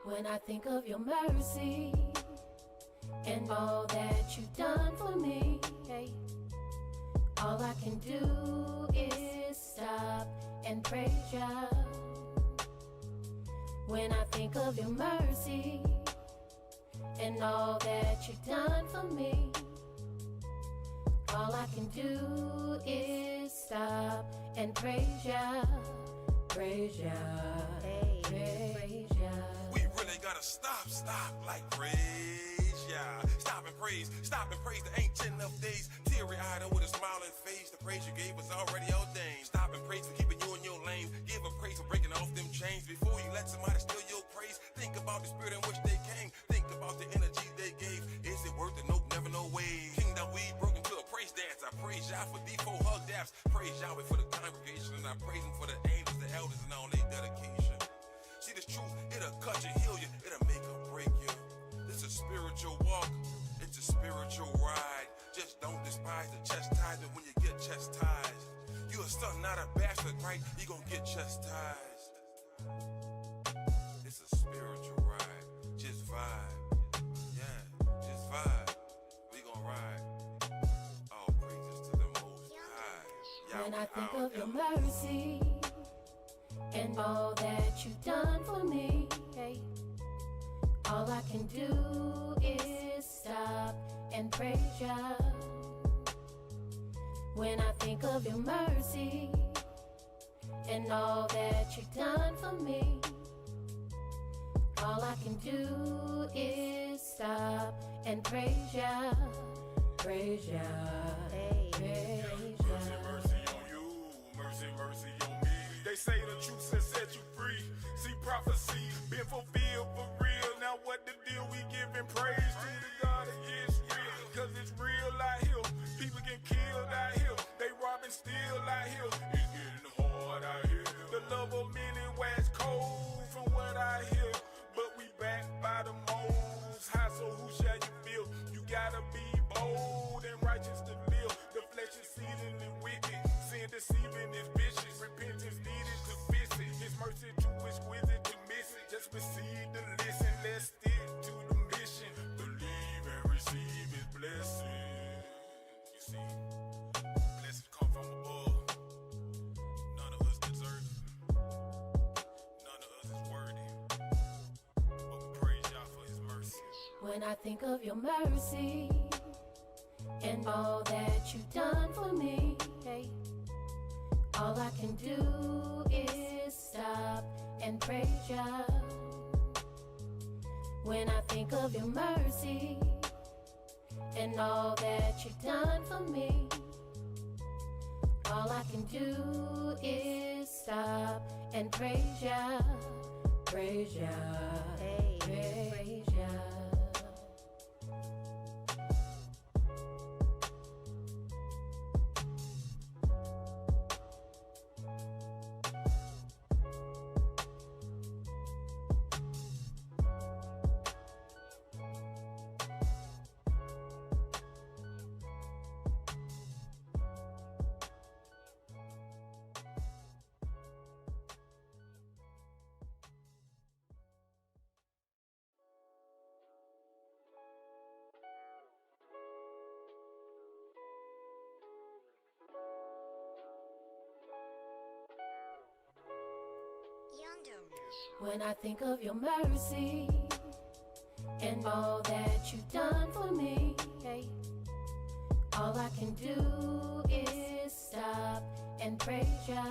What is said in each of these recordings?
When I think of your mercy and all that you've done for me, hey, all I can do is stop and praise ya. When I think of your mercy and all that you've done for me, all I can do is stop and praise ya, praise ya, hey, praise ya. We really gotta stop like praise ya. Stop and praise the ancient of days. Teary-eyed and with a smiling face, the praise you gave was already ordained. Stop and praise for keeping you in your lane. Give a praise for breaking off them chains. Before you let somebody steal your praise, think about the spirit in which they came. Think about the energy they gave. Is it worth it? Nope, never, no way. Kingdom we broke into a praise dance. I praise y'all for D4 hug daps. Praise Yahweh for the congregation, and I praise him for the angels, the elders, and all their dedication. See, this truth, it'll cut you, heal you, it'll make or break you. It's a spiritual walk, it's a spiritual ride. Just don't despise the chastisement when you get chastised. You a son, not a bastard, right? You gon' get chastised. It's a spiritual ride. Just vibe. Yeah, just vibe. We gon' ride. All praises to the Most High. When I think of your mercy and all that you've done for me, hey, all I can do is stop and praise ya. When I think of your mercy and all that you've done for me, all I can do is stop and praise ya, praise ya, hey, praise ya. Mercy, mercy on you, mercy, mercy on me. They say the truth has set you free. See, prophecy been fulfilled for real. Now what the deal? We giving praise to the God of Yisrael, cause it's real out here. People get killed out here. They robbing still out here. It's getting hard out here. The love of many wax cold from what I hear. But we backed by the Most High, so who shall you feel? You gotta be bold and righteous to live. The flesh is seasoned wicked. Sin deceiving is vicious. Repentance needed to fix it. His mercy too exquisite to miss it. Just receive the listen. Let's stick to the mission. Believe and receive his blessing. You see, blessings come from above. None of us deserve it. None of us is worthy. But we praise y'all for his mercy. When I think of your mercy and all that you've done for me, hey, all I can do is stop and praise ya. When I think of your mercy and all that you've done for me, all I can do is stop and praise ya, praise ya, hey, praise ya. When I think of your mercy and all that you've done for me, hey, all I can do is stop and praise ya.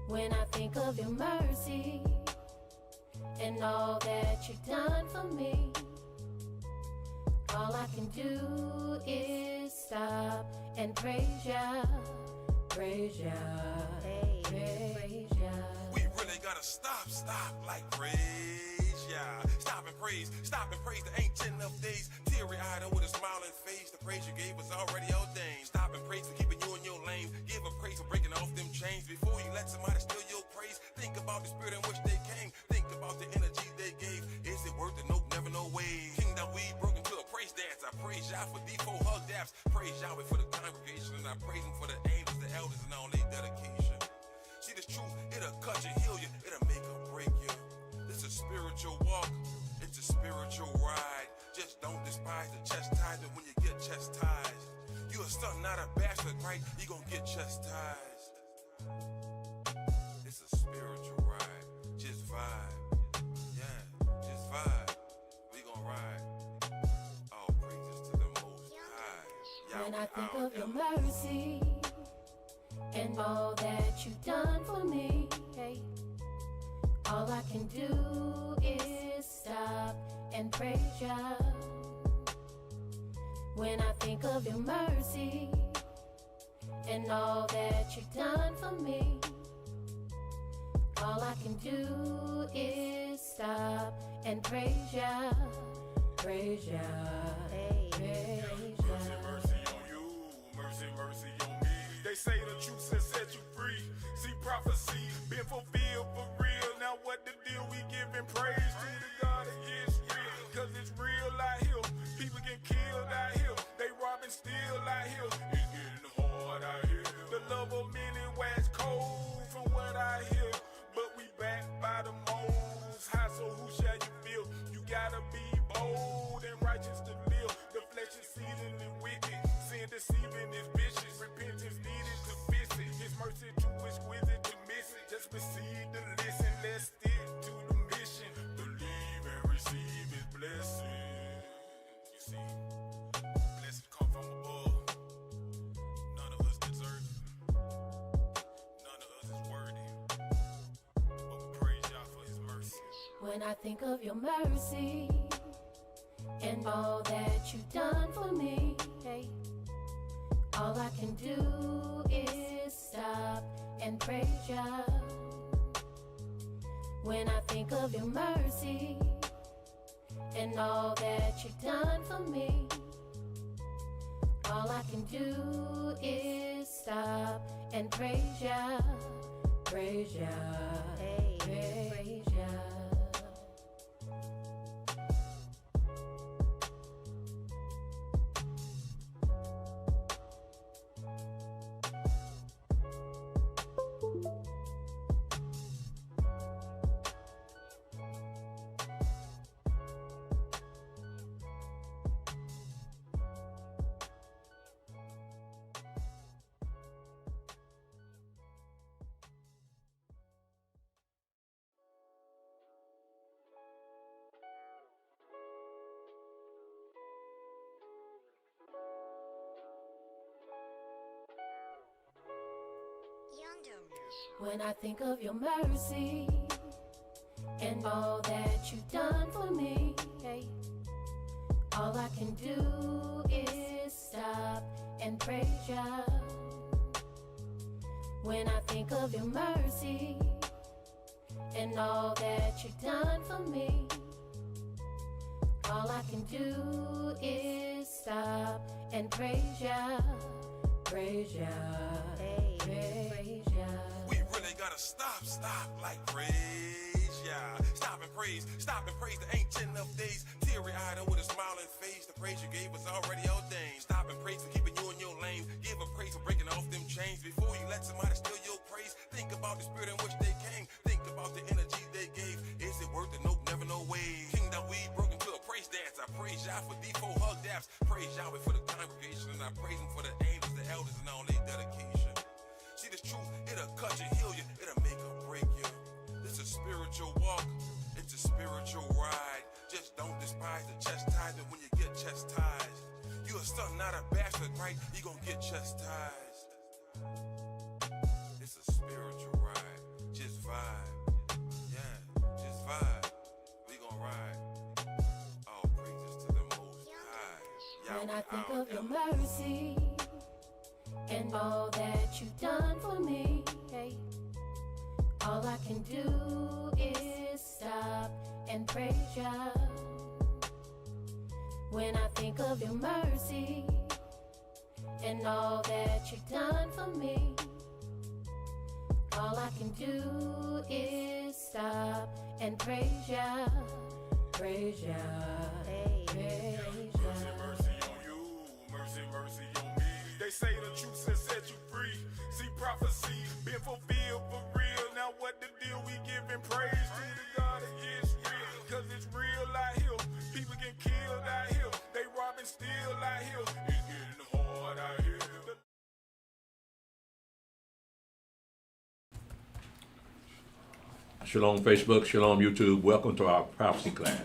When I think of your mercy and all that you've done for me, all I can do is stop and praise ya, praise ya, hey, praise ya. We really gotta stop like praise ya. Stop and praise the ancient of days. Teary-eyed and with a smiling face, the praise you gave was already ordained. Stop and praise for keeping you in your lane. Give a praise for breaking off them chains. Before you let somebody steal your praise, think about the spirit in which they came. Think about the energy they gave. Is it worth it? Nope, never, no way. Kingdom we broke into a praise dance. I praise y'all for D4 hug daps. Praise Yahweh for the congregation, and I praise him for the angels, the elders, and all their dedication. See this truth, it'll cut you, heal you, it'll make or break you. It's a spiritual walk, it's a spiritual ride. Just don't despise the chastisement when you get chastised. You a son, not a bastard, right? You gon' get chastised. It's a spiritual ride, just vibe. Yeah, just vibe. We gon' ride. All praises to the Most High. When I think of your mercy and all that you've done for me, hey, all I can do is stop and praise ya. When I think of your mercy and all that you've done for me, all I can do is stop and praise ya, praise ya, praise ya. Mercy on you, mercy on me. They say the truth has set you free. See prophecy been fulfilled for real. Now what the deal? We giving praise to the God of Yisrael, cause it's real out here. People get killed out here. They robbing still out here. It's getting hard out here. The love of many wax cold from what I hear. But we back by the Most High, so who shall you feel? You gotta be bold and righteous to live. The flesh is seething and wicked. Sin deceiving is vicious. Repentance needed to fix it. His mercy too exquisite to miss it. Just receive the listen. Let's stick to the mission. Believe and receive his blessing. You see, blessings come from above. None of us deserve it. None of us is worthy. But we praise y'all for his mercy. When I think of your mercy and all that you've done for me, hey, all I can do is stop and praise ya. When I think of your mercy and all that you've done for me, all I can do is stop and praise ya, praise ya, praise ya. When I think of your mercy and all that you've done for me, hey, all I can do is stop and praise ya. When I think of your mercy and all that you've done for me, all I can do is stop and praise ya, praise ya, praise ya. We really gotta stop like praise, yeah. Stop and praise the ancient of days. Teary-eyed and with a smiling face, the praise you gave was already ordained. Stop and praise for keeping you in your lane. Give a praise for breaking off them chains. Before you let somebody steal your praise, think about the spirit in which they came. Think about the energy they gave. Is it worth it? Nope, never, no way. Kingdom we broke into a praise dance. I praise y'all for D4 hug daps. Praise Yahweh for the congregation, and I praise him for the angels, the elders, and all their dedication. See this truth, it'll cut you, heal you, it'll make or break you. It's a spiritual walk, it's a spiritual ride. Just don't despise the chastisement when you get chastised. You a son, not a bastard, right? You gon' get chastised. It's a spiritual ride, just vibe. Yeah, just vibe. We gon' ride. All praises to the Most High. When I think of your mercy and all that you've done for me, hey, all I can do is stop and praise ya. When I think of your mercy and all that you've done for me, all I can do is stop and praise ya, praise ya, praise ya. Mercy on you, mercy on me. They say the truth has set you free. See prophecy been fulfilled for real. giving praise to the God of Yisrael. Cause it's real out here. People get killed out here. They robbing still out here. It's getting hard out here. Shalom Facebook, Shalom YouTube. Welcome to our prophecy class.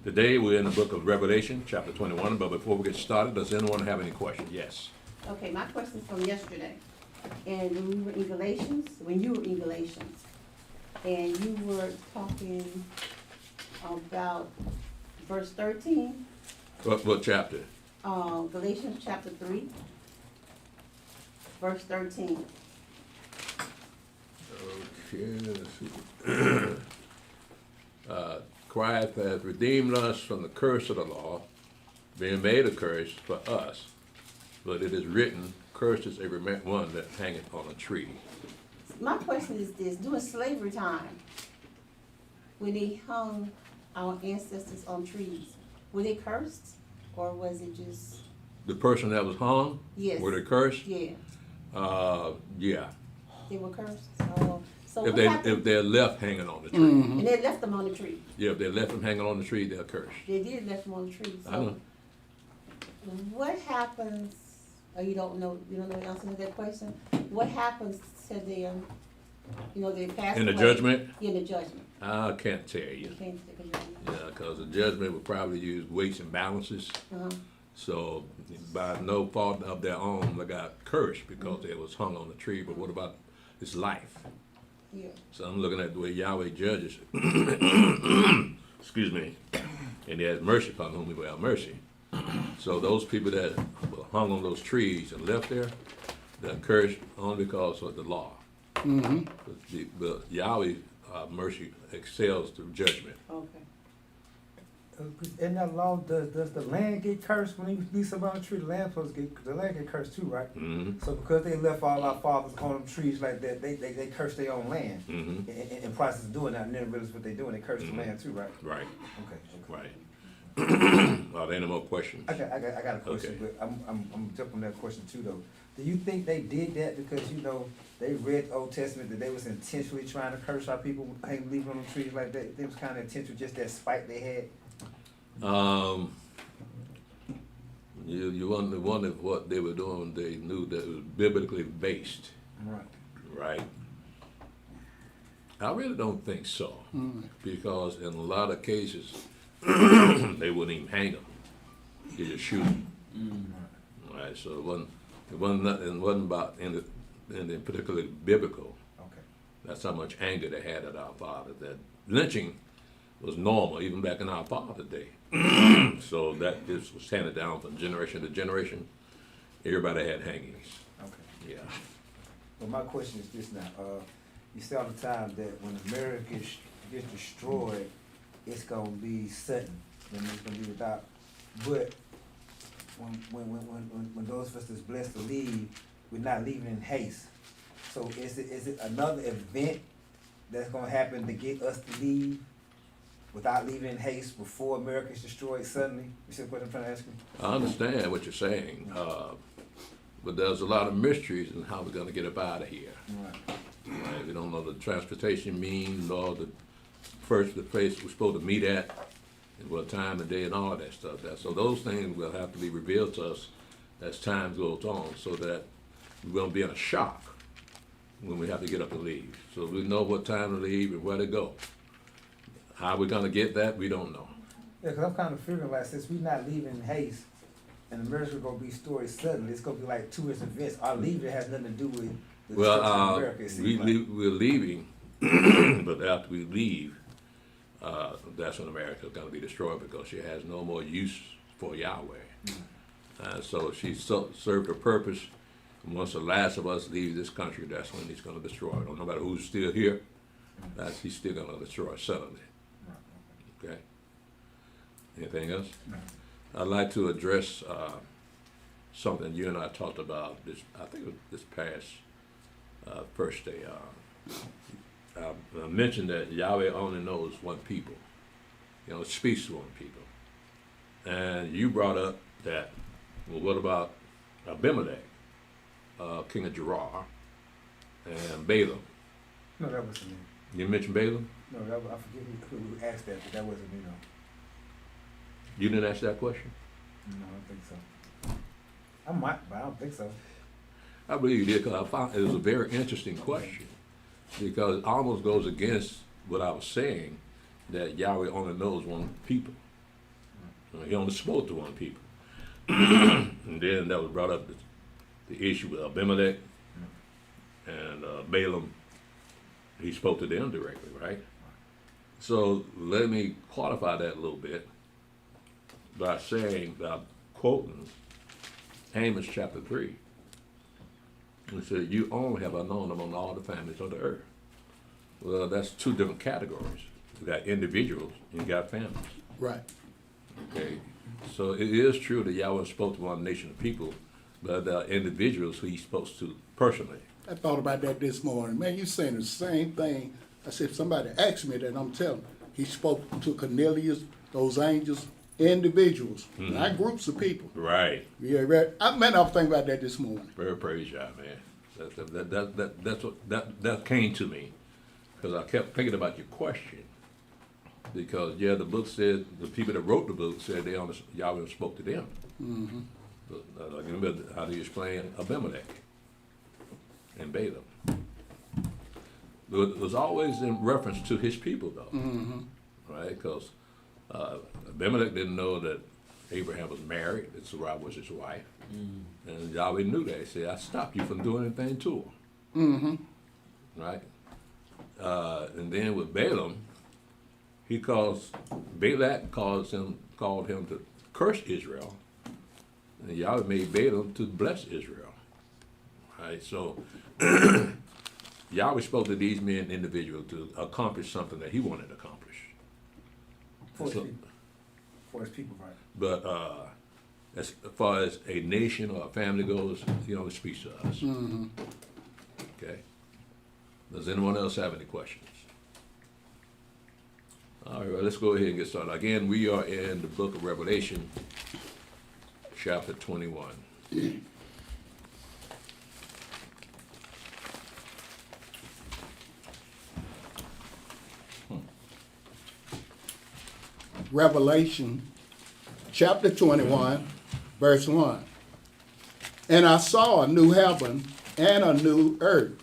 Today we're in the book of Revelation, chapter 21. But before we get started, does anyone have any questions? Yes. Okay, my question is from yesterday. And when we were in Galatians, when you were in Galatians, and you were talking about verse 13, What chapter? Galatians chapter 3, verse 13. Okay, let's see. Christ has redeemed us from the curse of the law, being made a curse for us. But it is written, cursed is every one that hangeth on a tree. My question is this, during slavery time, when they hung our ancestors on trees, were they cursed, or was it just, The person that was hung, yes, were they cursed? yeah, Yeah. they were cursed? So If what happened? they're left hanging on the tree. And they left them on the tree. Yeah, if they left them hanging on the tree, they're cursed. They did left them on the tree. I know. So what happens, you don't know the answer to that question? What happens to them, they pass In the away? judgment? In the judgment. I can't tell You you. can't take a judgment. Yeah, because the judgment would probably use weights and balances. Uh-huh. So by no fault of their own, they got cursed because they was hung on the tree. But what about his life? Yeah. So I'm looking at the way Yahweh judges. Excuse me. And he has mercy upon whom he will have mercy. So those people that were hung on those trees and left there, they're cursed only because of the law. But Yahweh mercy excels through judgment. Okay. In that law, does the land get cursed when you leave somebody on a tree? The land get cursed too, right? Mm-hmm. So because they left all our fathers on them trees like that, they curse their own land. Mm-hmm. In process of doing that, and then realize what they're doing, they curse the land too, right? Right. Okay. Right. Are there any more questions? I got a question, Okay. but I'm jumping on that question too though. Do you think they did that because they read the Old Testament that they was intentionally trying to curse our people, leaving on the trees like that? It was kind of intentional, just that spite they had. You wonder if what they were doing, they knew that it was biblically based, Right. right? I really don't think so, because in a lot of cases, they wouldn't even hang them; they just shoot them. Right. So it wasn't about anything particularly biblical. Okay. That's how much anger they had at our father. That lynching was normal even back in our father's day. So that just was handed down from generation to generation. Everybody had hangings. Okay. Yeah. Well, my question is this now. You say all the time that when America gets destroyed, it's gonna be sudden. It's gonna be without. But when those of us that's blessed to leave, we're not leaving in haste. So is it another event that's gonna happen to get us to leave without leaving in haste before America is destroyed suddenly? You see what I'm trying to ask you? I understand what you're saying, but there's a lot of mysteries in how we're going to get up out of here. Right. Right? We don't know the transportation means or the place we're supposed to meet at, and what time of day and all that stuff. So those things will have to be revealed to us as time goes on, so that we won't be in a shock when we have to get up and leave. So we know what time to leave and where to go. How we're gonna get that, we don't know. Yeah, because I'm kind of figuring like since we're not leaving in haste, and America's gonna be destroyed suddenly, it's gonna be like tourist events. Our leaving has nothing to do with the destruction of America. It seems like. We're leaving, but after we leave, that's when America's gonna be destroyed because she has no more use for Yahweh. So she served her purpose. And once the last of us leave this country, that's when he's gonna destroy it. No matter who's still here, he's still gonna destroy suddenly. Okay. Anything else? No. I'd like to address something you and I talked about this. I think it was this past first day. I mentioned that Yahweh only knows one people. Speaks to one people. And you brought up that. Well, what about Abimelech, king of Gerar, and Balaam? No, that wasn't me. You mentioned Balaam? No, I forget who asked that, but that wasn't me, no. You didn't ask that question? No, I don't think so. I might, but I don't think so. I believe you did, because I found it was a very interesting question, because it almost goes against what I was saying, that Yahweh only knows one people. He only spoke to one people. And then that was brought up the issue with Abimelech and Balaam. He spoke to them directly, right? So let me qualify that a little bit by saying, by quoting Amos chapter 3. It said, you only have I known among all the families of the earth. Well, that's two different categories. You got individuals and you got families. Right. Okay, so it is true that Yahweh spoke to one nation of people, but there are individuals who he's supposed to personally. I thought about that this morning. Man, you saying the same thing. I said, if somebody asked me that, I'm telling them. He spoke to Cornelius, those angels, individuals, not groups of people. Right. Yeah, right. I was thinking about that this morning. Very praise Yah, man. That's what that came to me, because I kept thinking about your question. Because the book said, the people that wrote the book said Yahweh spoke to them. Mm-hmm. But remember, how do you explain Abimelech and Balaam? It was always in reference to his people, though, right? Because Abimelech didn't know that Abraham was married, that Sarah was his wife, and Yahweh knew that. He said, I stopped you from doing anything to him, right? And then with Balaam, Balak called him to curse Israel, and Yahweh made Balaam to bless Israel. Right? So Yahweh spoke to these men individually to accomplish something that he wanted to accomplish. For his people, right? But as far as a nation or a family goes, he only speaks to us. Okay. Does anyone else have any questions? All right, well, let's go ahead and get started. Again, we are in the book of Revelation, chapter 21. Revelation chapter 21, verse 1. And I saw a new heaven and a new earth,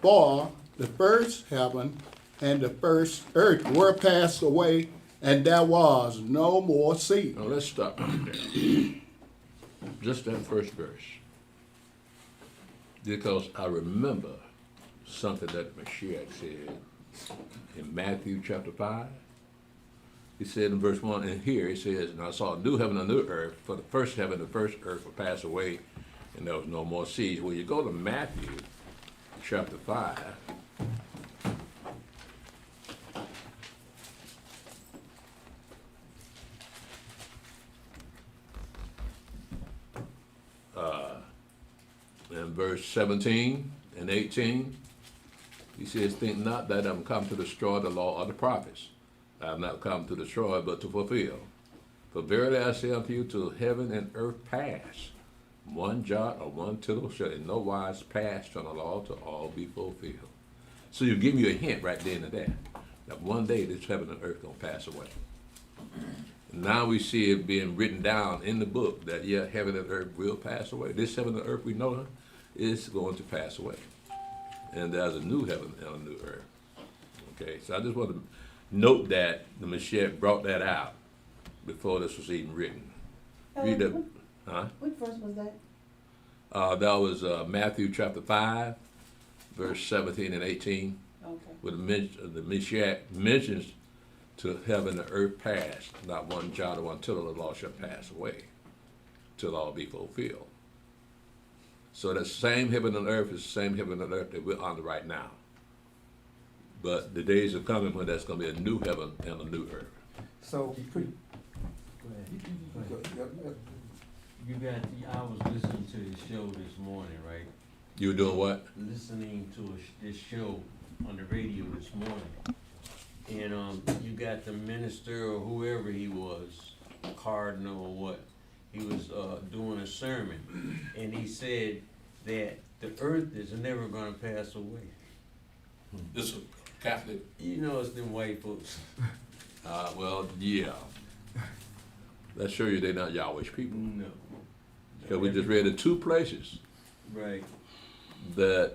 for the first heaven and the first earth were passed away, and there was no more sea. Now let's stop right there. Just that first verse. Because I remember something that Mashiach said in Matthew chapter 5. He said in verse 1, and here he says, and I saw a new heaven and a new earth, for the first heaven and the first earth were passed away, and there was no more seas. Well, you go to Matthew chapter 5. In verse 17 and 18, he says, think not that I'm come to destroy the law of the prophets. I have not come to destroy, but to fulfill. For verily I say unto you, till heaven and earth pass, one jot or one tittle shall in no wise pass from the law to all be fulfilled. So you give me a hint right then and there, that one day this heaven and earth gonna pass away. Now we see it being written down in the book that, heaven and earth will pass away. This heaven and earth we know is going to pass away. And there's a new heaven and a new earth. Okay, so I just want to note that the Mashiach brought that out before this was even written. Read that. What verse was that? That was Matthew chapter 5, verse 17 and 18. Okay. Where the Mashiach mentions to heaven and earth pass, not one jot or one tittle of the law shall pass away, till all be fulfilled. So the same heaven and earth is the same heaven and earth that we're on right now. But the days are coming when there's going to be a new heaven and a new earth. So, go ahead. You got, I was listening to the show this morning, right? You were doing what? Listening to this show on the radio this morning. And you got the minister or whoever he was, cardinal or what, he was doing a sermon. And he said that the earth is never going to pass away. This Catholic. You know it's them white folks. Well, yeah. That show you they're not Yahweh's people. No. Because we just read in 2 places Right. that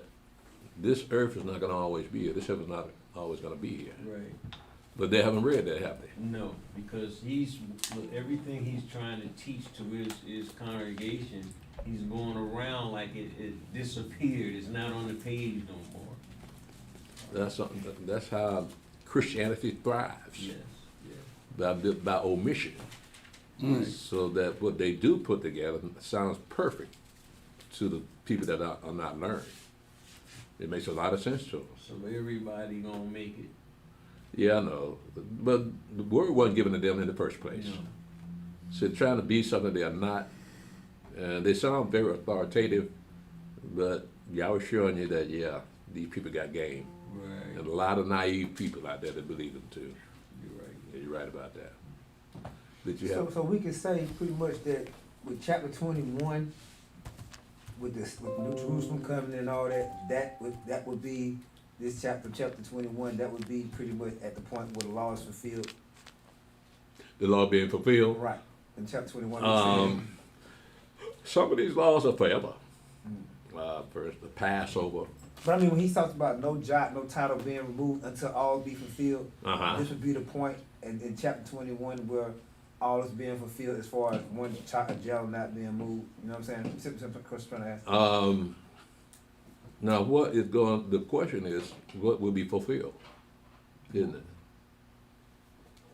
this earth is not going to always be here. This heaven is not always going to be here. Right. But they haven't read that, have they? No, because with everything he's trying to teach to his congregation, he's going around like it disappeared. It's not on the page no more. That's how Christianity thrives. Yes, yes. By omission. So that what they do put together sounds perfect to the people that are not learned. It makes a lot of sense to them. So everybody gonna make it. Yeah, I know. But the word wasn't given to them in the first place. No. So they're trying to be something they are not. And they sound very authoritative, but Yahweh showing you that, yeah, these people got game. Right. And a lot of naive people out there that believe them too. You're right. Yeah, you're right about that. Did you have? So we can say pretty much that with chapter 21, with New Jerusalem coming and all that would be this chapter 21. That would be pretty much at the point where the law is fulfilled. The law being fulfilled? Right. In chapter 21. Some of these laws are forever. First, the Passover. But I mean, when he talks about no jot, no title being removed until all be fulfilled, this would be the point in chapter 21 where all is being fulfilled as far as one jot of gel not being moved. You know what I'm saying? Simple question trying to ask. Now, the question is, what will be fulfilled? Isn't it?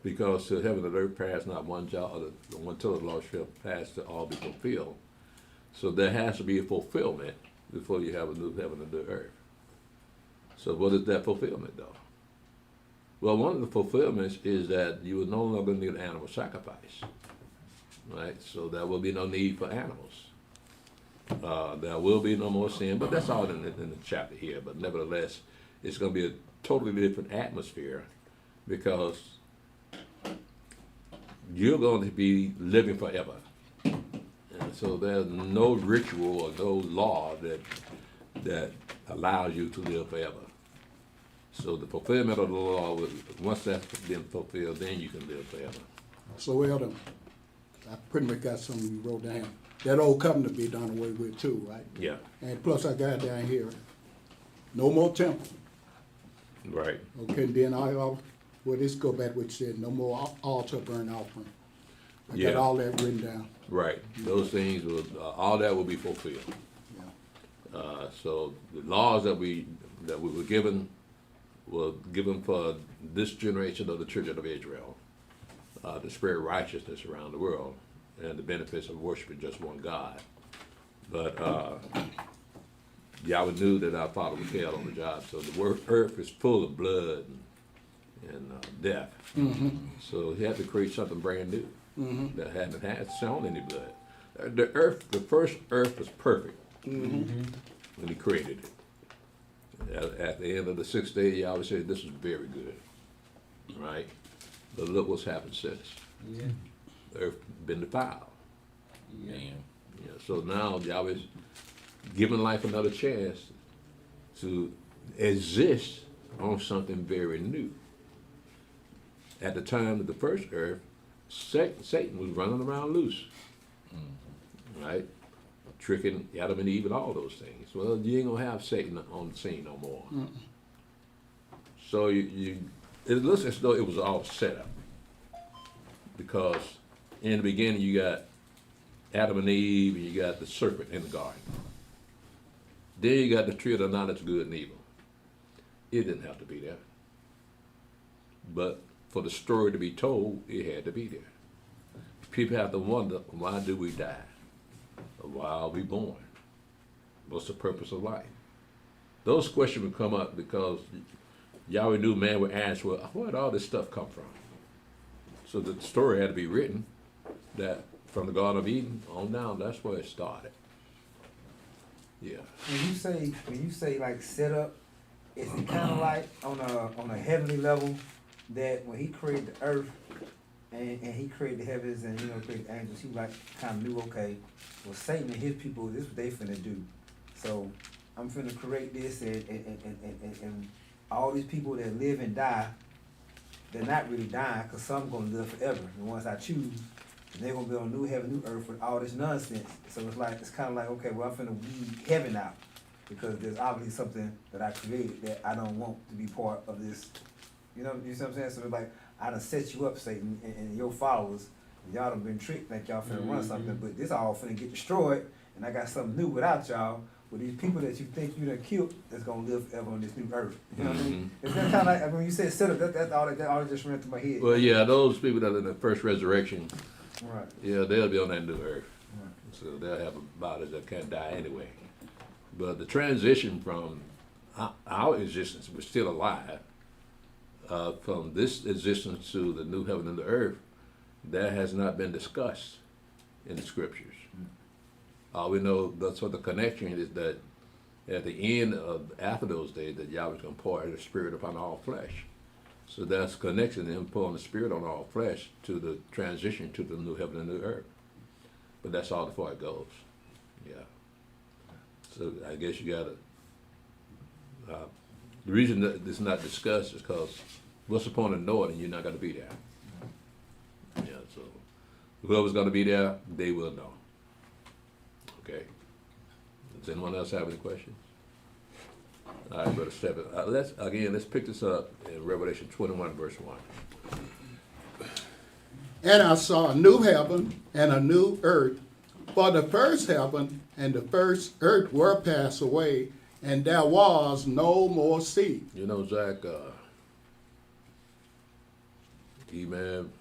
Because to heaven and earth pass not one jot, or one tittle of the law shall pass to all be fulfilled. So there has to be a fulfillment before you have a new heaven and new earth. So what is that fulfillment, though? Well, one of the fulfillments is that you will no longer need animal sacrifice, right? So there will be no need for animals. There will be no more sin, but that's all in the chapter here. But nevertheless, it's going to be a totally different atmosphere because you're going to be living forever. And so there's no ritual or no law that allows you to live forever. So the fulfillment of the law, once that's been fulfilled, then you can live forever. So Elder, I pretty much got something you wrote down. That old covenant be done away with too, right? Yeah. And plus I got down here, no more temple. Right. Okay, and then well, this go back what you said, no more altar burnt offering. I Yeah. got all that written down. Right. Those things will, all that will be fulfilled. Yeah. So the laws that we were given for this generation of the children of Israel, to spread righteousness around the world and the benefits of worshiping just one God. But Yahweh knew that our father was held on the job, so the earth is full of blood and death. So he had to create something brand new that hadn't had shown any blood. The first earth was perfect when he created it. At the end of the 6th day, Yahweh said, "This is very good." Right? But look what's happened since. Yeah. The earth been defiled. Yeah. Yeah, so now Yahweh's giving life another chance to exist on something very new. At the time of the first earth, Satan was running around loose, right? Tricking Adam and Eve and all those things. Well, you ain't gonna have Satan on the scene no more. So it looks as though it was all set up. Because in the beginning you got Adam and Eve, and you got the serpent in the garden. Then you got the tree of the knowledge of good and evil. It didn't have to be there. But for the story to be told, it had to be there. People have to wonder, why do we die? Or why are we born? What's the purpose of life? Those questions would come up because Yahweh knew man would ask, well, where did all this stuff come from? So the story had to be written that from the Garden of Eden on down, that's where it started. Yeah. When you say like set up, is it kind of like on a heavenly level that when he created the earth and he created the heavens and created the angels, he like kind of knew, okay, well Satan and his people, this is what they finna do. So I'm finna create this and all these people that live and die, they're not really dying, because some gonna live forever. The ones I choose, and they're gonna be on new heaven, new earth with all this nonsense. So it's kind of like, okay, well, I'm finna weed heaven out, because there's obviously something that I created that I don't want to be part of this. You know what I'm saying? So it's like, I done set you up, Satan, and your followers, and y'all done been tricked, like y'all finna run something, but this all finna get destroyed, and I got something new without y'all, with these people that you think you done killed, that's gonna live forever on this new earth. You know what I mean? It's that kind of like, when you said set up, that's all that just ran through my head. Well, yeah, those people that are in the first resurrection, Right. yeah, they'll be on that new earth. Right. So they'll have bodies that can't die anyway. But the transition from our existence, we're still alive, from this existence to the new heaven and the earth, that has not been discussed in the scriptures. All we know, that's what the connection is, that at the end of, after those days, that Yahweh's going to pour out His Spirit upon all flesh. So that's connection, Him pouring the Spirit on all flesh to the transition to the new heaven and new earth. But that's all before it goes. Yeah. So I guess you got to, the reason that this is not discussed is because what's the point of knowing and you're not going to be there? Yeah, so whoever's going to be there, they will know. Okay. Does anyone else have any questions? All right, Brother Stephen. Let's pick this up in Revelation 21, verse 1. And I saw a new heaven and a new earth, for the first heaven and the first earth were passed away, and there was no more sea. You know, Zach, man,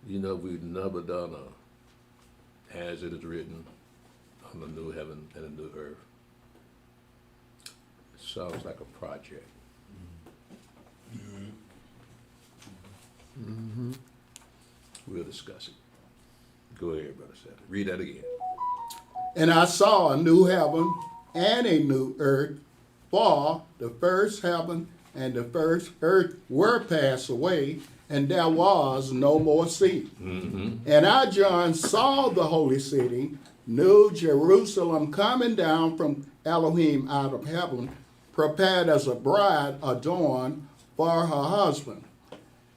you know, we've never done as it is written on the new heaven and the new earth. It sounds like a project. Mm-hmm. We'll discuss it. Go ahead, Brother Seth. Read that again. And I saw a new heaven and a new earth, for the first heaven and the first earth were passed away, and there was no more sea. Mm-hmm. And I, John, saw the holy city, New Jerusalem, coming down from Elohim out of heaven, prepared as a bride adorned for her husband.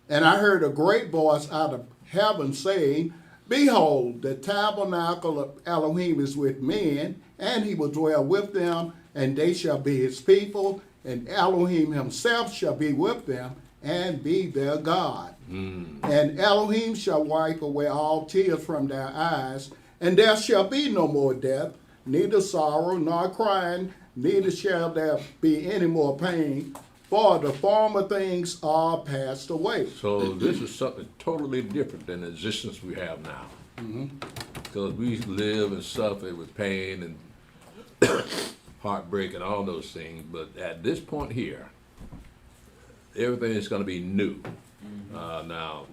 And I heard a great voice out of heaven saying, Behold, the tabernacle of Elohim is with men, and he will dwell with them, and they shall be his people, and Elohim himself shall be with them, and be their God. And Elohim shall wipe away all tears from their eyes, and there shall be no more death, neither sorrow nor crying, neither shall there be any more pain, for the former things are passed away. So this is something totally different than the existence we have now. Because we live and suffer with pain and heartbreak and all those things, but at this point here, everything is going to be new. Now,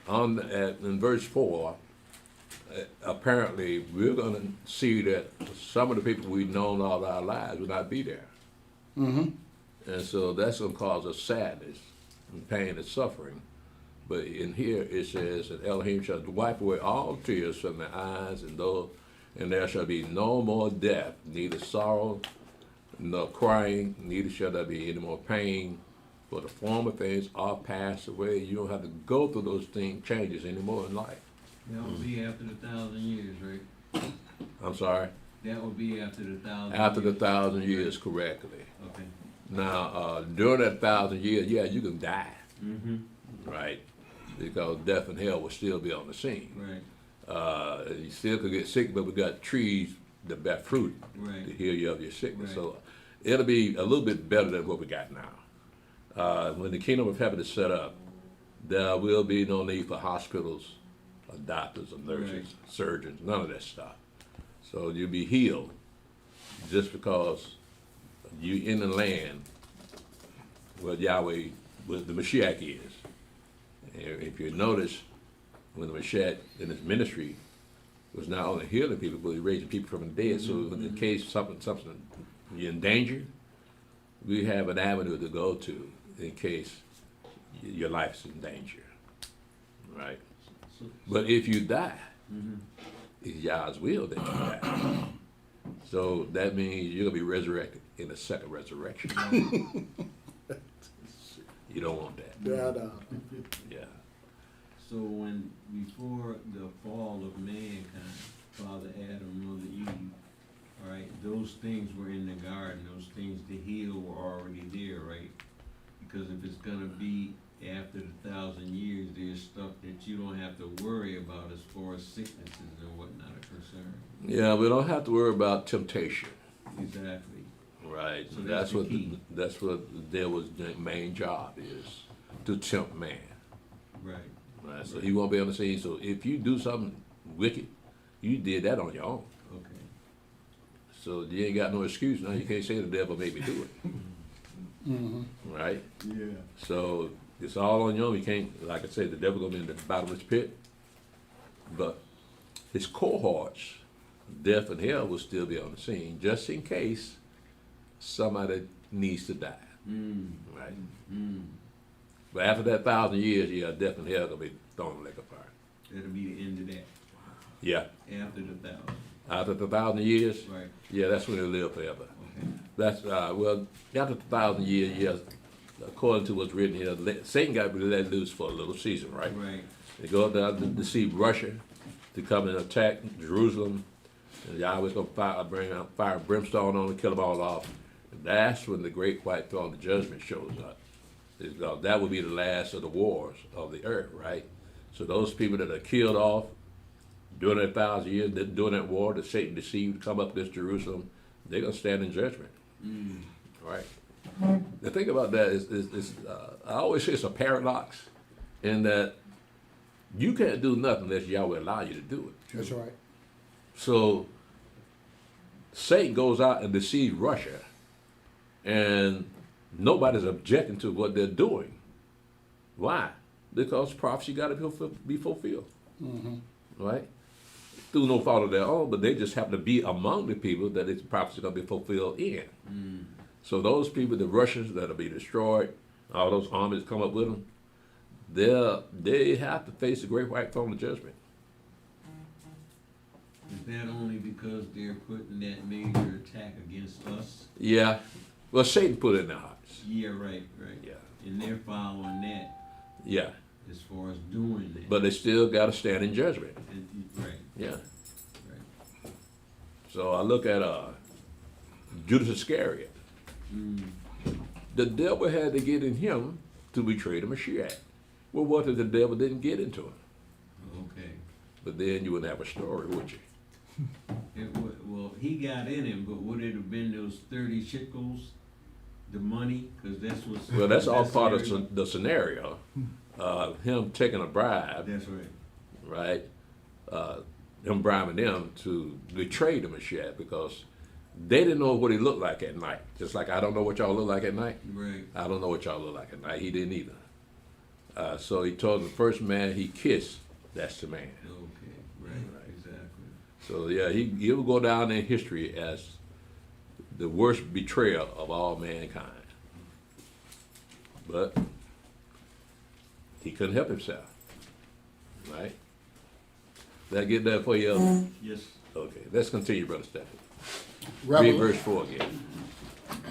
in verse 4, apparently we're going to see that some of the people we've known all our lives will not be there. And so that's going to cause us sadness and pain and suffering. But in here it says that Elohim shall wipe away all tears from their eyes, and there shall be no more death, neither sorrow nor crying, neither shall there be any more pain. For the former things are passed away. You don't have to go through those changes anymore in life. That will be after the 1,000 years, right? I'm sorry? That will be after the 1,000 After the years. 1,000 years, correctly. Okay. Now, during that 1,000 years, yeah, you can die, right? Because death and hell will still be on the scene. Right. You still could get sick, but we got trees that bear fruit Right. to heal you of your sickness. Right. So it'll be a little bit better than what we got now. When the kingdom of heaven is set up, there will be no need for hospitals, or doctors, or nurses, Right. surgeons, none of that stuff. So you'll be healed just because you in the land where Yahweh, where the Mashiach is. And if you notice, when the Mashiach in his ministry was not only healing people, but he raising people from the dead. So in case something you're in danger, we have an avenue to go to in case your life's in danger, right? But if you die, it's Yah's will that you die. So that means you're gonna be resurrected in a second resurrection. You don't want that. Yeah. So when, before the fall of mankind, Father Adam, Mother Eve, right, those things were in the garden, those things to heal were already there, right? Because if it's gonna be after the 1,000 years, there's stuff that you don't have to worry about as far as sicknesses and whatnot are concerned. Yeah, we don't have to worry about temptation. Exactly. Right. So that's that's the what key. that's what the devil's main job is, to tempt man. Right. Right. So he won't be on the scene. So if you do something wicked, you did that on your own. Okay. So you ain't got no excuse now. You can't say the devil made me do it. Right? Yeah. So it's all on your own. You can't, like I said, the devil gonna be in the bottomless pit. But his cohorts, death and hell, will still be on the scene, just in case somebody needs to die. Right? But after that 1,000 years, yeah, death and hell gonna be thrown in the lake of fire. That'll be the end of that. Yeah. After the 1,000. After the 1,000 years, Right. yeah, that's when they live forever. Okay. That's well, after the 1,000 years, yes, according to what's written here, Satan got to be let loose for a little season, right? Right. They go down to deceive Russia to come and attack Jerusalem, and Yahweh's gonna bring out fire and brimstone on and kill them all off. And that's when the great white throne of judgment shows up. That will be the last of the wars of the earth, right? So those people that are killed off during that 1,000 years, during that war that Satan deceived to come up against Jerusalem, they're gonna stand in judgment, right? The thing about that is I always say it's a paradox, in that you can't do nothing unless Yahweh allow you to do it. That's right. So Satan goes out and deceives Russia, and nobody's objecting to what they're doing. Why? Because prophecy got to be fulfilled, right? Through no fault of their own, but they just happen to be among the people that this prophecy is going to be fulfilled in. So those people, the Russians that'll be destroyed, all those armies come up with them, they have to face the great white throne of judgment. Is that only because they're putting that major attack against us? Yeah. Well, Satan put it in their hearts. Yeah, right. Yeah. And they're following that Yeah. as far as doing that. But they still got to stand in judgment. Right, Yeah. right. So I look at Judas Iscariot. The devil had to get in him to betray the Mashiach. Well, what if the devil didn't get into him? Okay. But then you wouldn't have a story, would you? Well, he got in him, but would it have been those 30 shekels, the money? Because that's what's... Well, that's all part everybody- of the scenario. Him taking a bribe, That's right. right? Him bribing them to betray the Mashiach, because they didn't know what he looked like at night. Just like I don't know what y'all look like at night. Right. I don't know what y'all look like at night. He didn't either. So he told the first man he kissed, that's the man. Okay, right, exactly. So yeah, he will go down in history as the worst betrayer of all mankind. But he couldn't help himself, right? Did I get that for you? Yes. Okay, let's continue, Brother Stephen. Revel- Read verse 4 again.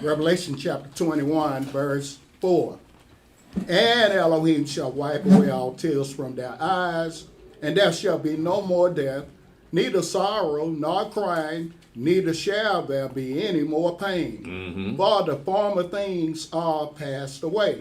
Revelation chapter 21, verse 4. And Elohim shall wipe away all tears from their eyes, and there shall be no more death, neither sorrow nor crying, neither shall there be any more pain. For the former things are passed away.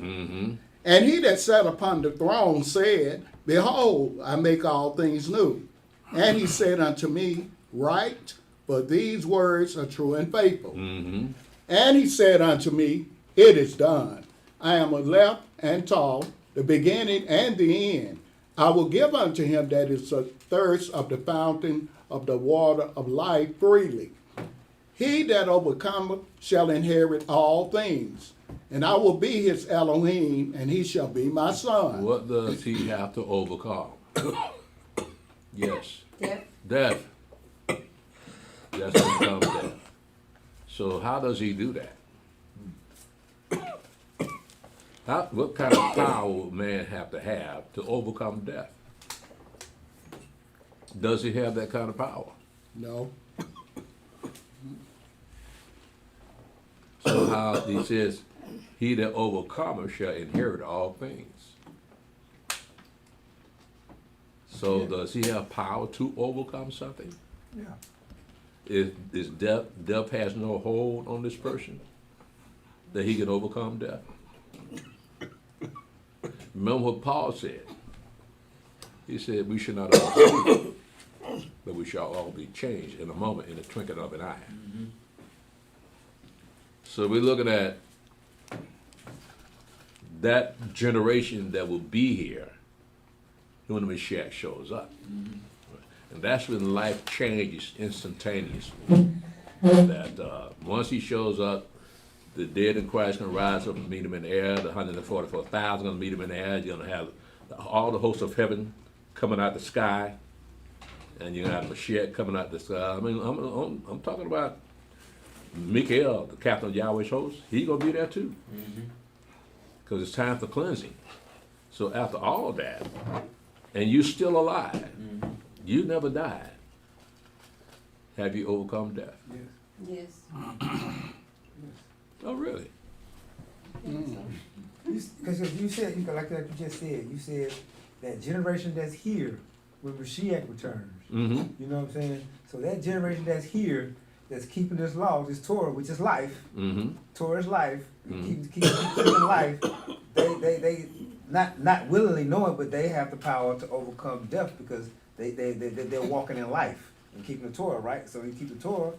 And he that sat upon the throne said, Behold, I make all things new. And he said unto me, Write, for these words are true and faithful. And he said unto me, It is done. I am Aleph and Tau, the beginning and the end. I will give unto him that is thirst of the fountain of the water of life freely. He that overcometh shall inherit all things, and I will be his Elohim, and he shall be my son. What does he have to overcome? Yes. Death. Death. That's what comes death. So how does he do that? What kind of power would man have to overcome death? Does he have that kind of power? No. So how he says he that overcometh shall inherit all things. So does he have power to overcome something? Yeah. Is death has no hold on this person that he can overcome death? Remember what Paul said. He said we should not all sleep, but we shall all be changed in a moment, in the twinkling of an eye. So we're looking at that generation that will be here when the Mashiach shows up. And that's when life changes instantaneously. That once he shows up, the dead in Christ can rise up and meet him in the air. The 144,000 going to meet him in the air. You're going to have all the hosts of heaven coming out the sky, and you're going to have Mashiach coming out the sky. I mean, I'm talking about Michael, the captain of Yahweh's host. He's going to be there too, because it's time for cleansing. So after all that, and you're still alive, you never died. Have you overcome death? Yes. Yes. Oh, really? Because you said, like you just said, you said that generation that's here when Mashiach returns. Mm-hmm. You know what I'm saying? So that generation that's here, that's keeping this law, this Torah, which is life. Mm-hmm. Torah is life. Mhm. Keeping life. They not willingly know it, but they have the power to overcome death because they're walking in life and keeping the Torah, right? So they keep the Torah,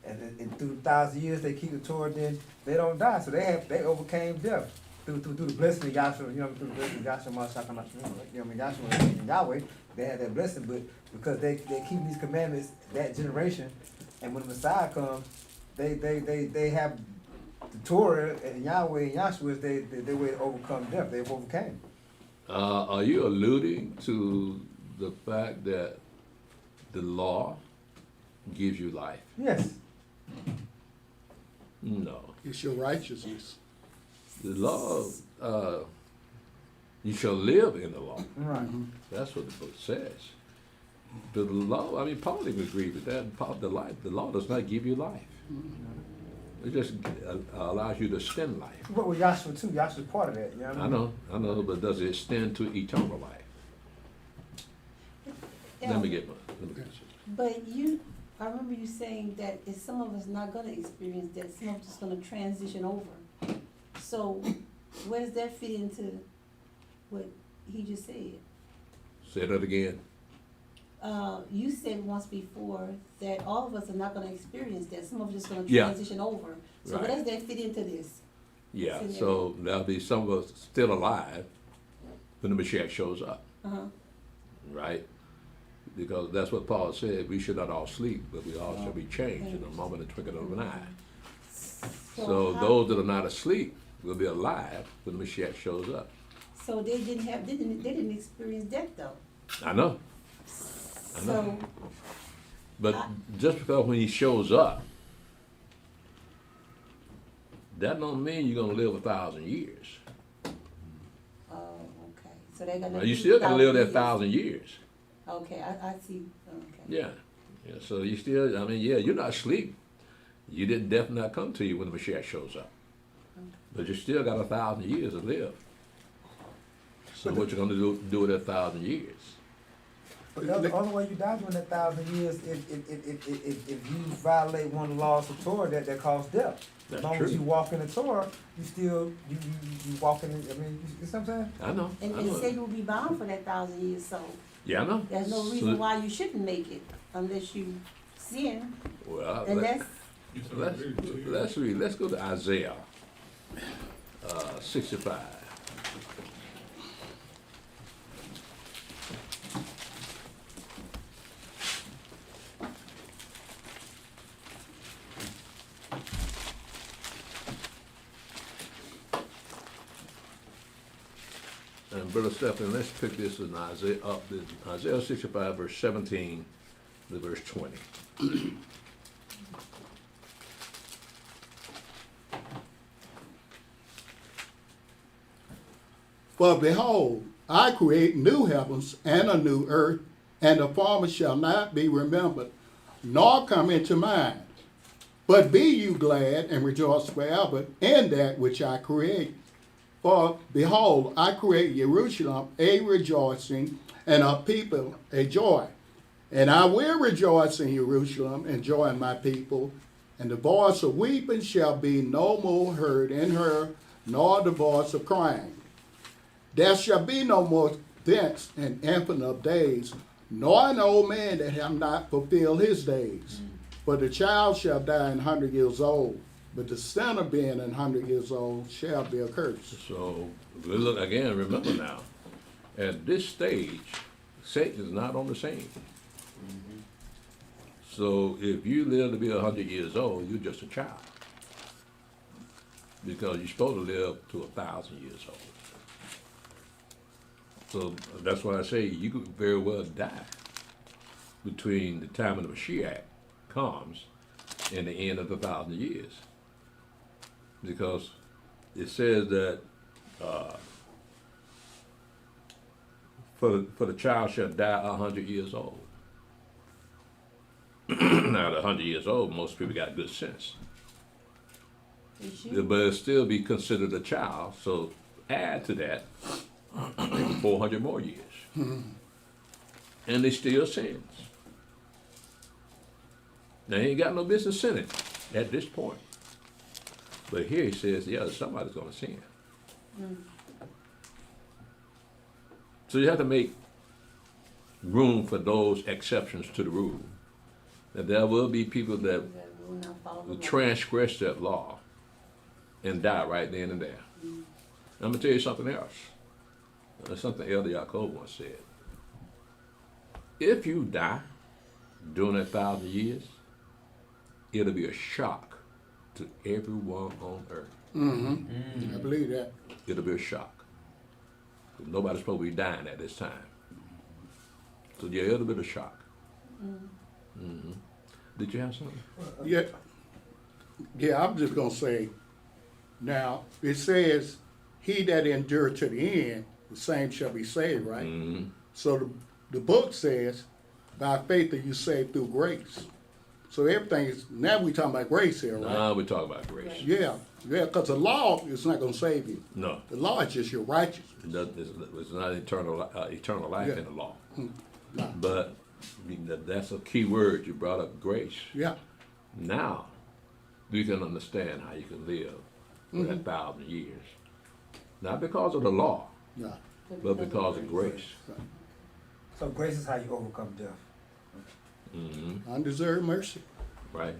and through 1,000 years they keep the Torah, then they don't die. So they overcame death through the blessing of Yahshua. You know, through the blessing of Yahshua, Yahshua and Yahweh, they had that blessing. But because they keep these commandments, that generation, and when the Messiah comes, they have the Torah and Yahweh and Yahshua is their way to overcome death. They've overcame. Are you alluding to the fact that the law gives you life? Yes. No. It's your righteousness. The law, you shall live in the law. Right. That's what the book says. The law, I mean, Paul even agreed with that. The law does not give you life. It just allows you to extend life. But with Yahshua too, Yahshua's part of that. You know what I know, but does it extend to eternal life? Let me get. But I remember you saying that if some of us not gonna experience that, some of us gonna transition over. So where does that fit into what he just said? Say that again. You said once before that all of us are not gonna experience that, some of us just gonna Yeah. transition over. So Right. where does that fit into this? Yeah, Scenario. so there'll be some of us still alive when the Mashiach shows up, Uh-huh. right? Because that's what Paul said, we should not all sleep, but we all shall be changed in a moment of the twinkling of an eye. So how- those that are not asleep will be alive when the Mashiach shows up. So they didn't experience death though. I know, So, but just because when he shows up, that don't mean you're gonna live 1,000 years. oh, okay, so they're gonna. Now, you be still gonna live that 1,000 1,000 years. Okay, I see, okay. Yeah, so you still, I mean, yeah, you're not asleep. You didn't, death not come to you when the Mashiach shows up. But you still got 1,000 years to live. So what you gonna do with that 1,000 years? But the only way you die during that 1,000 years if you violate one of the laws of Torah that cause death. That's As long true. as you walk in the Torah, you still you walk in. I mean, you see what I'm saying? I know. And I they know. say you'll be bound for that 1,000 years, so Yeah, I know. there's no So- reason why you shouldn't make it unless you sin. Well, And let's that's, read. Let's go to Isaiah 65. And Brother Stephen, let's pick this in Isaiah 65, verse 17 to verse 20. For behold, I create new heavens and a new earth, and the former shall not be remembered, nor come into mind. But be you glad and rejoice forever in that which I create. For behold, I create Jerusalem a rejoicing, and her people a joy. And I will rejoice in Jerusalem and joy in my people, and the voice of weeping shall be no more heard in her, nor the voice of crying. There shall be no more thence an infant of days, nor an old man that have not fulfilled his days. For the child shall die 100 years old, but the sinner being 100 years old shall be accursed. So, look again, remember now, at this stage, Satan is not on the scene. So if you live to be 100 years old, you're just a child. Because you're supposed to live to 1,000 years old. So that's why I say you could very well die between the time of the Mashiach comes and the end of the 1,000 years. Because it says that for the child shall die 100 years old. Now, at 100 years old, most people got good sense. But it'll still be considered a child, so add to that 400 more years. And they still sins. They ain't got no business sinning at this point. But here he says, yeah, somebody's going to sin. So you have to make room for those exceptions to the rule. That there will be people that will transgress that law and die right then and there. I'm going to tell you something else. Something Elder Yaakov once said. If you die during that 1,000 years, it'll be a shock to everyone on earth. I believe that. It'll be a shock. Nobody's supposed to be dying at this time. So yeah, it'll be a shock. Did you have something? Yeah, I'm just gonna say, now, it says, he that endure to the end, the same shall be saved, right? So the book says, by faith are you saved through grace. So everything is, now we talking about grace here, right? No, we're talking about grace. Yeah, because the law is not gonna save you. No, The law is just your righteousness. it's not eternal life Yeah. in the law. No. But I mean, that's a key word. You brought up grace. Yeah, Now, you can understand how you can live for that 1,000 years. Not because of the law, yeah. but because of grace. So grace is how you overcome death. Undeserved mercy. Right?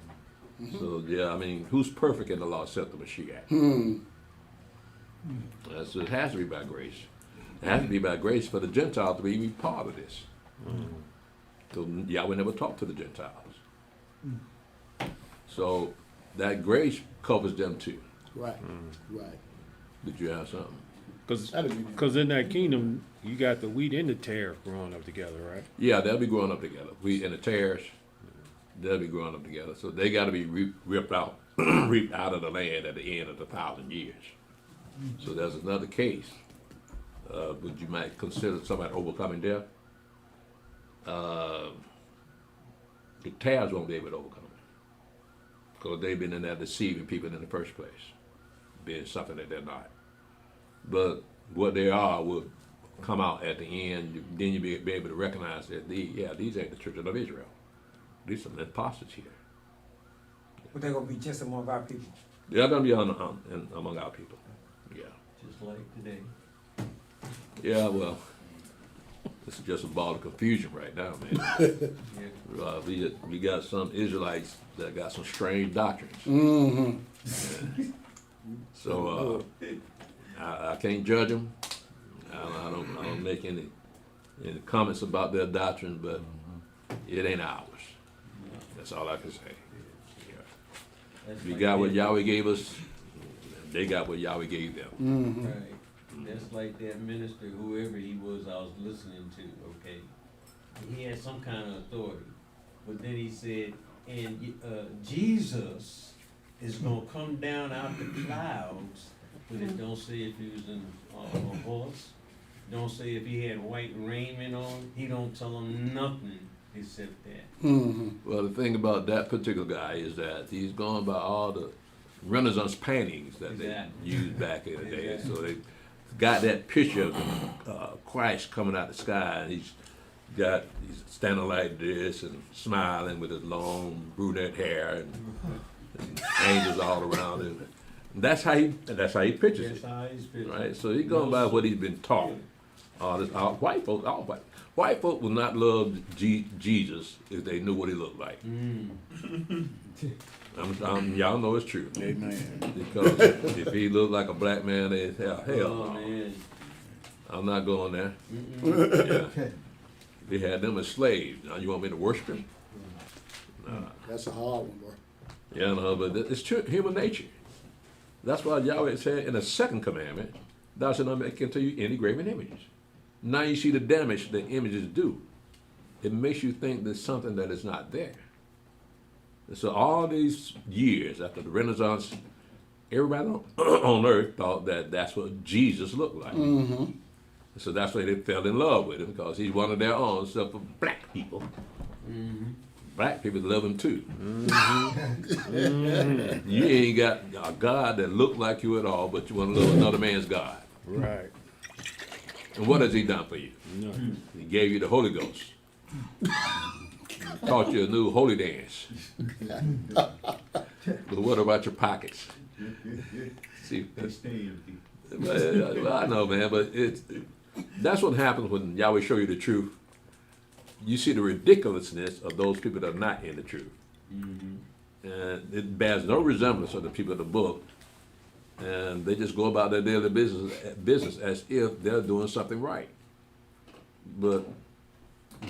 So, yeah, I mean, who's perfect in the law except the Mashiach? So it has to be by grace. It has to be by grace for the Gentiles to be even part of this. So Yahweh never talked to the Gentiles. So that grace covers them too. Right, right. Did you have something? Because in that kingdom, you got the wheat and the tare growing up together, right? Yeah, they'll be growing up together. We and the tares, they'll be growing up together. So they got to be ripped out, reaped out of the land at the end of the 1,000 years. So there's another case. But you might consider somebody overcoming death. The tares won't be able to overcome it because they've been in there deceiving people in the first place, being something that they're not. But what they are will come out at the end. Then you'll be able to recognize that these ain't the children of Israel. These are some imposters here. But they're going to be just among our people. They're going to be among our people. Yeah. Just like today. Yeah, well, this is just a ball of confusion right now, man. We got some Israelites that got some strange doctrines. So I can't judge them. I don't make any comments about their doctrine, but it ain't ours. That's all I can say. That's We like got what that- Yahweh gave us. They got what Yahweh gave them. Right. That's like that minister, whoever he was, I was listening to, okay? He had some kind of authority. But then he said, and Jesus is gonna come down out the clouds, but it don't say if he was in a horse. Don't say if he had white raiment on. He don't tell them nothing. except that. Well, the thing about that particular guy is that he's gone by all the Renaissance paintings that they Exactly. used back in the day. Exactly. So they got that picture of Christ coming out the sky, and he's standing like this and smiling with his long brunette hair and angels all around him. And that's how he pictures That's it, how he's pictured. right? So he's going by what he's been taught. All white folk would not love Jesus if they knew what he looked like. Y'all know it's true. Amen. Because if he looked like a black man, they'd hell Oh, no. man. I'm not going there. Yeah. They had them as slaves. Now you want me to worship him? That's a hard one, bro. Yeah, no, but it's true, human nature. That's why Yahweh said in the second commandment, thou shalt not make unto you any graven images. Now you see the damage the images do. It makes you think there's something that is not there. And so all these years after the Renaissance, everybody on earth thought that that's what Jesus looked like. So that's why they fell in love with him, because he's one of their own, except for black people. Black people love him too. You ain't got a God that looked like you at all, but you want to love another man's God. Right. And what has he done for you? Nothing. He gave you the Holy Ghost. Taught you a new holy dance. But what about your pockets? See, They stay empty. well, I know, man, but that's what happens when Yahweh show you the truth. You see the ridiculousness of those people that are not in the truth. And it bears no resemblance of the people of the book. And they just go about their daily business as if they're doing something right. But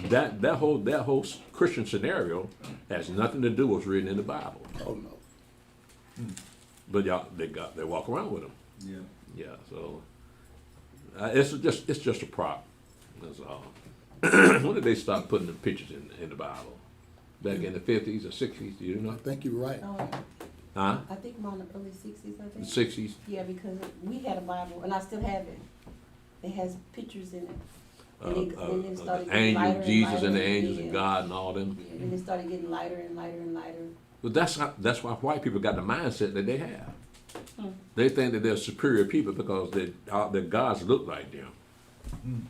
that whole Christian scenario has nothing to do with what's written in the Bible. Oh, no. But they walk around with them. Yeah. Yeah, so it's just a prop. That's all. When did they stop putting the pictures in the Bible? Back in the 50s or 60s? Do you I know? think you're right. Huh? I think around the early 60s, I think. 60s? Yeah, because we had a Bible, and I still have it. It has pictures in it. And it started The getting lighter angels, Jesus and the lighter, angels yeah. and God and all them. Yeah, and it started getting lighter and lighter and lighter. But that's why white people got the mindset that they have. Hmm. They think that they're superior people because their gods look like them.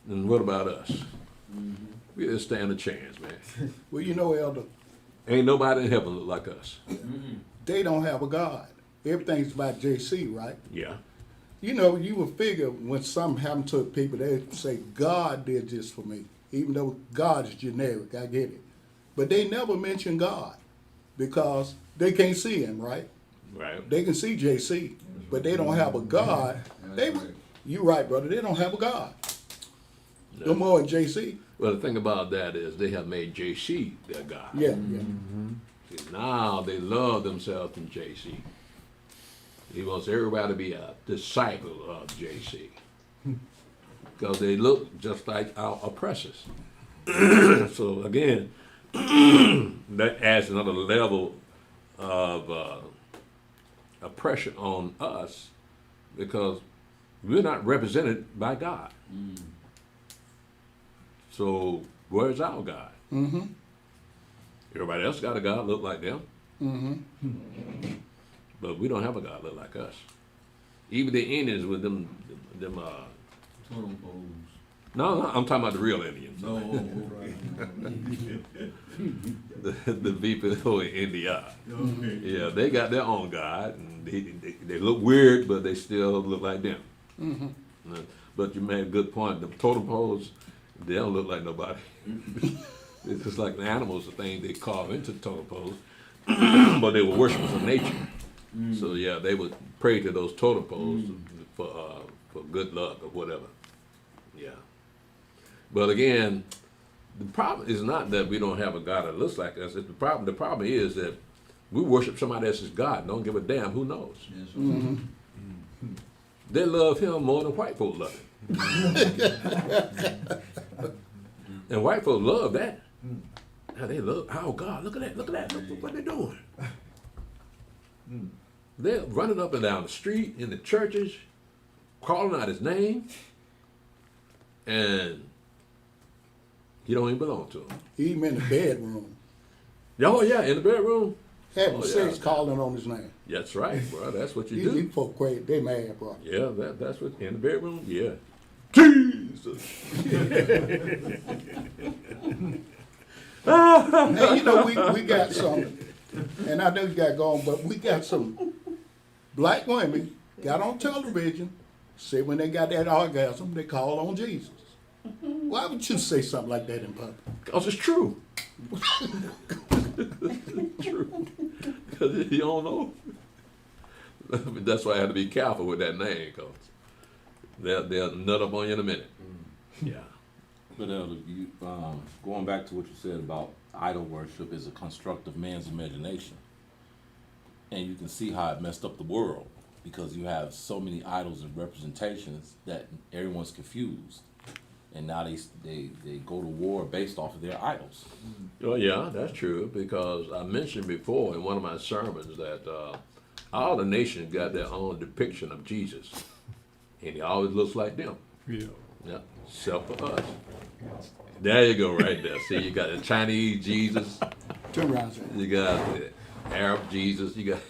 And what about us? We just stand a chance, man. Well, you know, Elder, Ain't nobody in heaven look like us. they don't have a God. Everything's about JC, right? Yeah. You know, you would figure when something happened to people, they'd say, God did this for me. Even though God is generic, I get it. But they never mention God because they can't see him, right? Right. They can see JC, but they don't have a God. You right, brother. They don't have a God. No more than JC. Well, the thing about that is they have made JC their God. Yeah, See, now they love themselves in JC. He wants everybody to be a disciple of JC. Because they look just like our oppressors. So again, that adds another level of oppression on us because we're not represented by God. So where's our God? Everybody else got a God look like them. But we don't have a God look like us. Even the Indians with them Totem poles. no, I'm talking about the real Indians. No, The people in India. okay. Yeah, they got their own God, and they look weird, but they still look like them. But you made a good point. The totem poles, they don't look like nobody. It's just like the animals, the thing they carve into the totem poles, but they were worshipers of nature. So yeah, they would pray to those totem poles for good luck or whatever. Yeah. But again, the problem is not that we don't have a God that looks like us. It's the problem is that we worship somebody else's God and don't give a damn who knows. That's right. They love him more than white folk love him. And white folk love that. Now they love, oh God, look at that, look what they're doing. They're running up and down the street in the churches, calling out his name, and You don't even belong to him. Even in the bedroom. Oh yeah, in the bedroom. Having Oh, sex, yeah. calling on his name. That's right, bro. That's what you These do. folk crazy. They mad, bro. Yeah, that's what in the bedroom. Yeah. Jesus. Hey, you know, we got some, and I know you got going, but we got some black women got on television, say when they got that orgasm, they call on Jesus. Why would you say something like that in public? Because it's true. True. Because you don't know. That's why I had to be careful with that name, because they'll nut up on you in a minute. Yeah. But you, going back to what you said about idol worship is a construct of man's imagination. And you can see how it messed up the world, because you have so many idols and representations that everyone's confused. And now they go to war based off of their idols. Well, yeah, that's true, because I mentioned before in one of my sermons that all the nations got their own depiction of Jesus, and he always looks like them. Yeah. Yeah, except for us. There you go, right there. See, you got the Chinese Jesus, Turn around, sir. you got the Arab Jesus, you got.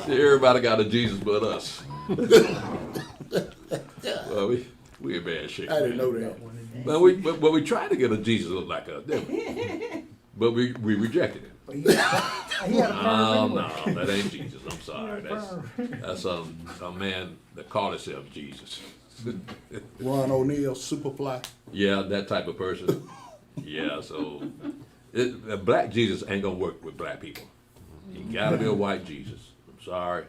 See, everybody got a Jesus but us. Well, we in bad shape. I didn't man. know that. But we tried to get a Jesus look like us, didn't we? But we rejected him. But he had a perm No, anyway. that ain't Jesus. I'm sorry. That's a man that called himself Jesus. Ron O'Neal, Superfly. Yeah, that type of person. Yeah, so a black Jesus ain't gonna work with black people. You gotta be a white Jesus. I'm sorry.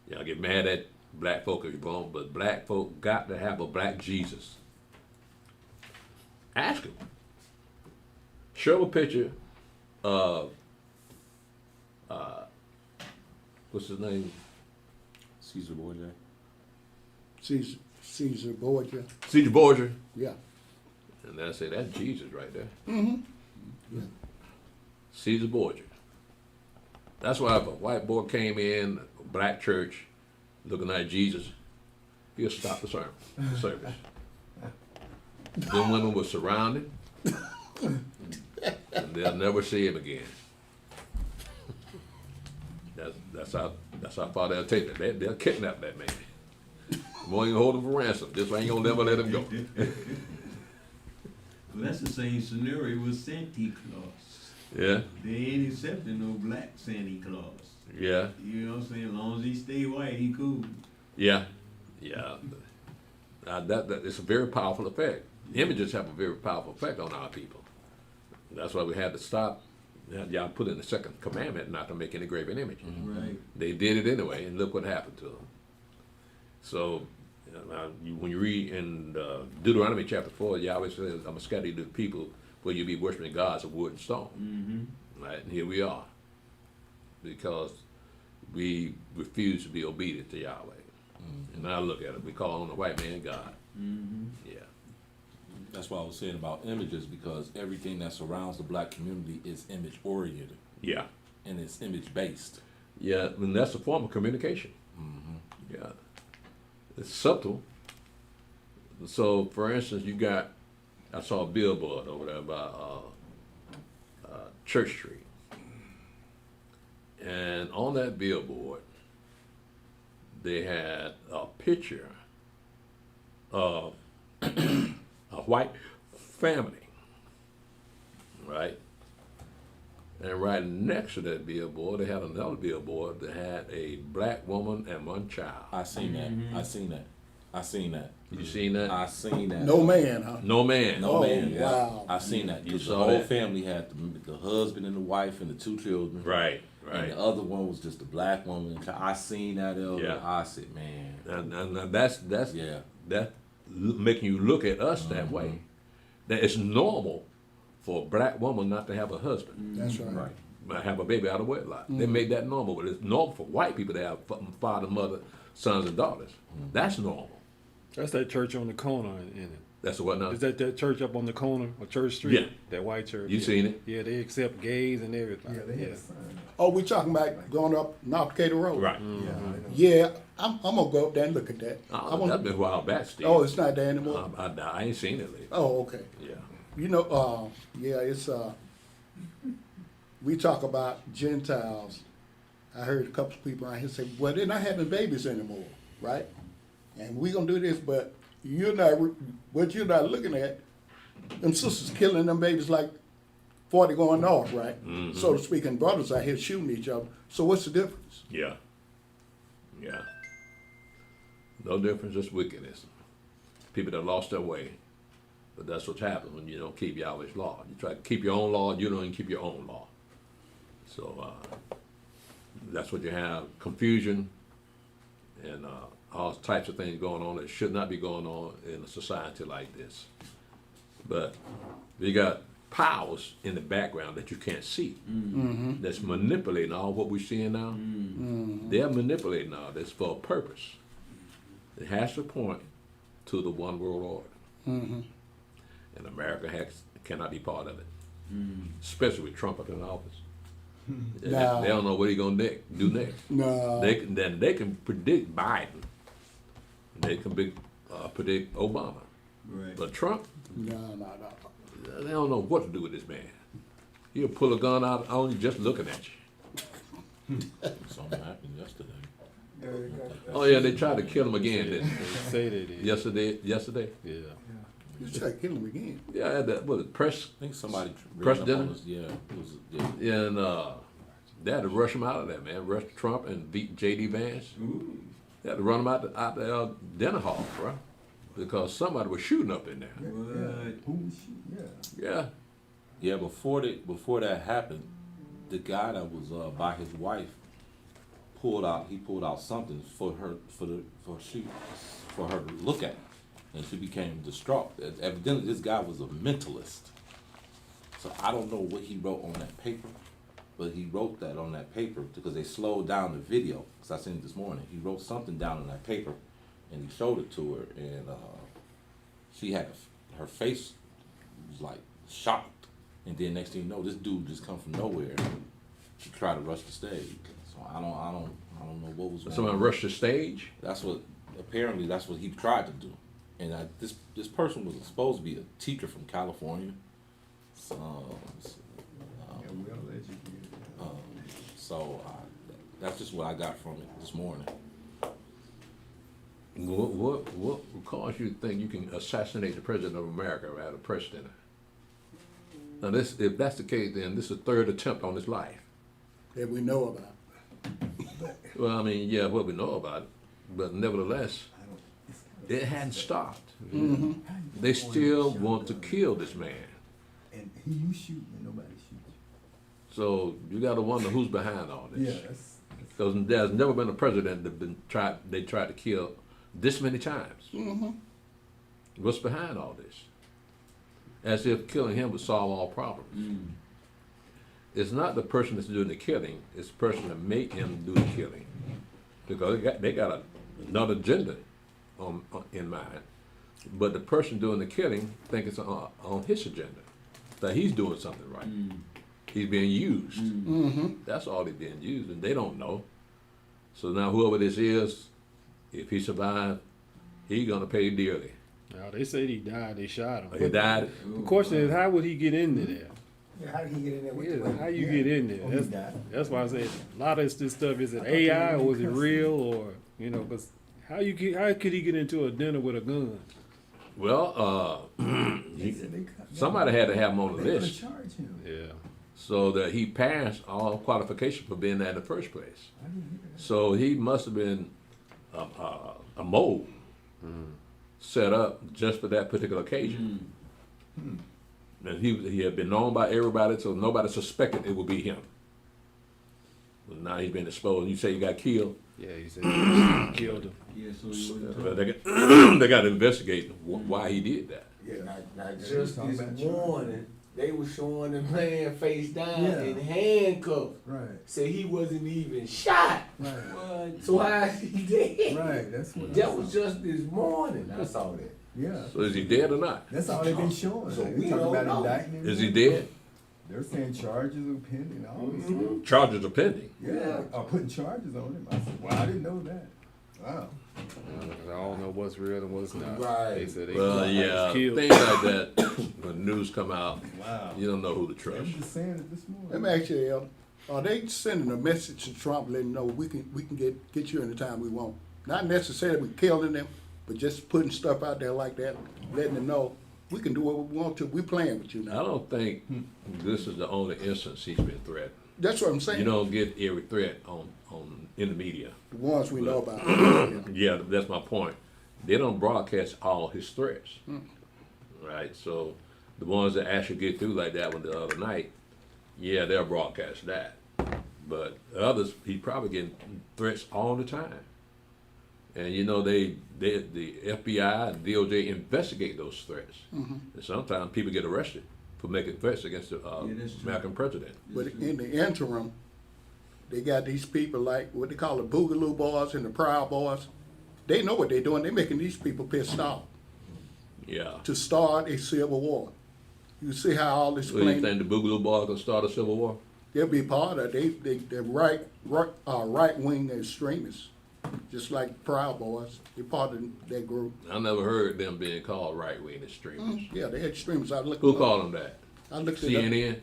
Y'all get mad at black folk if you want, but black folk got to have a black Jesus. Ask him. Show a picture of what's his name? Caesar Borgia. Caesar Borgia. Caesar Borgia. Yeah. And I say that's Jesus right there. Caesar Borgia. That's why if a white boy came in a black church looking like Jesus, he'll stop the service. Them women were surrounded, and they'll never see him again. That's how far they'll take it. They'll kidnap that man. Won't even hold him for ransom. Just ain't gonna never let him go. Well, that's the same scenario with Santa Claus. Yeah, They ain't accepting no black Santa Claus. yeah, You know what I'm saying? As long as he stay white, he cool. yeah. That it's a very powerful effect. Images have a very powerful effect on our people. That's why we had to stop. Y'all put in the second commandment not to make any graven image. Right. They did it anyway, and look what happened to them. So, when you read in Deuteronomy chapter 4, Yahweh says, "I'm gonna scatter you to the people where you be worshiping gods of wood and stone." Mm-hmm. Right, and here we are, because we refuse to be obedient to Yahweh. And now look at it, we call on the white man God. Mm-hmm. Yeah, That's why I was saying about images, because everything that surrounds the black community is image oriented yeah, and it's image based. yeah, and that's a form of communication. Yeah, it's subtle. So, for instance, I saw a billboard over there by Church Street, and on that billboard, they had a picture of a white family, right? And right next to that billboard, they had another billboard that had a black woman and one child. I seen that. I seen that. I seen that. You seen that? I seen that. No man, huh? No man. No Oh, man. Yeah. wow. I seen that. You 'Cause saw the whole that? family had the husband and the wife and the two children. Right, And right. the other one was just a black woman. I seen that, Elder. Yeah. I said, man. And that's Yeah. that making you look at us that way. That it's normal for a black woman not to have a husband, That's right. Right. but have a baby out of wedlock. They made that normal, but it's normal for white people to have father, mother, sons, and daughters. That's normal. That's that church on the corner in it. That's what now? Is that church up on the corner of Church Street? Yeah. That white church. You yeah. seen it? Yeah, they accept gays and everything. Yeah, they had a sign. Oh, we talking about going up North Decatur Road? Right. Yeah, I know. Yeah, I'm gonna go up there and look at that. I Oh, wanna- that's been a while back, Steve. Oh, it's not there anymore? I ain't seen it lately. Oh, okay. Yeah. You know, yeah, it's, we talk about Gentiles. I heard a couple of people around here say, well, they're not having babies anymore, right? And we gonna do this, but what you're not looking at, them sisters killing them babies like 40 going north, right? So to speak, and brothers out here shooting each other. So what's the difference? Yeah. Yeah. No difference, just wickedness. People that lost their way. But that's what's happened when you don't keep Yahweh's law. You try to keep your own law, you don't even keep your own law. So that's what you have, confusion and all types of things going on that should not be going on in a society like this. But you got powers in the background that you can't see that's manipulating all what we're seeing now. They're manipulating all this for a purpose. It has to point to the one world order. And America cannot be part of it, especially with Trump up in office. They don't know what he's going to do next. No. They can predict Biden. They can predict Obama. Right. But Trump, No. they don't know what to do with this man. He'll pull a gun out on you just looking at you. Something happened yesterday. Oh yeah, they tried to kill him again. Didn't They say they did. they? Yesterday. Yeah. You try to kill him again. Yeah, that was press. I think somebody Press ran up dinner? on us. Yeah, it was. Yeah. And they had to rush him out of there, man. Rush Trump and beat J.D. Vance. They had to run him out the dinner hall, bro, because somebody was shooting up in there. What? Who was she? Yeah. Yeah. Yeah, before that happened, the guy that was by his wife pulled out something for her to look at, and she became distraught. Evidently, this guy was a mentalist. So I don't know what he wrote on that paper, but he wrote that on that paper because they slowed down the video. Because I seen it this morning. He wrote something down on that paper, and he showed it to her, and she had her face was like shocked. And then next thing you know, this dude just come from nowhere. She tried to rush the stage. So I don't know what was going Somebody on. rushed the stage. That's what he tried to do. And this person was supposed to be a teacher from California. So that's just what I got from it this morning. What would cause you to think you can assassinate the president of America at a press dinner? Now, if that's the case, then this is the third attempt on his life. That we know about. Well, I mean, yeah, what we know about it, but nevertheless, it hadn't stopped. They still want to kill this man. And you shooting and nobody shoots. So you got to wonder who's behind all this. Yeah, that's Because there's never been a president they tried to kill this many times. What's behind all this? As if killing him would solve all problems. It's not the person that's doing the killing, it's the person that made him do the killing. Because they got another agenda in mind. But the person doing the killing thinks it's on his agenda, that he's doing something right. He's being used. That's all he's being used, and they don't know. So now whoever this is, if he survived, he's gonna pay dearly. Now they said he died. They shot him. He died. The question is, how would he get into there? yeah, how did he get in there with Yeah, the how you get in there? Oh, he died. That's why I said a lot of this stuff is it AI or is it real or because how could he get into a dinner with a gun? Well, They said they cut- somebody had to have him on the They gonna list charge him. Yeah. so that he passed all qualifications for being there in the first place. I didn't hear that. So he must have been a mold set up just for that particular occasion. And he had been known by everybody, so nobody suspected it would be him. But now he's been exposed. You say he got killed. Yeah, he said he killed him. Yeah, so he wouldn't Well, they got to investigate why he did that. Yeah. Not just this warning, they was showing the man face down Yeah. in handcuffs. Right. Said he wasn't even shot. Right. What? So how is he dead? Right. That's what. I That saw. was just this morning. I saw that. Yeah. So is he dead or not? That's all they've been showing. So They we talking don't about know. indictment. Is he dead? They're saying charges are pending. All this Mhm. stuff. Charges are pending. Yeah. Putting charges on him. I said, well, I didn't know that. Wow. I don't know what's real and what's not. Right. They said they Well, got yeah, killed. things like that, when news come out, Wow. you don't know who to trust. I'm just saying it this morning. Let me ask you, are they sending a message to Trump letting him know we can get you anytime we want? Not necessarily we killing them, but just putting stuff out there like that, letting them know we can do what we want to. We playing with you I now. don't think this is the only instance he's been threatened. That's what I'm saying. You don't get every threat on in the media. The ones we know about. Yeah, that's my point. They don't broadcast all his threats, right? So the ones that actually get through like that one the other night, yeah, they'll broadcast that. But others, he's probably getting threats all the time. And you know, the FBI and DOJ investigate those threats. And sometimes people get arrested for making threats against the that's true. American president. But in the interim, they got these people like what they call the Boogaloo Boys and the Proud Boys. They know what they're doing. They're making these people pissed off Yeah. to start a civil war. You see how all this So you blame, think the Boogaloo Boys gonna start a civil war? they'll be part of it. They're right wing extremists, just like Proud Boys. They're part of that group. I never heard them being called right wing extremists. Yeah, they're extremists. I looked Who it up. called them that? I looked it up. CNN?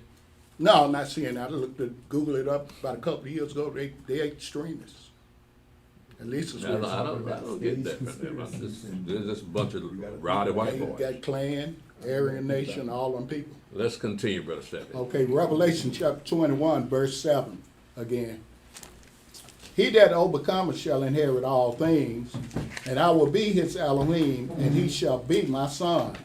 No, not CNN. I looked at Google it up about a couple of years ago. They're extremists. At least it's I don't get that from them. There's just a bunch of rowdy white You boys. got Klan, Aryan Nation, all them people. Let's continue, Brother Stephen. Okay, Revelation chapter 21, verse 7 again. He that overcometh shall inherit all things, and I will be his Elohim, and he shall be my son.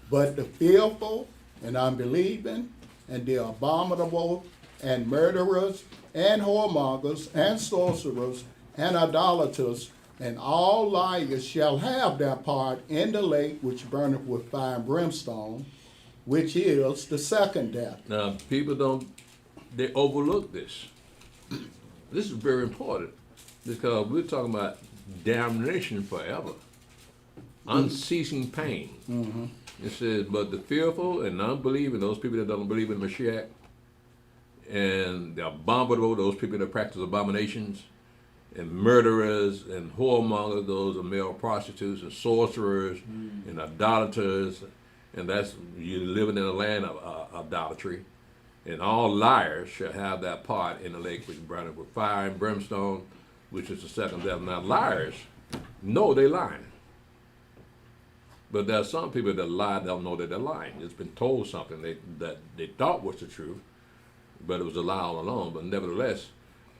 But the fearful and unbelieving, and the abominable, and murderers, and whoremongers, and sorcerers, and idolaters, and all liars shall have their part in the lake which burneth with fire and brimstone, which is the second death. Now, people they overlook this. This is very important because we're talking about damnation forever, unceasing pain. It says, but the fearful and unbelieving, those people that don't believe in Mashiach, and the abominable, those people that practice abominations, and murderers and whoremongers, those are male prostitutes and sorcerers and idolaters, and that's you living in a land of idolatry. And all liars shall have that part in the lake which burneth with fire and brimstone, which is the second death. Now liars know they lying. But there are some people that lie don't know that they're lying. It's been told something that they thought was the truth, but it was a lie all along. But nevertheless,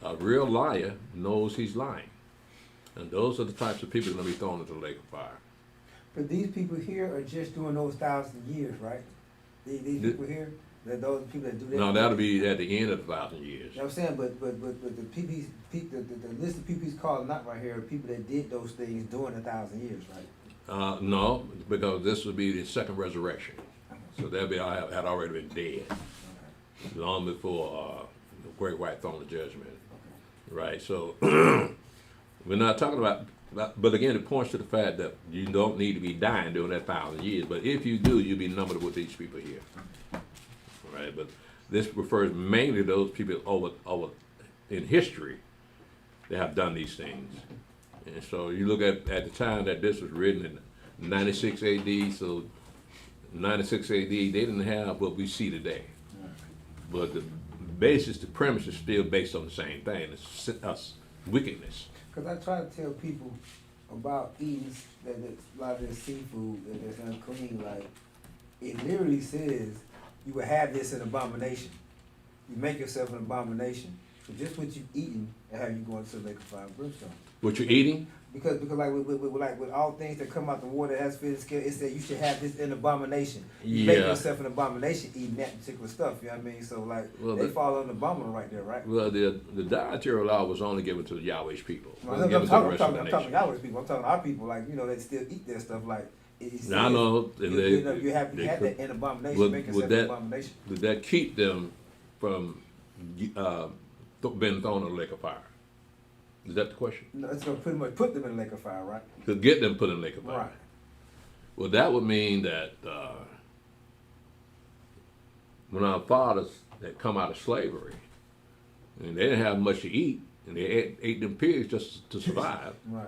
a real liar knows he's lying. And those are the types of people that are going to be thrown into the lake of fire. But these people here are just doing those 1,000 years, right? These people here, those people that do that. No, that'll be at the end of 1,000 years. You know what I'm saying? But the PPs, the list of PPs called not right here are people that did those things during 1,000 years, right? No, because this will be the second resurrection. So they'll be had already been dead long before the great white throne of judgment. Right, so we're not talking about, but again, it points to the fact that you don't need to be dying during that 1,000 years. But if you do, you'll be numbered with these people here. Right, but this refers mainly to those people over in history that have done these things. And so you look at the time that this was written in 96 AD, so 96 AD, they didn't have what we see today. But the basis, the premise is still based on the same thing. It's wickedness. Because I try to tell people about eating a lot of this seafood that's unclean. Like, it literally says you will have this an abomination. You make yourself an abomination. So just what you eating and have you going to the lake of fire and brimstone. What you're eating? Because like with all things that come out the water that has fish scale, it said you should have this an abomination. You make yourself an abomination eating that particular stuff. You know what I mean? So like they fall on the abominable right there, right? Well, the dietary law was only given to Yahweh's people. I'm talking Yahweh's people. I'm talking our people. Like, you know, they still eat their stuff. Like, It says, Now, I know, and they, you know, you have they that could- in abomination, would- make would yourself an that- abomination. Did that keep them from being thrown in the lake of fire? Is that the question? No, it's gonna pretty much put them in the lake of fire, right? To get them put in the lake of fire. Right. Well, that would mean that when our fathers had come out of slavery, and they didn't have much to eat, and they ate them pigs just to survive, Right.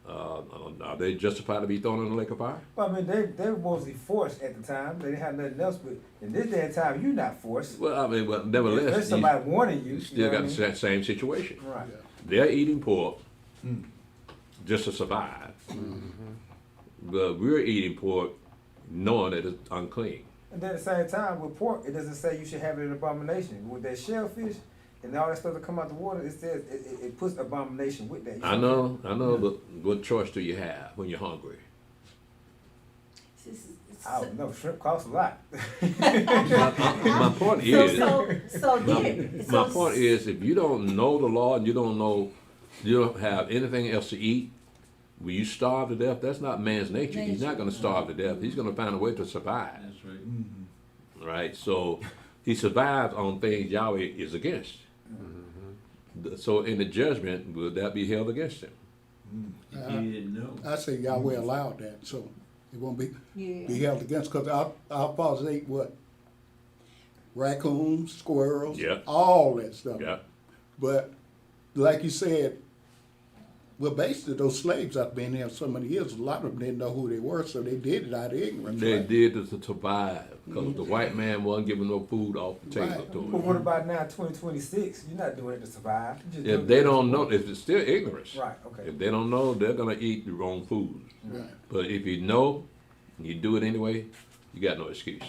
are they justified to be thrown in the lake of fire? Well, I mean, they were mostly forced at the time. They didn't have nothing else. But in this day and time, you're not forced. Well, I mean, but There's nevertheless, somebody warning you. you still know got what the same situation. I mean? Right. They're eating pork just to survive, but we're eating pork knowing that it's unclean. And then at the same time, with pork, it doesn't say you should have it in abomination. With that shellfish and all that stuff that come out the water, it says it puts abomination with that. I know, but what choice do you have when you're hungry? I don't know. Shrimp costs a lot. My point is, So my point is, if you don't know the law and you don't have anything else to eat, will you starve to death? That's not man's nature. He's not going to starve to death. He's going to find a way to survive. That's right. Right? So he survives on things Yahweh is against. So in the judgment, will that be held against him? He didn't know. I say Yahweh allowed that, so it won't be Yeah. held against, because our fathers ate what? Raccoons, squirrels, Yeah. all that stuff. Yeah. But like you said, well, basically those slaves have been here so many years, a lot of them didn't know who they were, so they did it out of ignorance. They right? did it to survive because the white man wasn't giving no food off the table Right. to But him. what about now, 2026? You're not doing it to survive. You're just doing If they it don't to- know, if it's still ignorance. Right. Okay. If they don't know, they're gonna eat the wrong food. Right. But if you know, and you do it anyway, you got no excuse.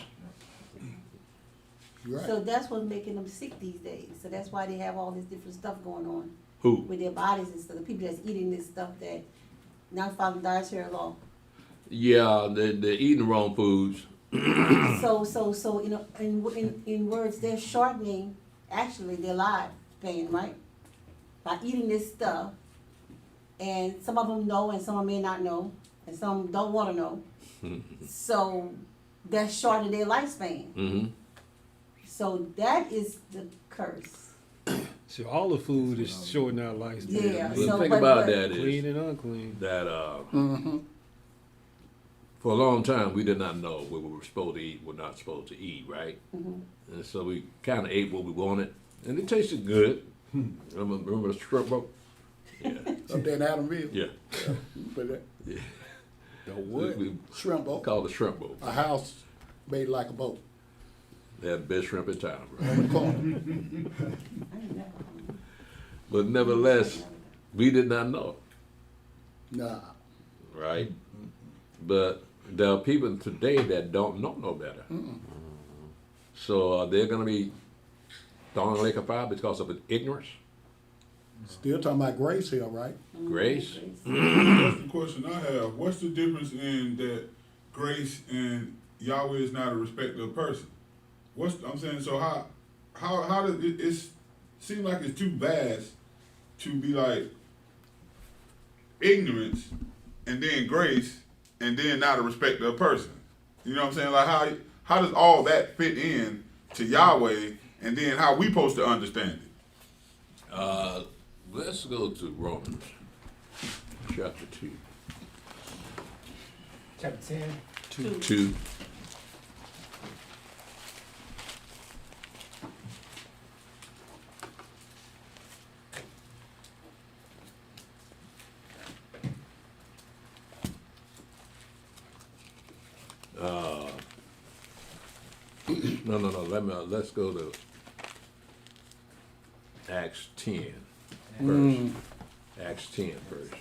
You're So right. that's what's making them sick these days. So that's why they have all this different stuff going on Who? with their bodies and stuff. The people that's eating this stuff that not following dietary law. Yeah, they're eating the wrong foods. So you know, in words, they're shortening actually their lifespan, right? By eating this stuff, and some of them know, and some of them may not know, and some don't want to know. So that's shortening their lifespan. Mm-hmm. So that is the curse. So all the food is shortening our lifespan. Yeah. The So, thing but- about but- that Clean is and unclean. that Mm-hmm. for a long time we did not know what we were supposed to eat, what we're not supposed to eat, right? Mhm. And so we kind of ate what we wanted, and it tasted good. Remember the shrimp boat? Yeah. Up there in Adamville. Yeah. But that The what? We shrimp boat, called the shrimp boat. a house made like a boat They had the best shrimp in town, bro. on the corner. I ain't never- But nevertheless, we did not know, Nah. right? But there are people today that don't know no better. So they're going to be thrown in the lake of fire because of ignorance, Still talking about Grace Hill, right? grace. That's the question I have. What's the difference in that grace and Yahweh is not a respecter of person? I'm saying, so how does it seem like it's too vast to be like ignorance and then grace and then not a respecter of person? You know what I'm saying? Like how does all that fit in to Yahweh and then how we supposed to understand it? Let's go to Romans chapter 2. Chapter 10. 2. No. Let's go to Acts 10 first. Acts 10 first.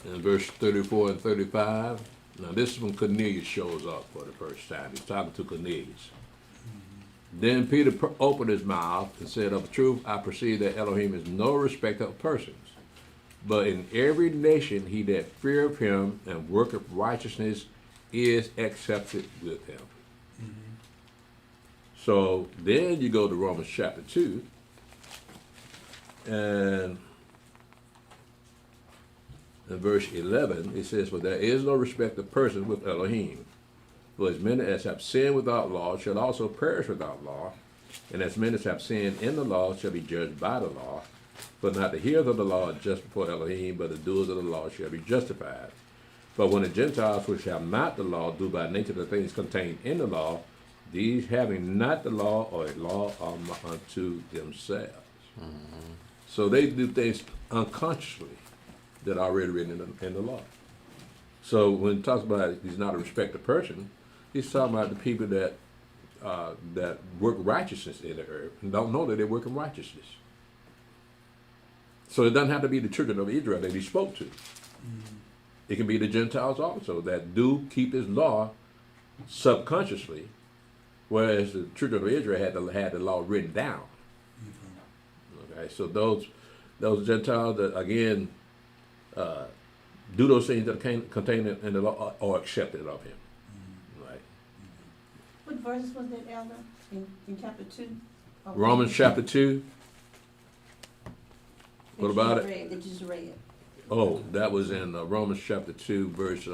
In verse 34 and 35. Now this is when Cornelius shows up for the first time. He's talking to Cornelius. Then Peter opened his mouth and said, "Of a truth, I perceive that Elohim is no respecter of persons, but in every nation he that feareth him and worketh righteousness is accepted with him." So then you go to Romans chapter 2, and in verse 11, it says, "For there is no respect of persons with Elohim. For as many as have sinned without law shall also perish without law, and as many as have sinned in the law shall be judged by the law. For not the hearers of the law are just before Elohim, but the doers of the law shall be justified. But when the Gentiles which have not the law do by nature the things contained in the law, these having not the law or a law are unto themselves." So they do things unconsciously that are already written in the law. So when he talks about he's not a respected person, he's talking about the people that work righteousness in the earth and don't know that they're working righteousness. So it doesn't have to be the children of Israel that he spoke to. It can be the Gentiles also that do keep his law subconsciously, whereas the children of Israel had the law written down. Okay, so those Gentiles that again do those things that are contained in the law are accepted of him. Right. What verses was that, Elder, in chapter 2? Romans chapter 2. What about it? That you just read. Oh, that was in Romans chapter 2, verse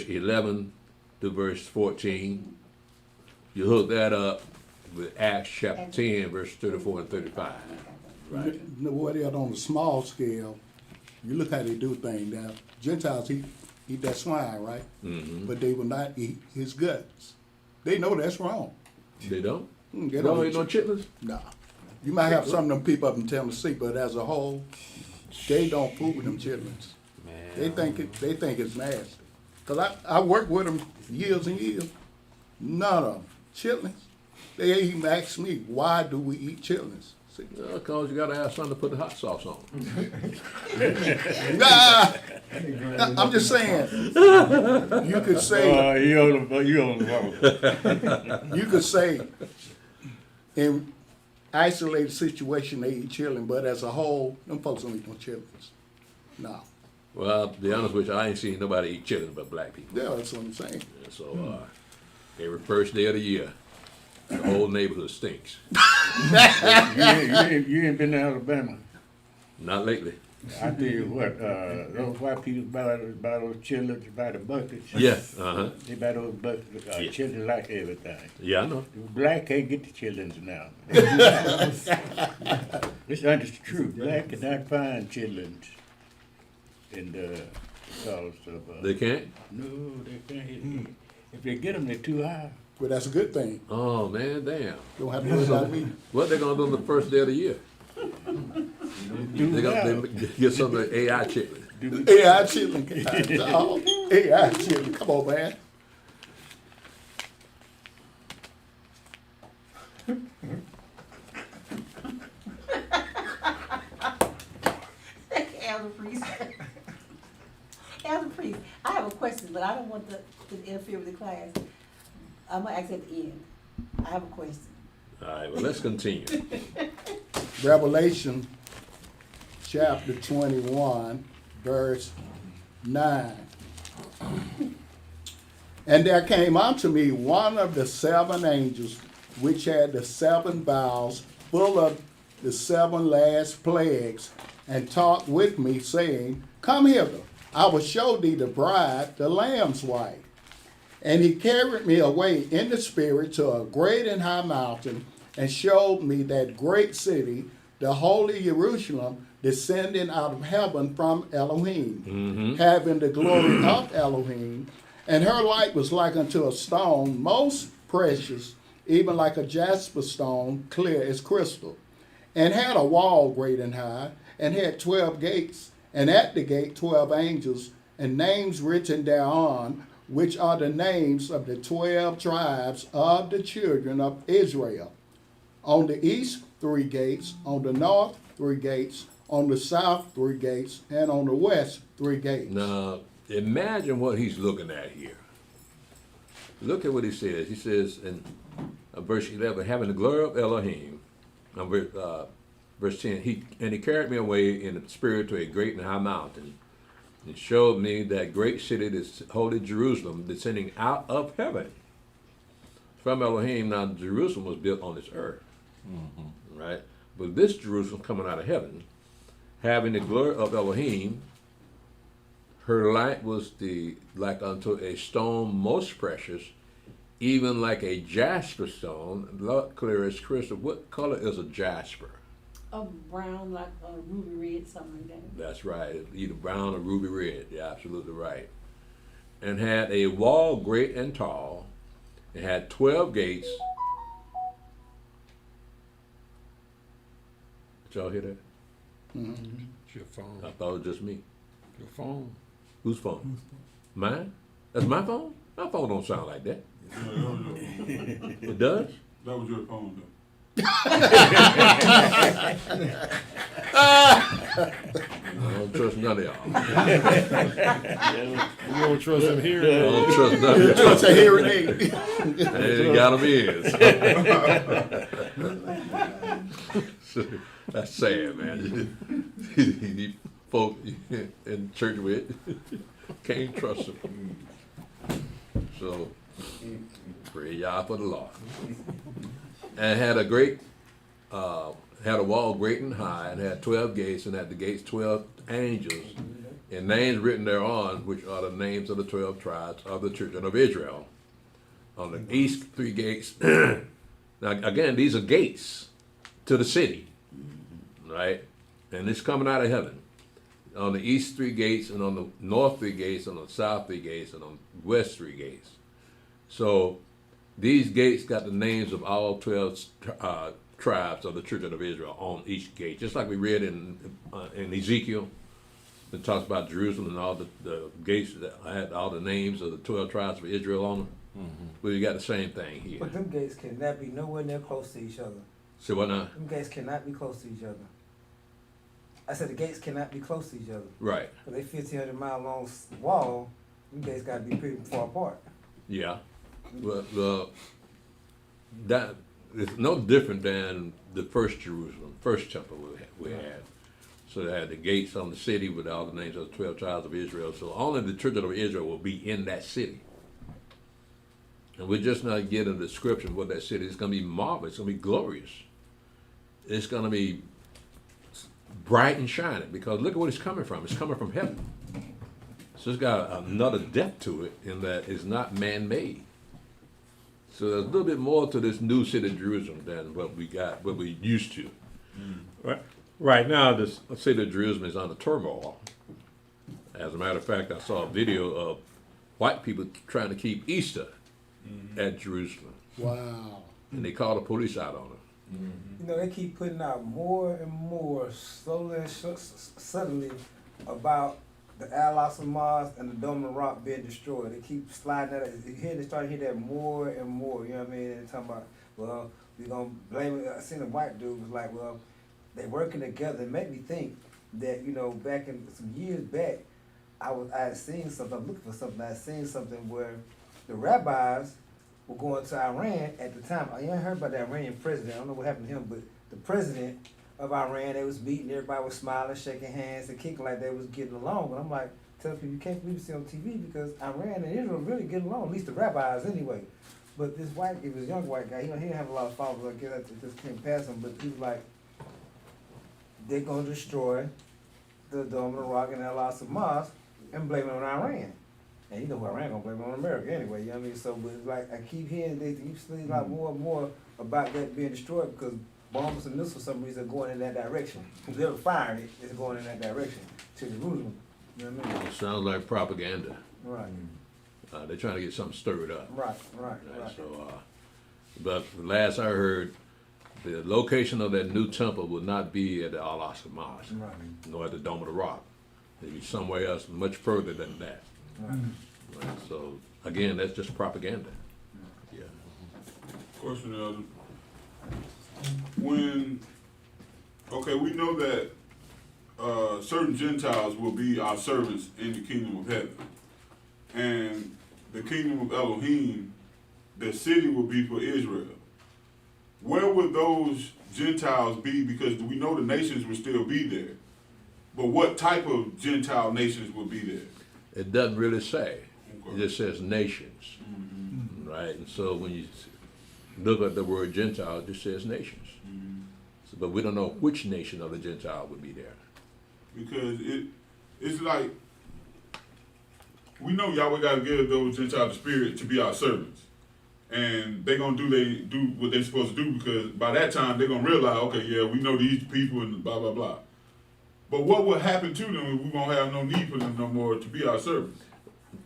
11 to verse 14. You hook that up with Acts chapter 10, verse 34 and 35. Right. You know what else on the small scale, you look how they do things now. Gentiles eat that swine, right? Mm-hmm. But they will not eat his guts. They know that's wrong. They don't? They don't eat no chitlins? Nah. You might have some of them people up in Tennessee, but as a whole, they don't fool with them chitlins. They think it's nasty. Cause I worked with them years and years. None of them chitlins. They even ask me, why do we eat chitlins? Because you got to have something to put the hot sauce on. Nah, I'm just saying. You could say. You on the You could say, in isolated situation, they eat chillin', but as a whole, them folks don't eat no chillins. No. Well, to be honest with you, I ain't seen nobody eat chitlins but black people. Yeah, that's what I'm saying. And so every first day of the year, the whole neighborhood stinks. you ain't been to Alabama. Not lately. I tell you what, those white people buy those chitlins by the buckets. Yeah, They buy those buckets, chitlins like everything. Yeah, I know. The black can't get the chitlins now. It's true. Black cannot find chitlins in the because of. They can't? No, they can't. If they get them, they're too high. But that's a good thing. Oh, man, damn. Don't have to worry about me. What they going to do on the first day of the year? They get some of the AI chitlin. AI chillin'. Oh, AI chillin'. Come on, man. Elder Priest. Elder Priest, I have a question, but I don't want to interfere with the class. I'm gonna ask at the end. I have a question. All right, well, let's continue. Revelation chapter 21, verse 9. And there came unto me one of the 7 angels, which had the 7 vials full of the 7 last plagues, and talked with me, saying, Come hither, I will show thee the bride, the Lamb's wife. And he carried me away in the spirit to a great and high mountain, and showed me that great city, the holy Jerusalem, descending out of heaven from Elohim, having the glory of Elohim. And her light was like unto a stone most precious, even like a jasper stone, clear as crystal. And had a wall great and high, and had 12 gates, and at the gate 12 angels, and names written thereon, which are the names of the 12 tribes of the children of Israel. On the east 3 gates, on the north 3 gates, on the south 3 gates, and on the west 3 gates. Now, imagine what he's looking at here. Look at what he says. He says in verse 11, having the glory of Elohim. Verse 10, he carried me away in the spirit to a great and high mountain, and showed me that great city, this holy Jerusalem, descending out of heaven from Elohim. Now Jerusalem was built on this earth, right? But this Jerusalem coming out of heaven, having the glory of Elohim, her light was like unto a stone most precious, even like a jasper stone, clear as crystal. What color is a jasper? A brown, like a ruby red, something like that. That's right, either brown or ruby red. You're absolutely right. And had a wall great and tall. It had 12 gates. Did y'all hear that? It's your phone. I thought it was just me. Your phone. Whose phone? Mine? That's my phone? My phone don't sound like that. It does? That was your phone, though. I don't trust none of y'all. You don't trust him here. I don't trust none of y'all. Trust a hearing aid. They got them ears. That's sad, man. These folk in church with can't trust them. So, pray y'all for the Lord. And had a great, had a wall great and high, and had 12 gates, and at the gates 12 angels, and names written thereon, which are the names of the 12 tribes of the children of Israel. On the east 3 gates. Now again, these are gates to the city, right? And it's coming out of heaven. On the east 3 gates, and on the north 3 gates, on the south 3 gates, and on the west 3 gates. So these gates got the names of all 12 tribes of the children of Israel on each gate, just like we read in Ezekiel. It talks about Jerusalem and all the gates that had all the names of the 12 tribes of Israel on them. Well, you got the same thing here. But them gates cannot be nowhere near close to each other. So what now? Them gates cannot be close to each other. I said the gates cannot be close to each other. Right. But they 1,500 mile long wall, them gates got to be pretty far apart. Yeah. Well, that is no different than the first Jerusalem, first temple we had. So they had the gates on the city with all the names of the 12 tribes of Israel. So only the children of Israel will be in that city. And we're just not getting a description of what that city is. It's going to be marvelous. It's going to be glorious. It's going to be bright and shining, because look at what it's coming from. It's coming from heaven. So it's got another depth to it in that it's not man-made. So there's a little bit more to this new city of Jerusalem than what we used to. Right now, this city of Jerusalem is under turmoil. As a matter of fact, I saw a video of white people trying to keep Easter at Jerusalem. Wow. And they called the police out on them. You know, they keep putting out more and more slowly and suddenly about the Al-Aqsa Mosque and the Dome of the Rock being destroyed. They keep sliding that. They start to hear that more and more. You know what I mean? They're talking about, well, we're going to blame it. I seen a white dude was like, well, they working together. It made me think that, you know, back in some years back, I had seen something, I'm looking for something, I had seen something where the rabbis were going to Iran at the time. I ain't heard about the Iranian president. I don't know what happened to him, but the president of Iran, they was meeting, everybody was smiling, shaking hands, and kicking like they was getting along. And I'm like, telling people, you can't believe this on TV, because Iran and Israel really getting along, at least the rabbis anyway. But this white, it was a young white guy, he didn't have a lot of followers, I guess I just came past him, but he was like, they're going to destroy the Dome of the Rock and Al-Aqsa Mosque and blame it on Iran. And you know who Iran gonna blame it on America anyway, you know what I mean? So, but it's like, I keep hearing, they keep saying a lot more and more about that being destroyed, because bombs and missiles for some reason are going in that direction. If they were firing it, it's going in that direction to Jerusalem. You know what I mean? It sounds like propaganda. Right. They're trying to get something stirred up. Right. So, but last I heard, the location of that new temple would not be at the Al-Aqsa Mosque, Right. nor at the Dome of the Rock. It'd be somewhere else, much further than that. Right. Right. So again, that's just propaganda. Yeah. Question, Elder. We know that certain Gentiles will be our servants in the kingdom of heaven. And the kingdom of Elohim, the city will be for Israel. Where would those Gentiles be? Because we know the nations will still be there. But what type of Gentile nations will be there? It doesn't really say. Okay. It just says nations. Right? And so when you look at the word Gentile, it just says nations. So, but we don't know which nation of the Gentile would be there. Because it's like, we know Yahweh got to give those Gentiles the spirit to be our servants. And they're going to do what they're supposed to do, because by that time they're going to realize, okay, yeah, we know these people and blah, blah, blah. But what will happen to them if we won't have no need for them no more to be our servants?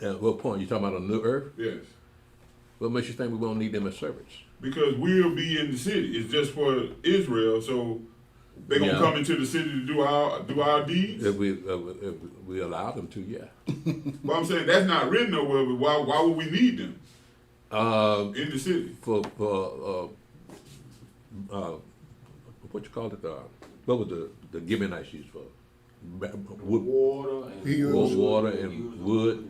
At what point? You talking about a new earth? Yes. What makes you think we won't need them as servants? Because we'll be in the city. It's just for Israel, so they're going to come into the city to do our deeds? If we allow them to, yeah. Well, I'm saying that's not written nowhere, but why would we need them in the city? For what you call it? What was the Gibeonites used for? Wood, water and wood,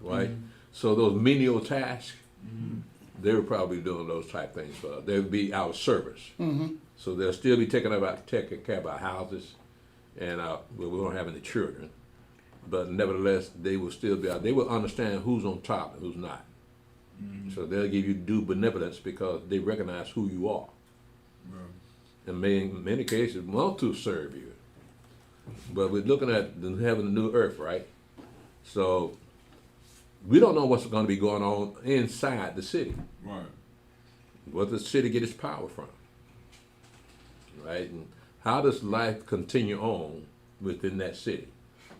right? So those menial tasks, they were probably doing those type things for us. They would be our service. So they'll still be taking care of our houses, and we don't have any children. But nevertheless, they will still be out. They will understand who's on top and who's not. So they'll give you due benevolence because they recognize who you are. And in many cases want to serve you. But we're looking at having a new earth, right? So we don't know what's going to be going on inside the city. Right. Where does the city get its power from? Right? And how does life continue on within that city?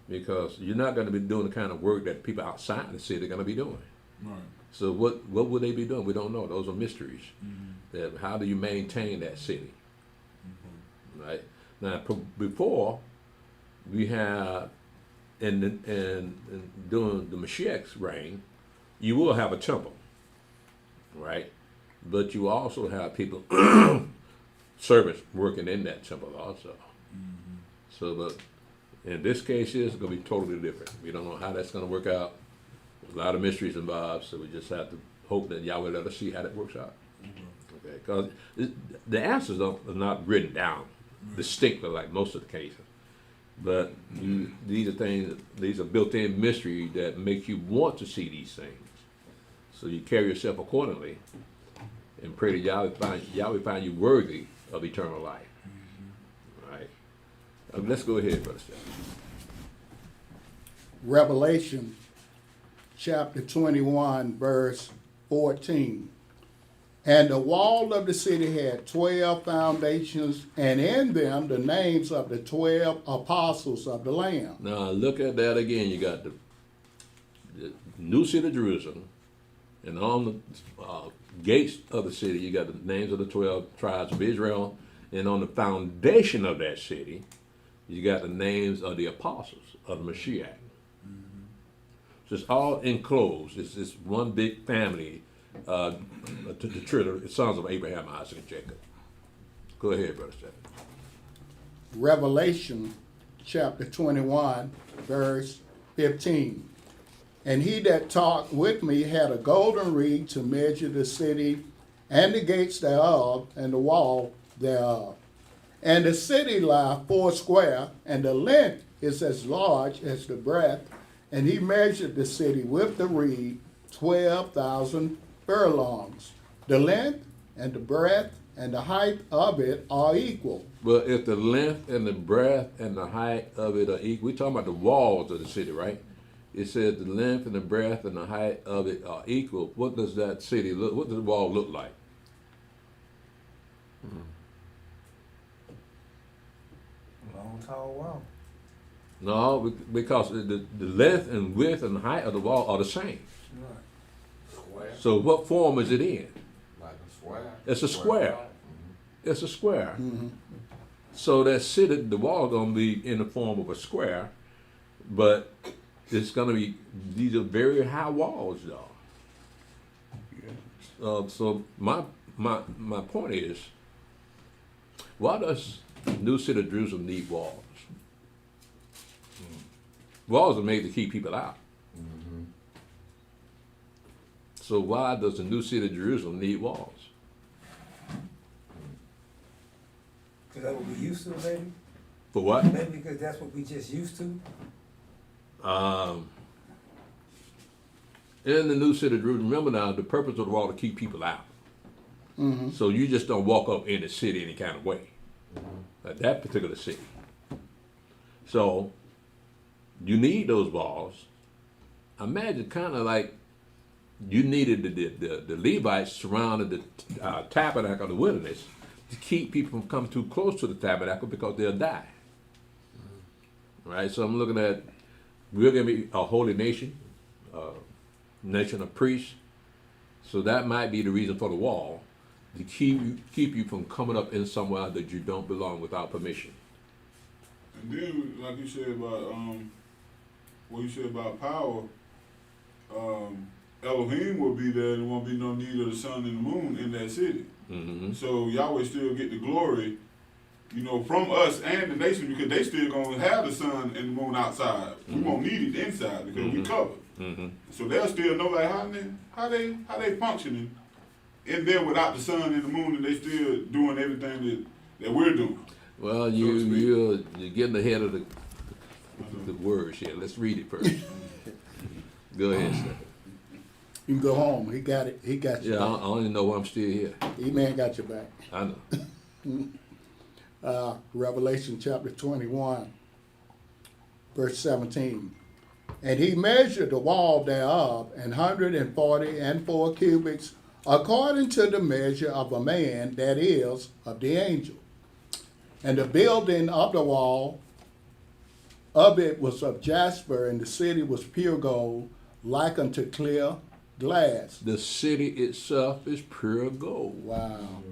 Because you're not going to be doing the kind of work that people outside the city are going to be doing. Right. So what would they be doing? We don't know. Those are mysteries. That how do you maintain that city? Right? Now, before we have, and during the Mashiach's reign, you will have a temple, right? But you also have people, servants working in that temple also. So, but in this case, it's going to be totally different. We don't know how that's going to work out. There's a lot of mysteries involved, so we just have to hope that Yahweh let us see how that works out. Okay, because the answers are not written down distinctly like most of the cases. But these are things, these are built-in mystery that make you want to see these things. So you carry yourself accordingly and pray that Yahweh find you worthy of eternal life. Right? Let's go ahead, Brother Stephen. Revelation chapter 21, verse 14. And the wall of the city had 12 foundations, and in them the names of the 12 apostles of the Lamb. Now look at that again. You got the new city of Jerusalem, and on the gates of the city you got the names of the 12 tribes of Israel, and on the foundation of that city you got the names of the apostles of the Mashiach. So it's all enclosed. It's this one big family. The children, the sons of Abraham, Isaac, and Jacob. Go ahead, Brother Stephen. Revelation chapter 21, verse 15. And he that talked with me had a golden reed to measure the city and the gates thereof and the wall thereof. And the city lieth foursquare, and the length is as large as the breadth. And he measured the city with the reed 12,000 furlongs. The length and the breadth and the height of it are equal. But if the length and the breadth and the height of it are equal, we're talking about the walls of the city, right? It says the length and the breadth and the height of it are equal. What does that city look? What does the wall look like? Long, tall wall. No, because the length and width and height of the wall are the same. Square, So what form is it in? like a square. It's a square. It's a square. So that city, the wall gonna be in the form of a square, but it's gonna be, these are very high walls, y'all. So my point is, why does New City of Jerusalem need walls? Walls are made to keep people out. So why does the New City of Jerusalem need walls? Because that's what we used to, maybe? For what? Maybe because that's what we just used to? In the New City of Jerusalem, remember now, the purpose of the wall to keep people out. So you just don't walk up in the city any kind of way. That particular city. So you need those walls. Imagine kind of like you needed the Levites surrounded the tabernacle of the wilderness to keep people from coming too close to the tabernacle because they'll die. Right? So I'm looking at, we're going to be a holy nation, nation of priests. So that might be the reason for the wall, to keep you from coming up in somewhere that you don't belong without permission. And then, like you said about, what you said about power, Elohim will be there and there won't be no need of the sun and the moon in that city. So Yahweh still get the glory, you know, from us and the nation, because they still gonna have the sun and the moon outside. We won't need it inside because we covered. So they'll still know like how they functioning in there without the sun and the moon, and they still doing everything that we're doing. Well, you're getting ahead of the words here. Let's read it first. Go ahead, sir. You can go home. He got it. He got you. Yeah, I back. don't even know why I'm still here. E-man got your back. I know. Revelation chapter 21, verse 17. And he measured the wall thereof 144 cubits, according to the measure of a man, that is, of the angel. And the building of the wall of it was of jasper, and the city was pure gold, like unto clear glass. The city itself is pure gold. Wow.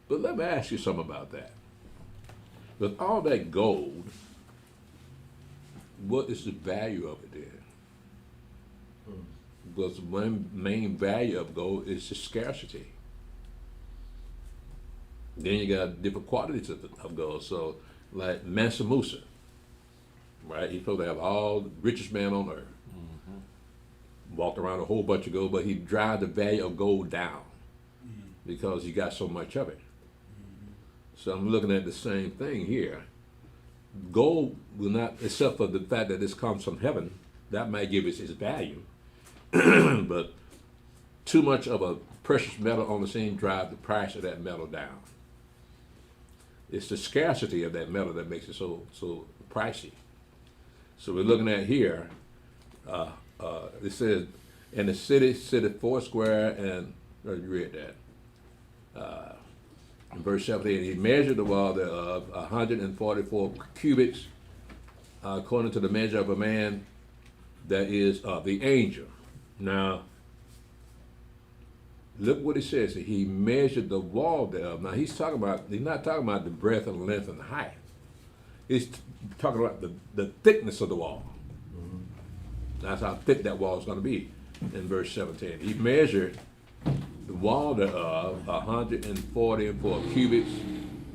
But let me ask you something about that. With all that gold, what is the value of it then? Because the one main value of gold is the scarcity. Then you got different qualities of gold. So, like Mansa Musa, right? He's supposed to have all the richest man on earth. Walked around a whole bunch of gold, but he drive the value of gold down because he got so much of it. So I'm looking at the same thing here. Gold will not, except for the fact that this comes from heaven, that might give it its value. But too much of a precious metal on the scene drive the price of that metal down. It's the scarcity of that metal that makes it so pricey. So we're looking at here, it says, and the city foursquare, and you read that. In verse 17, he measured the wall thereof 144 cubits, according to the measure of a man, that is the angel. Now, look what it says. He measured the wall thereof. Now he's not talking about the breadth and the length and the height. He's talking about the thickness of the wall. That's how thick that wall is going to be in verse 17. He measured the wall thereof 144 cubits,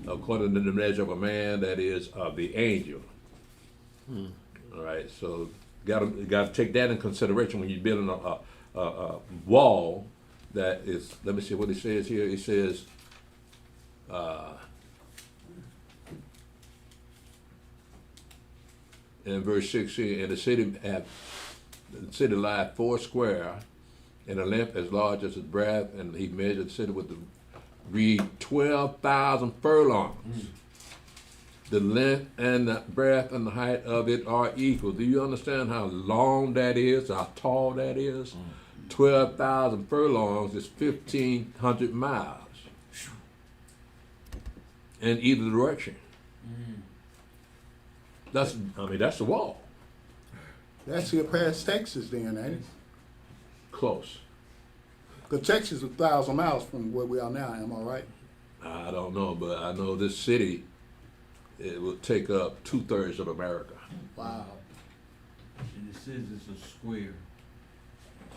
according to the measure of a man, that is of the angel. All right, so got to take that in consideration when you're building a wall that is. Let me see what it says here. It says. In verse 16, and the city lieth foursquare, and a length as large as its breadth, and he measured the city with the reed 12,000 furlongs. The length and the breadth and the height of it are equal. Do you understand how long that is, how tall that is? 12,000 furlongs is 1,500 miles in either direction. That's the wall. That's here past Texas then, ain't it? Close. Because Texas is 1,000 miles from where we are now, am I right? I don't know, but I know this city, it will take up 2/3 of America. Wow. And it says it's a square.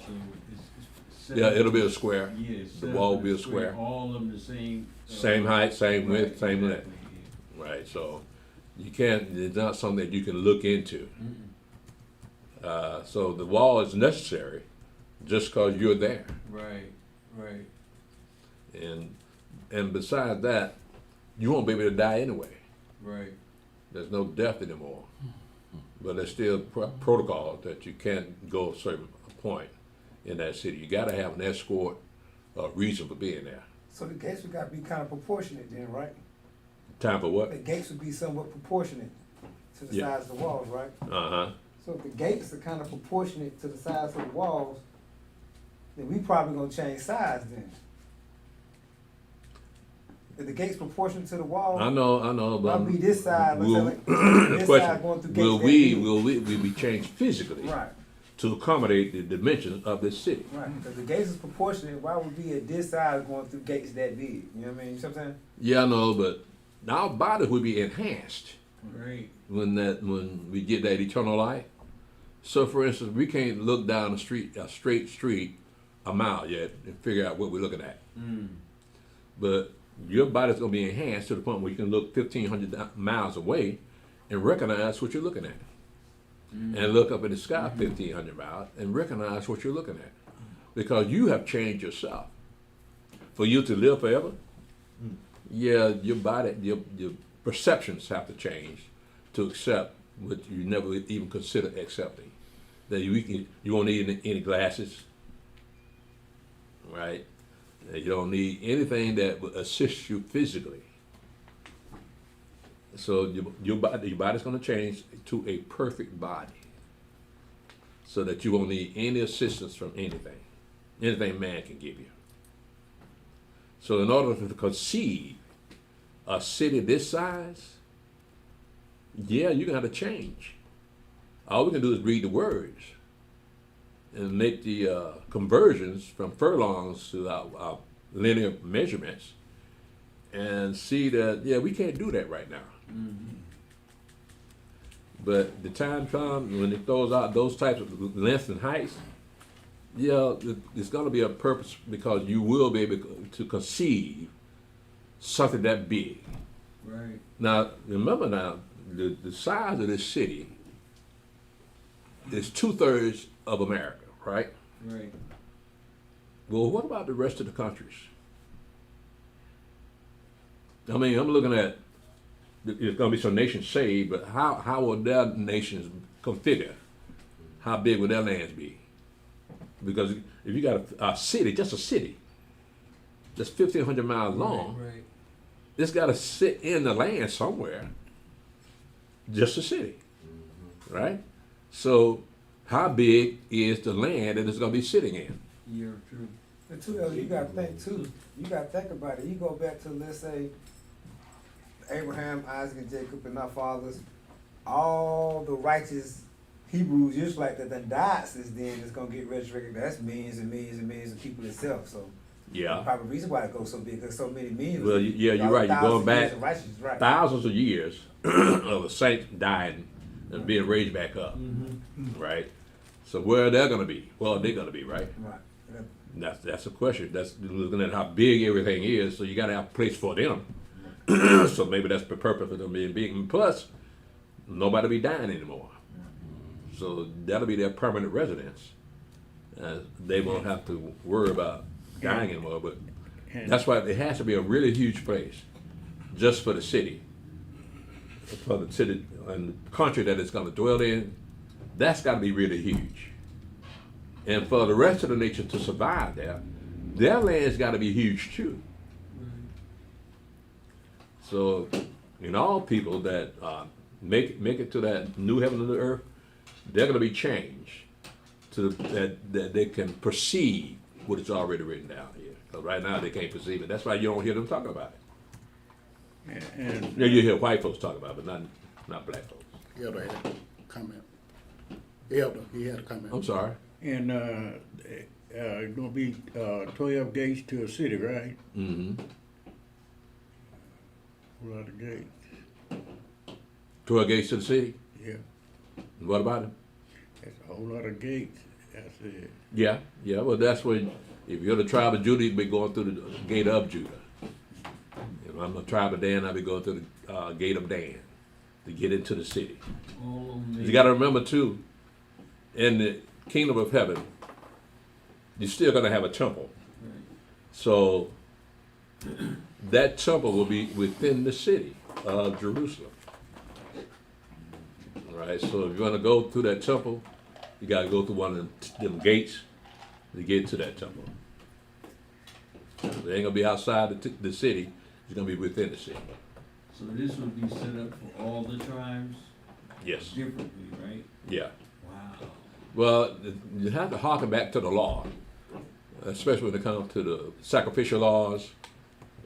So it's Yeah, it'll be a square. Yeah, The wall will be a square. All of them the same. Same height, same width, same length. exactly, Right, so you can't, it's not something that you can look into. So the wall is necessary just because you're there. yeah. Right. And besides that, you won't be able to die anyway. Right. There's no death anymore. But there's still protocol that you can't go a certain point in that city. You got to have an escort, reason for being there. So the gates would got to be kind of proportionate then, right? Time for what? The gates would be somewhat proportionate to the Yeah. size of the walls, right? Uh-huh. So if the gates are kind of proportionate to the size of the walls, then we probably gonna change size then. If the gate's proportionate to the wall, I know, but I'll be this side, let's say will, like, the this question, side going through gates. will that we, big. will we change physically Right, to accommodate the dimensions of this city? right, because the gates is proportionate, why would we at this side going through gates that big, you know what I mean, you see what I'm saying? Yeah, I know, but our body will be enhanced Right. when we get that eternal life. So, for instance, we can't look down the street, a straight street, a mile yet, and figure out what we're looking at. But your body's gonna be enhanced to the point where you can look 1,500 miles away and recognize what you're looking at, and look up in the sky 1,500 miles and recognize what you're looking at, because you have changed yourself. For you to live forever, yeah, your body, your perceptions have to change to accept what you never even considered accepting. That you won't need any glasses, right? That you don't need anything that will assist you physically. So your body's going to change to a perfect body, so that you won't need any assistance from anything man can give you. So in order to conceive a city this size, yeah, you're going to have to change. All we can do is read the words and make the conversions from furlongs to our linear measurements and see that, yeah, we can't do that right now. But the time comes when it throws out those types of lengths and heights, yeah, it's going to be a purpose, because you will be able to conceive something that big. Right. Now, remember now, the size of this city is 2/3 of America, right? Right. Well, what about the rest of the countries? I mean, I'm looking at, there's going to be some nations saved, but how will their nations configure? How big will their lands be? Because if you got a city, just a city, that's 1,500 miles long, Right. it's got to sit in the land somewhere. Just a city, right? So how big is the land that it's going to be sitting in? You're true. And too, you gotta think too, you gotta think about it, you go back to, let's say, Abraham, Isaac, and Jacob, and our fathers, all the righteous Hebrews, just like that then died since then, is gonna get resurrected. That's millions and millions and millions of people itself, so. Yeah. Probably the reason why it goes so big, because so many millions. Well, yeah, you're right. You're going back Right. thousands of years of a saint dying and being raised back up, right? So where are they going to be? Well, they're going to be, right? Right. That's a question. That's looking at how big everything is. So you got to have a place for them. So maybe that's the purpose of them being big. And plus, nobody be dying anymore. So that'll be their permanent residence. They won't have to worry about dying anymore. But that's why it has to be a really huge place, just for the city and the country that it's going to dwell in. That's got to be really huge. And for the rest of the nation to survive there, their land's got to be huge too. So, all people that make it to that new heaven and new earth, they're going to be changed to that they can perceive what is already written down here. Because right now they can't perceive it. That's why you don't hear them talk about it. And Yeah, you hear white folks talk about it, but not black folks. Elder had a comment. Elder, he had a comment. I'm sorry. And gonna be 12 gates to a city, right? Mm-hmm. A lot of gates. 12 gates to the city. Yeah, And what about it? that's a whole lot of gates. I said. Yeah. Well, that's when, if you're the tribe of Judah, you'd be going through the gate of Judah. If I'm the tribe of Dan, I'd be going through the gate of Dan to get into the city. You got to remember too, in the kingdom of heaven, you're still going to have a temple. So that temple will be within the city of Jerusalem. Right. So if you want to go through that temple, you got to go through one of them gates to get to that temple. They ain't gonna be outside the city. It's gonna be within the city. So this would be set up for all the tribes Yes. differently, right? Yeah. Wow. Well, you have to harken back to the law, especially when it comes to the sacrificial laws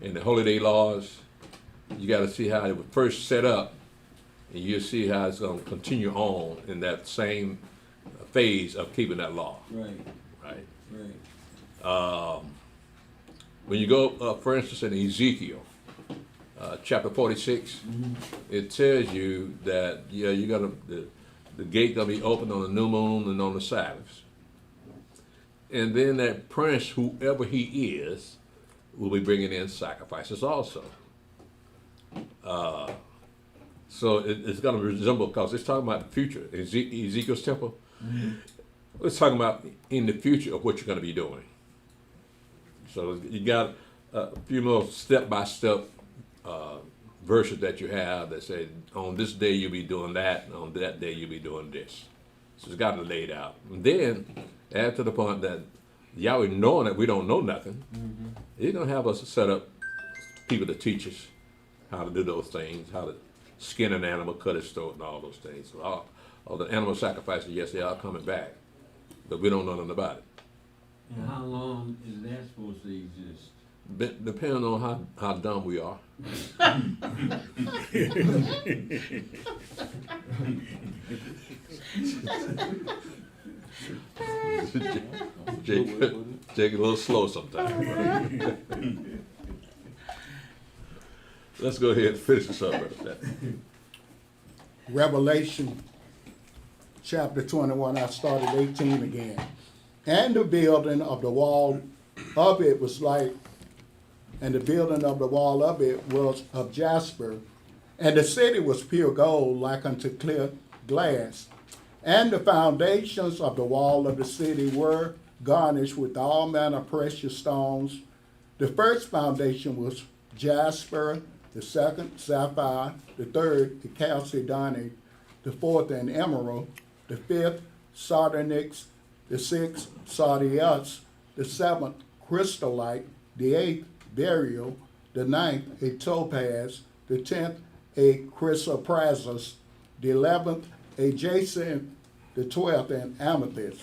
and the holiday laws. You got to see how it was first set up, and you'll see how it's going to continue on in that same phase of keeping that law. Right, Right. right. When you go, for instance, in Ezekiel, chapter 46, it tells you that you got the gate gonna be open on the new moon and on the Sabbaths, and then that prince, whoever he is, will be bringing in sacrifices also. So it's gonna resemble, because it's talking about the future. Ezekiel's temple. It's talking about in the future of what you're gonna be doing. So you got a few more step-by-step verses that you have that say, on this day you'll be doing that, and on that day you'll be doing this. So it's got it laid out. And then, add to the point that Yahweh, knowing that we don't know nothing, He's going to have us set up people to teach us how to do those things, how to skin an animal, cut its throat, and all those things. So all the animal sacrifices, yes, they are coming back, but we don't know nothing about it. And how long is that supposed to exist? Depending on how dumb we are. Jake a little slow sometimes. Let's go ahead and finish this up, brother. Revelation chapter 21, I started 18 again. And the building of the wall of it was like, and the building of the wall of it was of jasper, and the city was pure gold, like unto clear glass. And the foundations of the wall of the city were garnished with all manner of precious stones. The first foundation was jasper, the second sapphire, the third the chalcedony, the fourth an emerald, the fifth sardonyx, the sixth sardius, the seventh crystallite, the eighth beryl, the ninth a topaz, the 10th a chrysoprasus, the 11th a jacinth, the 12th an amethyst.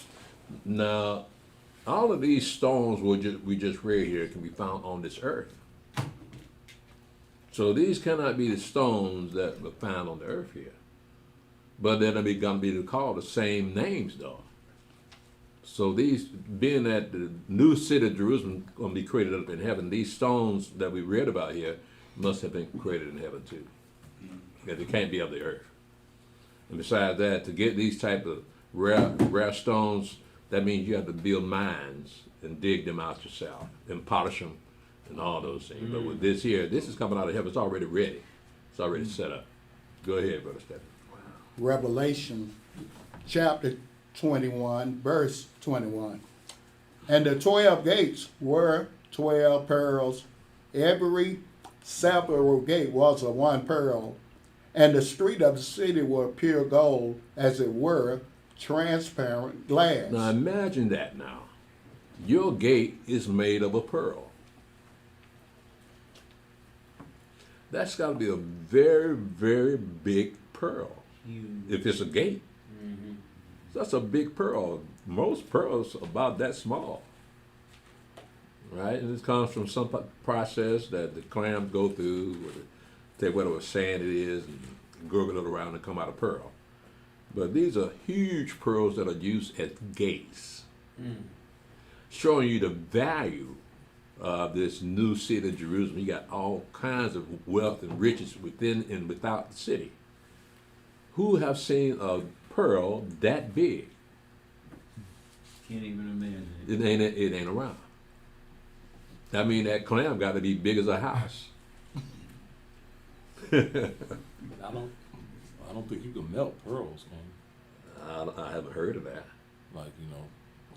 Now, all of these stones we just read here can be found on this earth. So these cannot be the stones that were found on the earth here. But they're going to be called the same names, though. So these, being that the new city of Jerusalem is going to be created up in heaven, these stones that we read about here must have been created in heaven too. Because they can't be of the earth. And besides that, to get these type of rare stones, that means you have to build mines and dig them out yourself and polish them and all those things. But with this here, this is coming out of heaven. It's already ready. It's already set up. Go ahead, Brother Stephen. Revelation chapter 21, verse 21. And the 12 gates were 12 pearls. Every several gate was of one pearl. And the street of the city were pure gold, as it were, transparent glass. Now imagine that now. Your gate is made of a pearl. That's got to be a very, very big pearl. If it's a gate. That's a big pearl. Most pearls are about that small. Right? And this comes from some process that the clams go through, take whatever sand it is and gurgle it around and come out a pearl. But these are huge pearls that are used as gates, showing you the value of this new city of Jerusalem. You got all kinds of wealth and riches within and without the city. Who have seen a pearl that big? Can't even imagine It ain't around. I mean, that clam got to be big as a house. I don't think you can melt pearls, can you? I haven't heard of that. Like,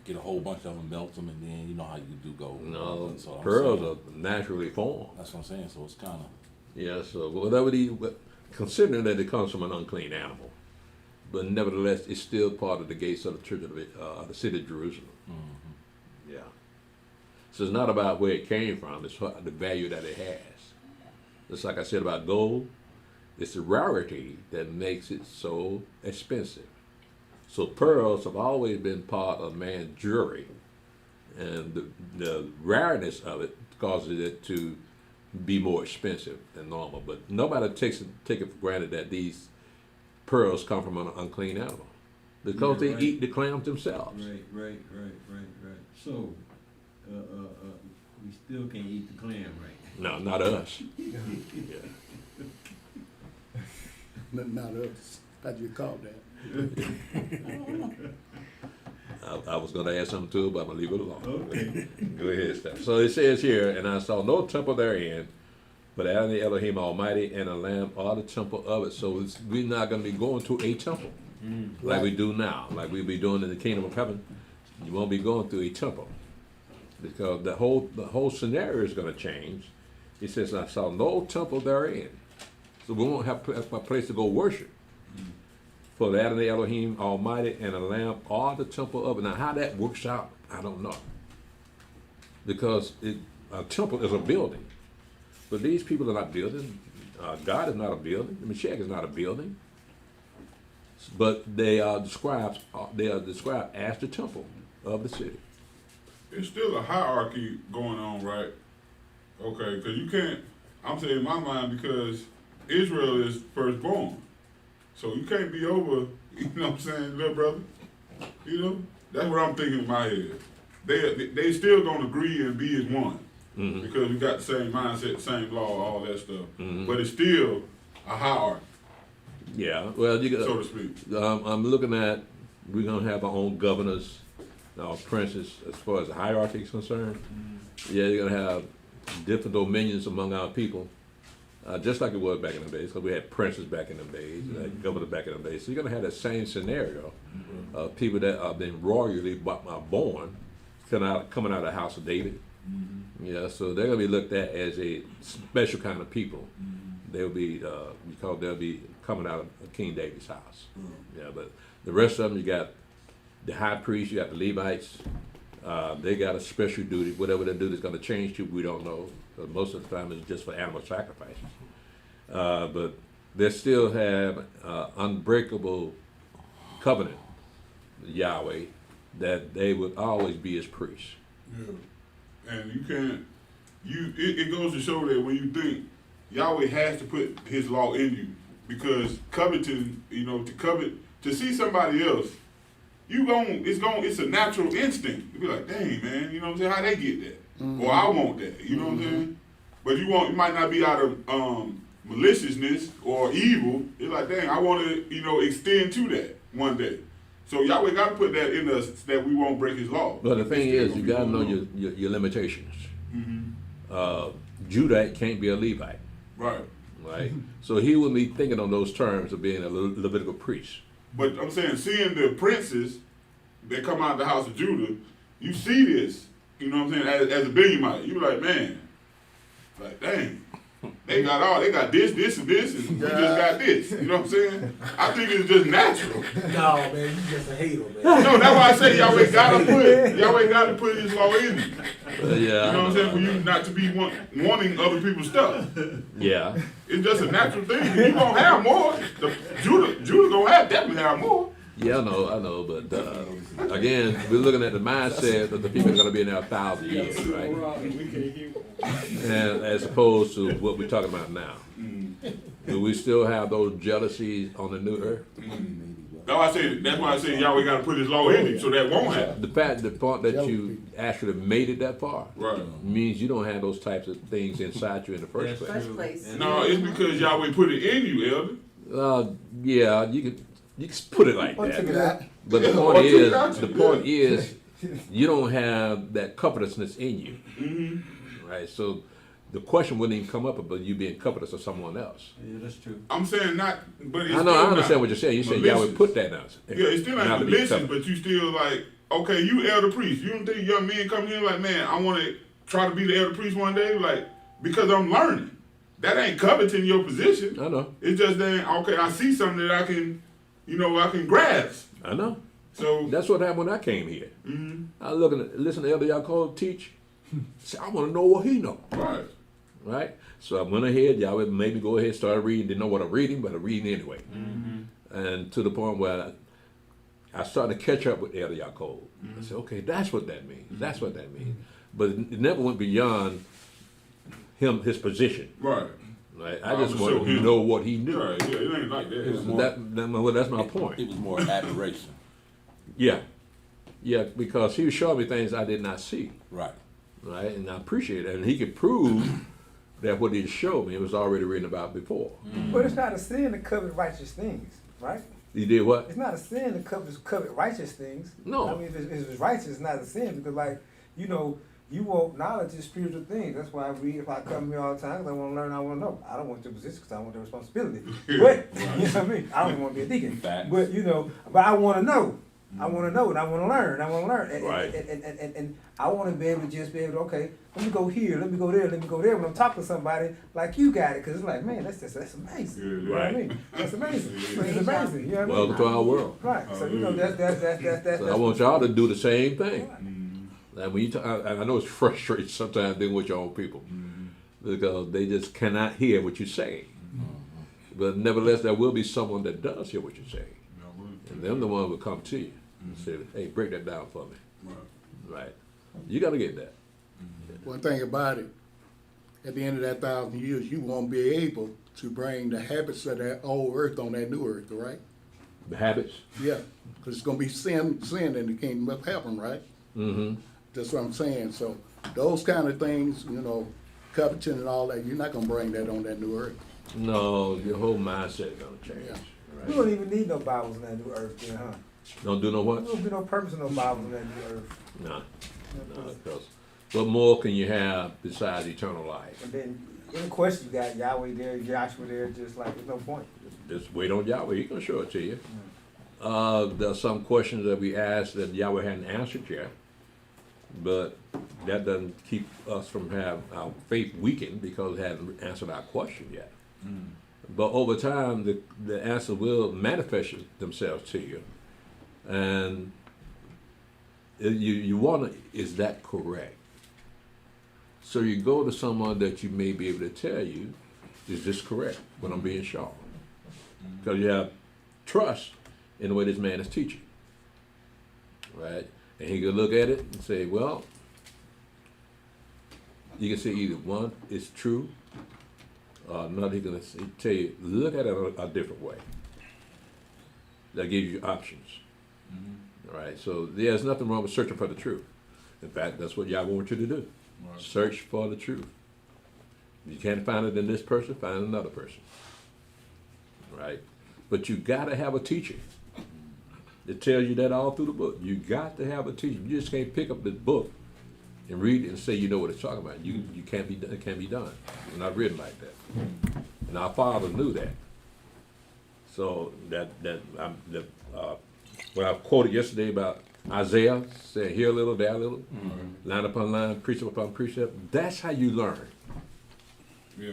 get a whole bunch of them, melt them, and then you know how you do gold. No, So pearls are naturally formed. That's what I'm saying. So it's kind of. Yeah, so whatever considering that it comes from an unclean animal, but nevertheless, it's still part of the gates of the church of the city of Jerusalem. Yeah. So it's not about where it came from, it's the value that it has. Just like I said about gold, it's the rarity that makes it so expensive. So pearls have always been part of man's jewelry, and the rareness of it causes it to be more expensive than normal. But nobody take it for granted that these pearls come from an unclean animal, because Yeah, they right. eat the clams themselves. Right. So, we still can't eat the clam, right? No, not us. Yeah. Not us. How'd you call that? I was going to add something too, but I'm going to leave it alone. Okay. Go ahead, Steph. So it says here, and I saw no temple therein, but Adonai Elohim Almighty and the Lamb are the temple of it. So we're not going to be going to a temple like we do now, like we be doing in the kingdom of heaven. You won't be going through a temple, because the whole scenario is going to change. He says, I saw no temple therein. So we won't have a place to go worship. For the Adonai Elohim Almighty and the Lamb are the temple of it. Now, how that works out, I don't know. Because a temple is a building. But these people are not building. God is not a building. The Mashiach is not a building. But they are described as the temple of the city. There's still a hierarchy going on, right? Okay, because you can't, I'm saying in my mind, because Israel is firstborn. So you can't be over, you know what I'm saying, little brother? You know? That's what I'm thinking in my head. They still gonna agree and be as one. Mm-hmm. Because we got the same mindset, the same law, all that stuff. Mm-hmm. But it's still a hierarchy, Yeah, well, so to speak. I'm looking at, we're going to have our own governors, our princes, as far as the hierarchy is concerned. Yeah, you're going to have different dominions among our people, just like it was back in the days, because we had princes back in the days, governors back in the days. So you're going to have that same scenario of people that have been royally born, coming out of the house of David. Yeah, so they're going to be looked at as a special kind of people. They'll be, because they'll be coming out of King David's house. Yeah, but the rest of them, you got the high priest, you got the Levites. They got a special duty. Whatever their duty is going to change to, we don't know. Most of the time, it's just for animal sacrifices. But they still have unbreakable covenant, Yahweh, that they would always be his priests. Yeah. And you can't, it goes to show that when you think Yahweh has to put his law in you, because coveting, you know, to see somebody else, it's a natural instinct. You be like, dang, man, you know what I'm saying? How they get that? Or I want that, you know what I'm saying? But you might not be out of maliciousness or evil. It's like, dang, I want to, extend to that one day. So Yahweh got to put that in us that we won't break his law. But the thing is, you got to know your limitations. Judah can't be a Levite. Right? So he would be thinking on those terms of being a Levitical priest. But I'm saying, seeing the princes that come out of the house of Judah, you see this, you know what I'm saying, as a Benjamite. You like, man, like, dang. They got this, and this, and we just got this. You know what I'm saying? I think it's just natural. No, man, you just a hater, man. No, that's why I say Yahweh got to put his law in you. Yeah. You know what I'm saying? For you not to be wanting other people's stuff. Yeah. It's just a natural thing. You gonna have more. Judah gonna definitely have more. Yeah, I know, but again, we're looking at the mindset that the people are going to be in there 1,000 years, right? And as opposed to what we're talking about now. Do we still have those jealousies on the new earth? That's why I say Yahweh got to put his law in you, so that won't happen. The point that you actually made it that far, Right. means you don't have those types of things inside you in the first place. First place. No, it's because Yahweh put it in you, Elder. Yeah, you can put it like that. But the Yeah, point is, you don't have that covetousness in you, right? So the question wouldn't even come up about you being covetous of someone else. Yeah, that's true. I'm saying not, but it's I still understand not what you're saying. You said malicious. Yahweh put that in us. Yeah, it's still Not not to be malicious, covetous. but you still like, okay, you elder priest. You don't think young men come here like, man, I want to try to be the elder priest one day, like, because I'm learning. That ain't coveting your position. I know. It's just that, okay, I see something that I can grasp. I know. So That's what happened when I came here. I listen to Elder Yaakov teach. See, I want to know what he know. Right. Right? So I went ahead, Yahweh made me go ahead, started reading, didn't know what I'm reading, but I'm reading anyway. And to the point where I started to catch up with Elder Yaakov. I said, okay, that's what that means. That's what that means. But it never went beyond his position. Right. Right? I just I'ma wanted show to him. know what he knew. Right. Yeah, it ain't like that. Well, that's my point. It was more admiration. Yeah. Yeah, because he was showing me things I did not see. Right. Right? And I appreciate it. And he could prove that what he showed me was already written about before. But it's not a sin to covet righteous things, right? He did what? It's not a sin to covet righteous things. No. I mean, if it's righteous, it's not a sin because, like, you know, you want knowledge is spiritual things. That's why I read. If I come here all the time, 'cause I want to learn, I want to know. I don't want the position because I want the responsibility. But you know what I mean? I don't even want to be a deacon. Facts. But you know, but I want to know. I want to know and I want to learn. I want to learn. And, Right. and I want to be able to just be able to, okay, let me go here, let me go there, let me go there. When I'm talking to somebody, like you got it, because it's like, man, that's amazing. Yeah, You know what I mean? That's amazing. It's amazing. You know what I mean? Welcome to our world. Right. So you know that's. So I want y'all to do the same thing. And when you I know it's frustrating sometimes dealing with your own people because they just cannot hear what you're saying. But nevertheless, there will be someone that does hear what you're saying, and them the one will come to you and say, "Hey, break that down for me." Right? You got to get that. One thing about it, at the end of that 1,000 years, you won't be able to bring the habits of that old earth on that new earth, right? The habits. Yeah, because it's going to be sin in the kingdom of heaven, right? Mm-hmm. That's what I'm saying. So those kind of things, you know, coveting and all that, you're not going to bring that on that new earth. No, your whole mindset is gonna change. Yeah. We don't even need no Bibles in that new earth, then, huh? Don't do no what? There don't be no purpose in no Bibles in that new earth. No, because what more can you have besides eternal life? And then any question you got, Yahweh there, Joshua there, just like there's no point. Just wait on Yahweh. He's gonna show it to you. There's some questions that we asked that Yahweh hadn't answered yet, but that doesn't keep us from having our faith weakened because it hasn't answered our question yet. But over time, the answer will manifest themselves to you, and you wonder, is that correct? So you go to someone that you may be able to tell you, is this correct? When I'm being shown, because you have trust in the way this man is teaching, right? And he can look at it and say, well, you can say either one is true, or another. He can tell you, look at it a different way. That gives you options, right? So there's nothing wrong with searching for the truth. In fact, that's what Yahweh wants you to do. Right. Search for the truth. If you can't find it in this person, find another person, right? But you got to have a teacher. It tells you that all through the book. You got to have a teacher. You just can't pick up the book and read it and say you know what it's talking about. You can't be. It can't be done. It's not written like that. And our Father knew that. So when I quoted yesterday about Isaiah saying here a little, there a little, line upon line, precept upon precept. That's how you learn. Yeah.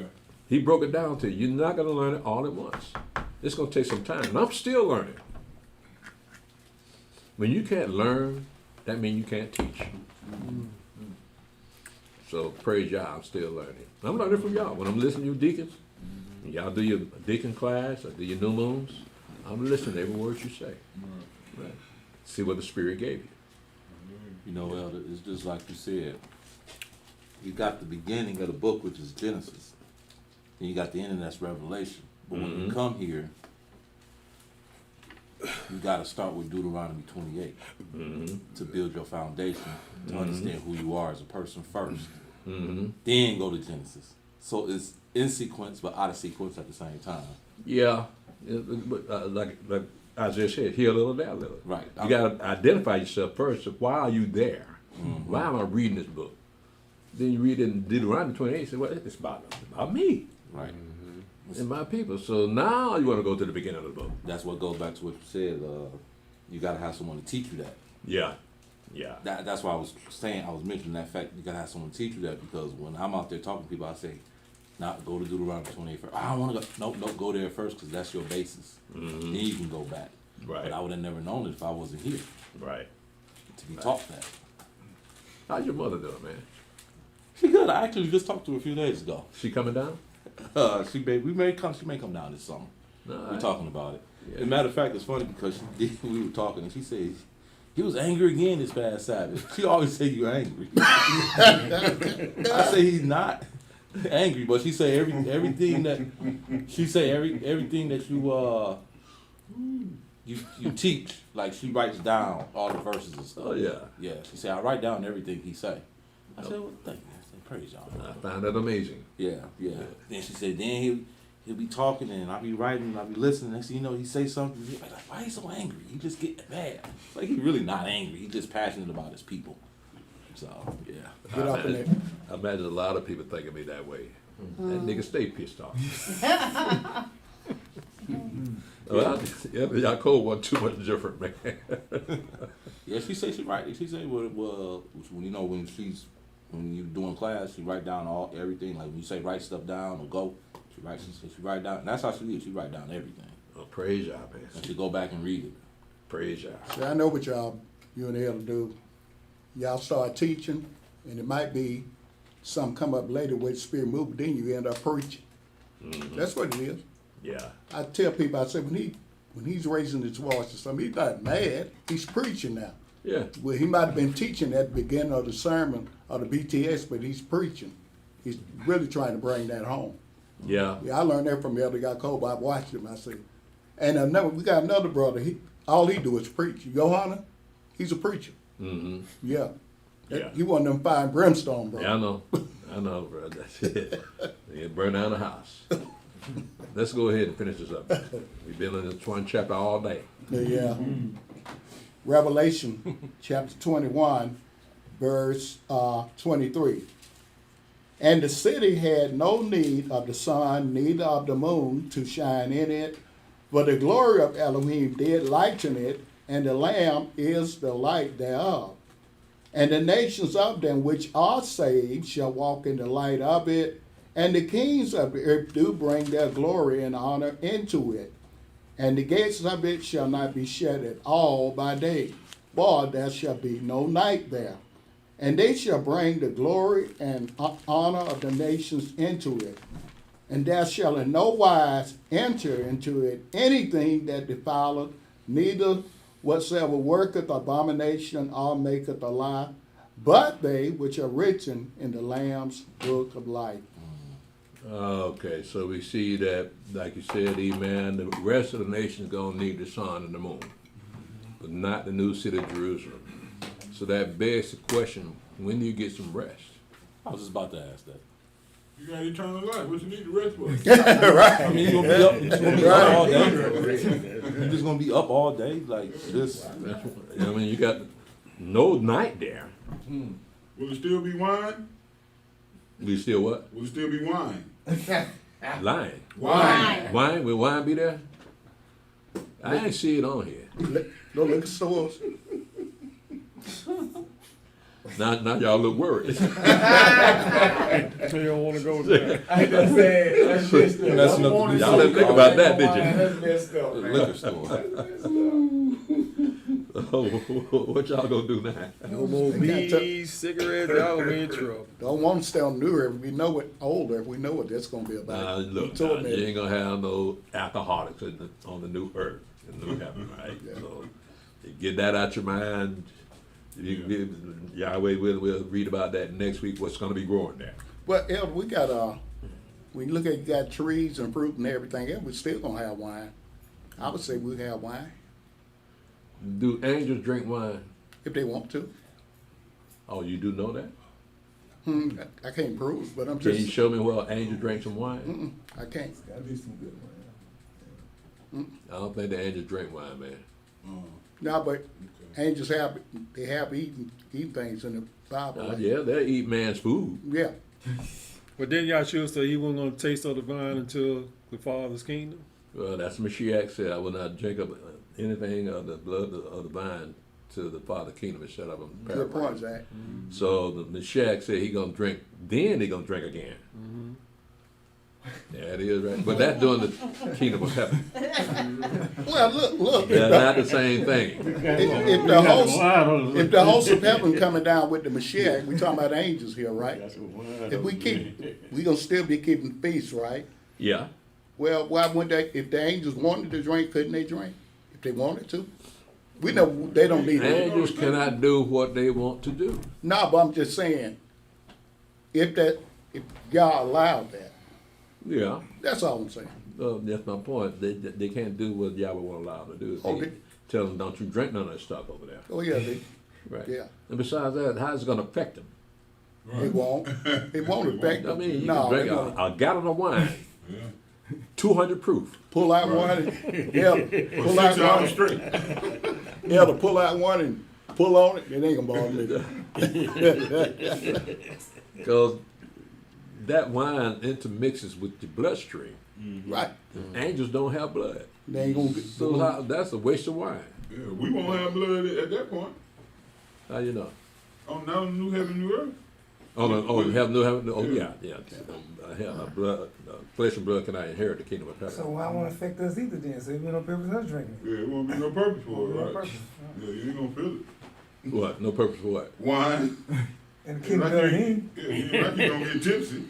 He broke it down to you. You're not going to learn it all at once. It's going to take some time, and I'm still learning. When you can't learn, that means you can't teach. So praise y'all, I'm still learning. I'm learning from y'all. When I'm listening to you deacons, y'all do your deacon class or do your new moons, I'm listening to every word you say. Right. See what the Spirit gave you. You know, Elder, it's just like you said. You got the beginning of the book, which is Genesis. Then you got the ending, that's Revelation. But when you come here, you got to start with Deuteronomy 28 to build your foundation, to understand who you are as a person first. Then go to Genesis. So it's in sequence, but out of sequence at the same time. Yeah, but like Isaiah said, here a little, there a little. Right. You got to identify yourself first. So why are you there? Why am I reading this book? Then you read it in Deuteronomy 28, say, well, it's about me. Right. And my people. So now you want to go to the beginning of the book. That's what goes back to what you said. You got to have someone to teach you that. Yeah. Yeah. That's why I was saying, I was mentioning that fact. You got to have someone to teach you that, because when I'm out there talking to people, I say, not go to Deuteronomy 28 first. I don't want to go. Nope, go there first, because that's your basis. Then you can go back. Right. But I would have never known it if I wasn't here. Right. To be taught that. How's your mother doing, man? She good. I actually just talked to her a few days ago. She coming down? She may come down this summer. We're talking about it. Yeah. As a matter of fact, it's funny because we were talking and she said he was angry again this past Sabbath. She always say you're angry. I say he's not angry, but she say everything that you teach, like she writes down all the verses and stuff. Oh, yeah. Yeah. She said I write down everything he say. I said, well, thank you. I said, praise y'all. I found that amazing. Yeah. Then she said, then he'll be talking and I'll be writing and I'll be listening. Next thing you know, he say something. He's like, why he so angry? He just get mad. Like he really not angry. He's just passionate about his people. So yeah. Get up in there. I imagine a lot of people think of me that way. That nigga stay pissed off. Well, Yaakov wasn't too much different, man. Yeah, she say she write. She say well when you doing class, she write down everything. Like when you say write stuff down or go, she write down. And that's how she lives. She write down everything. Oh, praise y'all, man. And she go back and read it. Praise y'all. See, I know what you and the elder do. Y'all start teaching, and it might be some come up later with the spirit move, but then you end up preaching. Mm-hmm. That's what it is. Yeah. I tell people, I say when he's raising his voice or something, he's not mad. He's preaching now. Yeah. Well, he might have been teaching at the beginning of the sermon or the BTS, but he's preaching. He's really trying to bring that home. Yeah. Yeah, I learned that from Elder Yaakov. I watched him. I said, and we got another brother. All he do is preach. Johanna, he's a preacher. Mm-hmm. Yeah. Yeah. He one of them fire and brimstone, bro. Yeah, I know, bro. That's it. They burn down the house. Let's go ahead and finish this up. We've been in this one chapter all day. Yeah. Revelation chapter 21, verse 23. And the city had no need of the sun, neither of the moon to shine in it, for the glory of Elohim did lighten it, and the Lamb is the light thereof. And the nations of them which are saved shall walk in the light of it, and the kings of the earth do bring their glory and honor into it. And the gates of it shall not be shut at all by day, for there shall be no night there. And they shall bring the glory and honor of the nations into it. And there shall in no wise enter into it anything that defileth, neither whatsoever worketh abomination or maketh a lie, but they which are written in the Lamb's book of life. Okay, so we see that, like you said, amen, the rest of the nation's going to need the sun and the moon, but not the new city of Jerusalem. So that begs the question, when do you get some rest? I was just about to ask that. You got eternal life. What you need the rest for? Right. I mean, you're gonna be up all day. You're just gonna be up all day like this. I mean, you got no night there. Will it still be wine? We still what? Will it still be wine? Lying. Wine. Wine? Will wine be there? I ain't see it on here. No liquor stores. Now y'all look worried. You don't want to go there. I just said, that's messed up. Messing up the Y'all didn't think about that, did you? That's messed up, man. Liquor store. What y'all gonna do now? No more weed, cigarettes, y'all gonna be in trouble. Don't want to stay on New River. We know it older. We know what that's going to be about. Look, He told me you ain't gonna have no alcoholics on the new earth, the new heaven, right? Yeah. So you get that out your mind. Yahweh will read about that next week. What's gonna be growing there? Well, Elder, we got when you look at, you got trees and fruit and everything else, we still gonna have wine. I would say we have wine Do angels drink wine? if they want to. Oh, you do know that? I can't prove it, but I'm Can you just. show me where an angel drank some wine? I can't. Gotta be some good wine. I don't think the angels drink wine, man. No, but angels have eaten things in the Bible. Yeah, they'll eat man's food. Yeah. But then Yahshua said he wasn't going to taste of the vine until the Father's kingdom. Well, that's what Mashiach said. I will not drink up anything of the blood of the vine till the Father kingdom is shut up. Good point, Zach. So the Mashiach said he gonna drink. Then he gonna drink again. Yeah, it is right. But that's during the kingdom of heaven. Well, look. They're not the same thing. If the host of heaven coming down with the Mashiach, we talking about angels here, right? If we gonna still be keeping feast, right? Yeah. Well, why wouldn't they? If the angels wanted to drink, couldn't they drink? If they wanted to, we know they don't need it. Angels cannot do what they want to do. No, but I'm just saying, if y'all allowed that, Yeah. that's all I'm saying. That's my point. They can't do what Yahweh won't allow them to do. They tell them, don't you drink none of that stuff over there. Oh yeah, Right. yeah. And besides that, how's it going to affect them? It won't. It won't affect I them. mean, you No, can drink it won't. a gallon of wine, 200 proof. Pull out one. Pull out 6 hours one. straight. To pull out one and pull on it. It ain't gonna bother me. Because that wine intermixes with your bloodstream. Right. Angels don't have blood. They ain't gonna get. So that's a waste of wine. Yeah, we won't have blood at that point. How you know? On now new heaven, new earth. Blood, flesh and blood cannot inherit the kingdom of heaven. So why won't it affect us either then? So it be no purpose us drinking it. Yeah, it won't be no purpose for it, No right? purpose. Yeah, you ain't gonna feel it. What? No purpose for what? Wine. And the kingdom of him, Yeah, you ain't like you gonna get tipsy.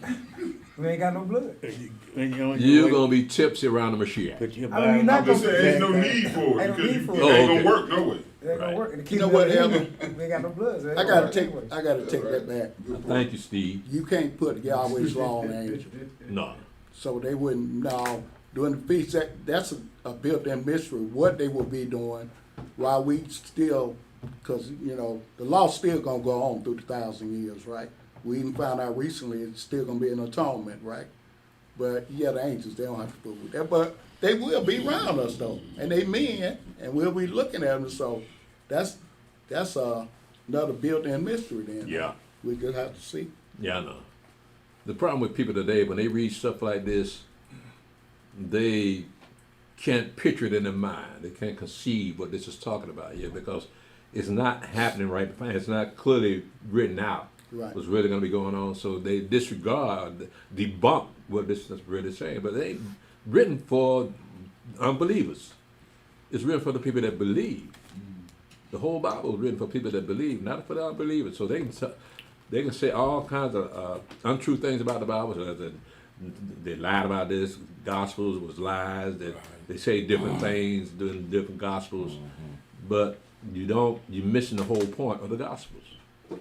we ain't got no blood. You're going to be tipsy around the Mashiach. I mean, you're not I'm just gonna saying, ain't no need for it Ain't no because need for it it. Oh, ain't okay. gonna work no way. It ain't gonna work. And the You know kingdom what, of Elder? him, we ain't got no blood. So it I ain't gotta gonna take. work anyway. I gotta take that back. Thank you, Steve. You can't put Yahweh's law on angels. No. So they wouldn't know during the feast. That's a built-in mystery what they will be doing while we still, because the law's still gonna go on through the 1,000 years, right? We even found out recently it's still gonna be an atonement, right? But yeah, the angels, they don't have to fool with that. But they will be around us though, and they men, and we'll be looking at them. So that's another built-in mystery then. Yeah. We just have to see. Yeah, I know. The problem with people today, when they read stuff like this, they can't picture it in their mind. They can't conceive what this is talking about here because it's not happening right behind. It's not clearly written out. Right. What's really going to be going on. So they disregard, debunk what this is really saying. But they ain't written for unbelievers. It's written for the people that believe. The whole Bible is written for people that believe, not for the unbelievers. So they can say all kinds of untrue things about the Bible. So that they lied about this. Gospels was lies. That they say different things during different Gospels, but you're missing the whole point of the Gospels. And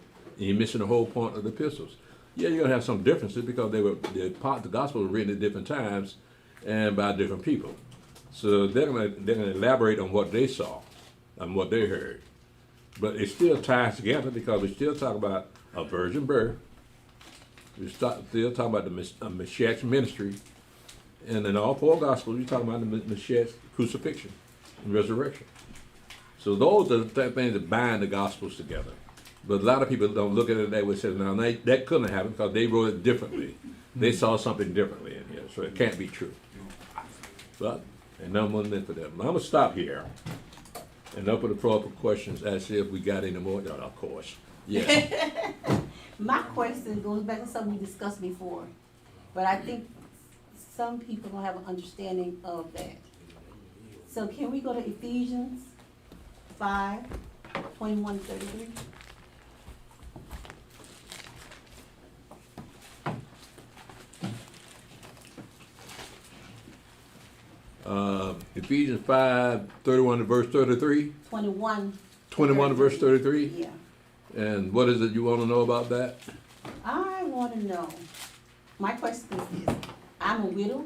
you're missing the whole point of the epistles. Yeah, you're gonna have some differences because the Gospel was written at different times and by different people. So they're gonna elaborate on what they saw and what they heard. But it still ties together because we still talk about a virgin birth. We still talking about the Mashiach's ministry. And in all 4 Gospels, we talk about the Mashiach's crucifixion and resurrection. So those are the things that bind the Gospels together. But a lot of people don't look at it that way and say, now that couldn't have happened because they wrote it differently. They saw something differently in here, so it can't be true. But, and none more than for them. I'm going to stop here and open the floor for questions as if we got any more. No, of course. Yeah. My question goes back to something we discussed before, but I think some people don't have an understanding of that. So can we go to Ephesians 5:21-33? Ephesians 5:31 to verse 33. 21. 21 to verse 33. Yeah. And what is it you want to know about that? I want to know. My question is this: I'm a widow.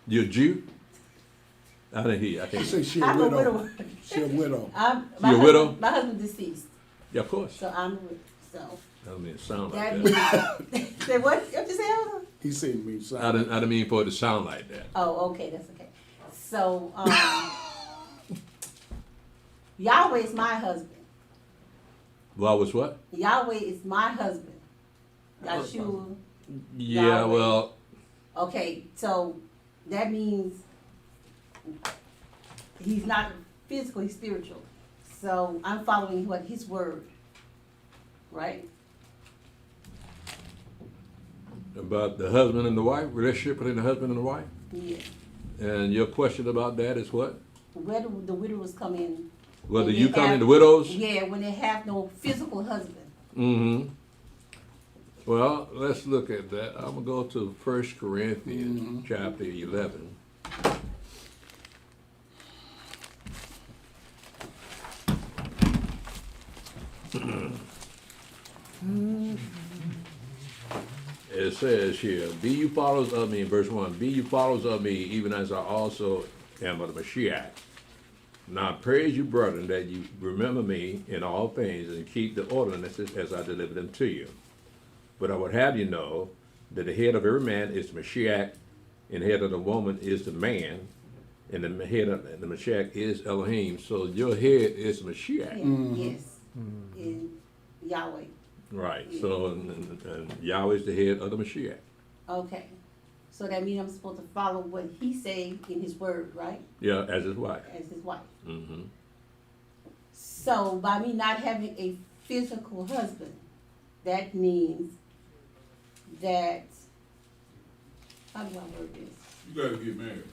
You're a Jew? I didn't hear you. I can't She said she a I'm a widow. widow. She a widow. You a widow? My husband deceased, Yeah, of course. so I'm a widow. So I don't mean it sound that like that. means say what? What you say, Elder? He said me I something. didn't mean for it to sound like that. Oh, okay, that's okay. So Yahweh is my husband. Well, was what? Yahweh is my husband. Yahshua. Yeah, Yahweh. well, Okay, so that means he's not physical, he's spiritual. So I'm following what his word, right? About the husband and the wife, relationship between the husband and the wife? Yeah. And your question about that is what? Where do the widows come in? Whether When you they come have- into widows? Yeah, when they have no physical husband. Mm-hmm. Well, let's look at that. I'm gonna go to 1 Corinthians chapter 11. It says here, be you followers of me, in verse 1, be you followers of me, even as I also am of the Mashiach. Now I praise you, brethren, that you remember me in all things and keep the ordinances as I deliver them to you. But I would have you know that the head of every man is the Mashiach, and the head of the woman is the man, and the head of the Mashiach is Elohim. So your head is Mashiach. Yes. In Yahweh. Right. So and Yahweh is the head of the Mashiach. Okay. So that means I'm supposed to follow what he say in his word, right? Yeah, as his wife. As his wife. Mm-hmm. So by me not having a physical husband, that means that, how do I word this? You gotta get married.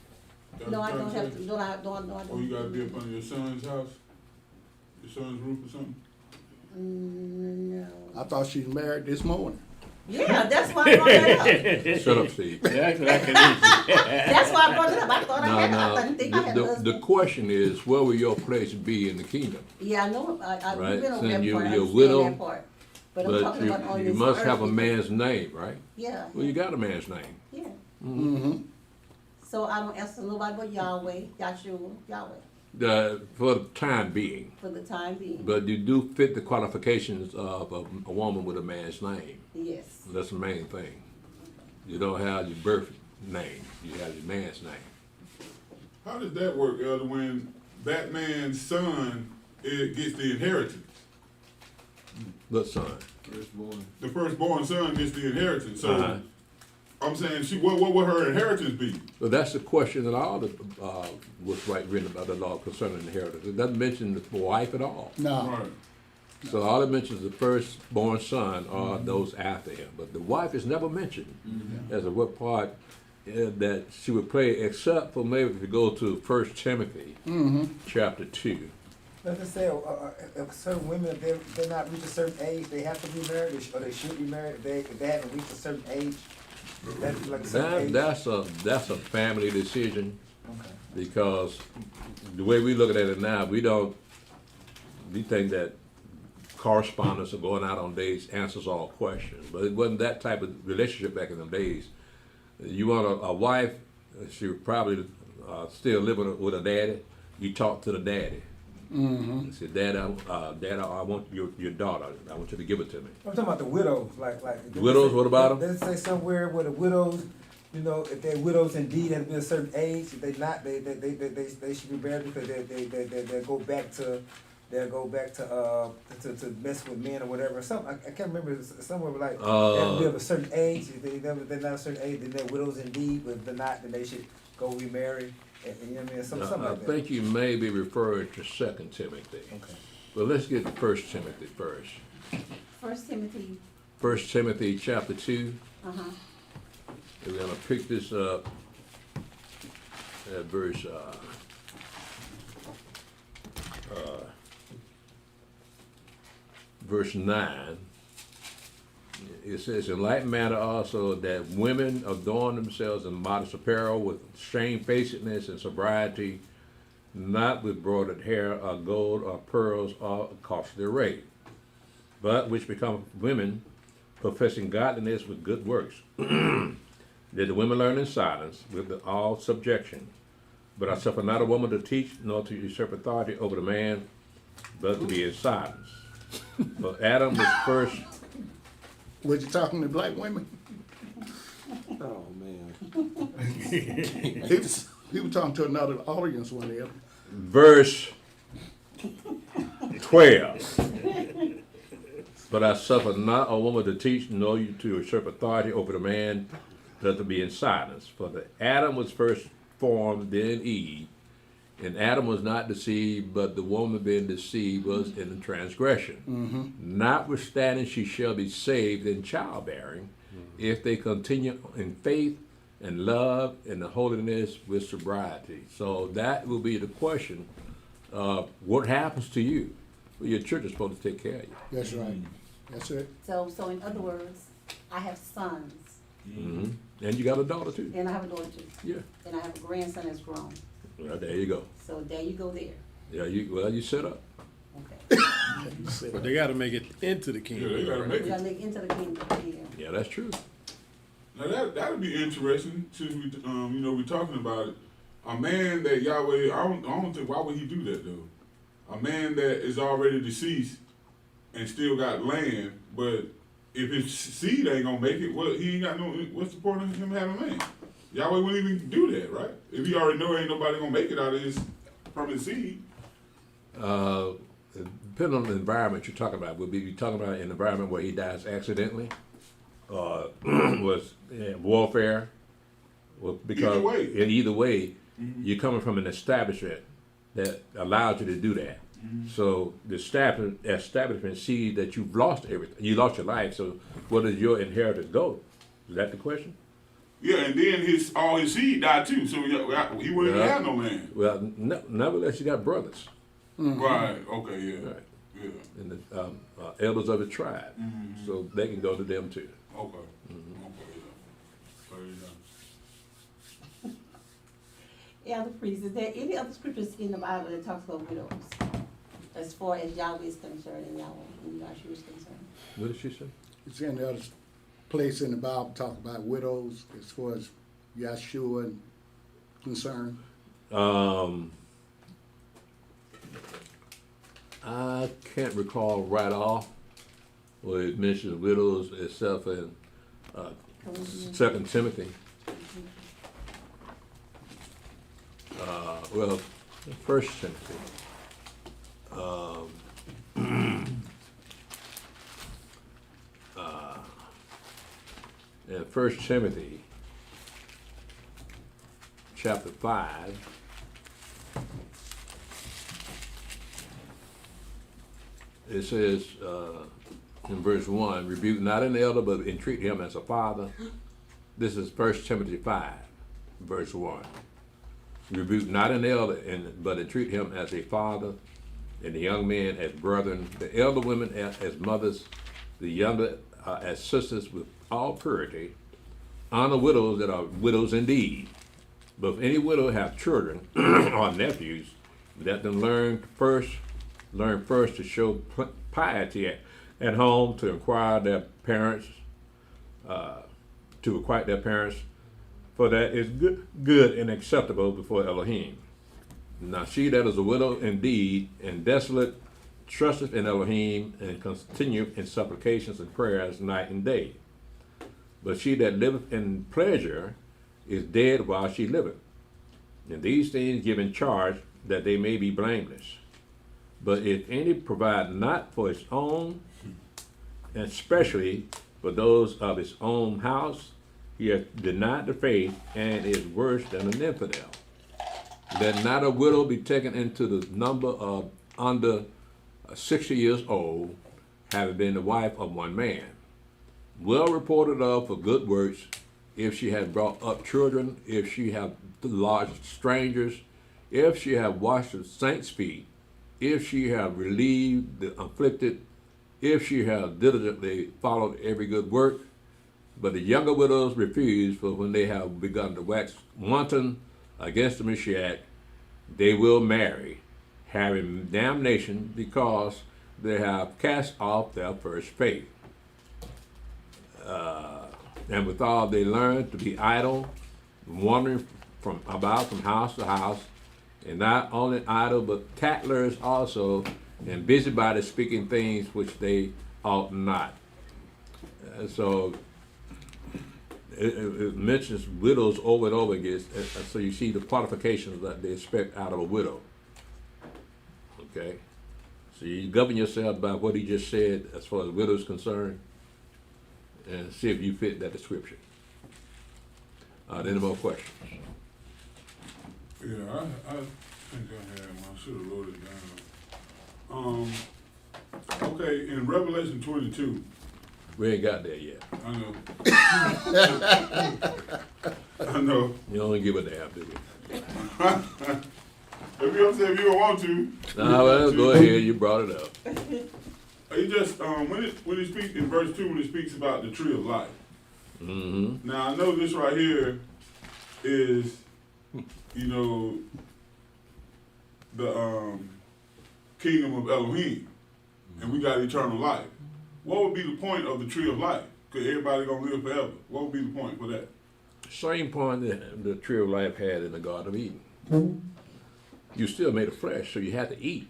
No, I don't have to, no, I don't. Or you gotta be up under your son's house? Your son's roof or something? No. I thought she was married this morning. Yeah, that's why I brought that up. Shut up, Steve. That's why I brought it up. I thought I had, I didn't think I had a The husband. question is, where will your place be in the kingdom? Yeah, I know, I've Right, been over since that you're part, I a understand widow, that part. But I'm But talking about on you this must have a earthly- man's name, right? Yeah, Well, you got a man's name. yeah. Mm-hmm. So I don't answer nobody but Yahweh, Yahshua, Yahweh, For the time being. for the time being. But you do fit the qualifications of a woman with a man's name. Yes. That's the main thing. You don't have your birth name, you have your man's name. How does that work, Elder, when that man's son gets the inheritance? What son? The firstborn son gets the inheritance. So Uh-huh. I'm saying, what would her inheritance be? Well, that's the question that all the was written about the law concerning inheritance. It doesn't mention the wife at all. No. Right. So all it mentions the firstborn son or those after him. But the wife is never mentioned as a what part that she would play, except for maybe if you go to 1 Timothy chapter 2. Let's just say, certain women, if they're not reached a certain age, they have to be married, or they should be married. If they haven't reached a certain age, that's like a certain age. That's a family decision Okay. because the way we look at it now, we think that correspondence or going out on dates answers all questions. But it wasn't that type of relationship back in them days. You want a wife, she was probably still living with her daddy. You talk to the daddy. You say, Dad, I want your daughter. I want you to give it to me. I'm talking about the widows, like. The widows, what about them? Let's say somewhere where the widows, you know, if they're widows indeed have been a certain age, if they not, they should be married because they go back to. They'll go back to mess with men or whatever. I can't remember. Somewhere like they have to be of a certain age. If they're not a certain age, then they're widows indeed. But if they're not, then they should go remarry. And, you know what I mean? Something I like that. think you may be referring to 2 Timothy. Okay. But let's get to 1 Timothy first. 1 Timothy, 1 Timothy chapter 2. uh-huh, We're going to pick this up at verse verse 9. It says, in like manner also that women adorn themselves in modest apparel with shamefacedness and sobriety, not with broidered hair or gold or pearls or costly array, but which become women professing godliness with good works. That the women learn in silence with all subjection. But I suffer not a woman to teach, nor to usurp authority over the man, but to be in silence. For Adam was first. Was you talking to black women? Oh, man. He was talking to another audience one day. Verse 12. But I suffer not a woman to teach, nor you to usurp authority over the man, but to be in silence. For the Adam was first formed, then Eve. And Adam was not deceived, but the woman being deceived was in the transgression. Notwithstanding, she shall be saved in childbearing if they continue in faith and love and the holiness with sobriety. So that will be the question. What happens to you? Well, your church is supposed to take care of you. That's right. That's it. So in other words, I have sons, And you got a daughter too. and I have a daughter too, Yeah. and I have a grandson that's grown. Well, there you go. So there you go there. Yeah, you set up. Okay. But they got to make it into the Yeah, kingdom. they gotta make We it. gotta make into the kingdom. Yeah. Yeah, that's true. Now that'd be interesting since we we're talking about it. A man that Yahweh, I don't think, why would he do that though? A man that is already deceased and still got land, but if his seed ain't gonna make it, he ain't got no. What's the point of him having land? Yahweh wouldn't even do that, right? If he already know ain't nobody gonna make it out of from his seed. Depending on the environment you're talking about, would be you talking about an environment where he dies accidentally, was warfare, well, because Either way. in either way, you're coming from an establishment that allows you to do that. So the establishment sees that you've lost everything. You lost your life. So where does your inheritance go? Is that the question? Yeah, and then all his seed died too, so he wouldn't even have no land. Well, nevertheless, you got brothers. Right. Okay. Yeah. Right. Yeah. And the elders of the tribe, so they can go to them too. Okay. Okay. Yeah. Elder Priest, is there any other scriptures in the Bible that talks about widows? As far as Yahweh is concerned and Yahshua is concerned? What did she say? It's in the other place in the Bible talk about widows as far as Yahshua and concerned. I can't recall right off where it mentions widows itself in 2 Timothy. Well, 1 Timothy. In 1 Timothy, chapter 5, it says in verse 1, rebuke not an elder, but entreat him as a father. This is 1 Timothy 5, verse 1. Rebuke not an elder, but entreat him as a father, and the young men as brethren, the elder women as mothers, the younger as sisters with all purity. Honor widows that are widows indeed. But if any widow have children or nephews, let them learn first to show piety at home, to acquire their parents, for that is good and acceptable before Elohim. Now she that is a widow indeed and desolate trusteth in Elohim and continueth in supplications and prayers night and day. But she that liveth in pleasure is dead while she liveth. And these things give in charge that they may be blameless. But if any provide not for his own, and especially for those of his own house, he hath denied the faith and is worse than an infidel. Let not a widow be taken into the number of under 60 years old, having been the wife of one man, well reported of for good works, if she have brought up children, if she have lodged strangers, if she have washed the saints' feet, if she have relieved the afflicted, if she have diligently followed every good work. But the younger widows refuse, for when they have begun to wax wanton against the Mashiach, they will marry, having damnation because they have cast off their first faith. And withal they learn to be idle, wandering about from house to house, and not only idle, but tattlers also, and busybodies speaking things which they ought not. So it mentions widows over and over again, so you see the qualifications that they expect out of a widow. Okay? So you govern yourself by what he just said as far as widows concerned, and see if you fit that description. Any more questions? Yeah, think I had one. I should have wrote it down. Okay, in Revelation 22, We ain't got there yet. I know. I know. You don't give a damn, do we? If you if you don't want to. Nah, well, go ahead. You brought it up. He just when it speaks in verse 2, when it speaks about the tree of life. Mm-hmm. Now I know this right here is, you know, the kingdom of Elohim, and we got eternal life. What would be the point of the tree of life? Because everybody gonna live forever. What would be the point for that? Same point that the tree of life had in the Garden of Eden. You still made of flesh, so you had to eat.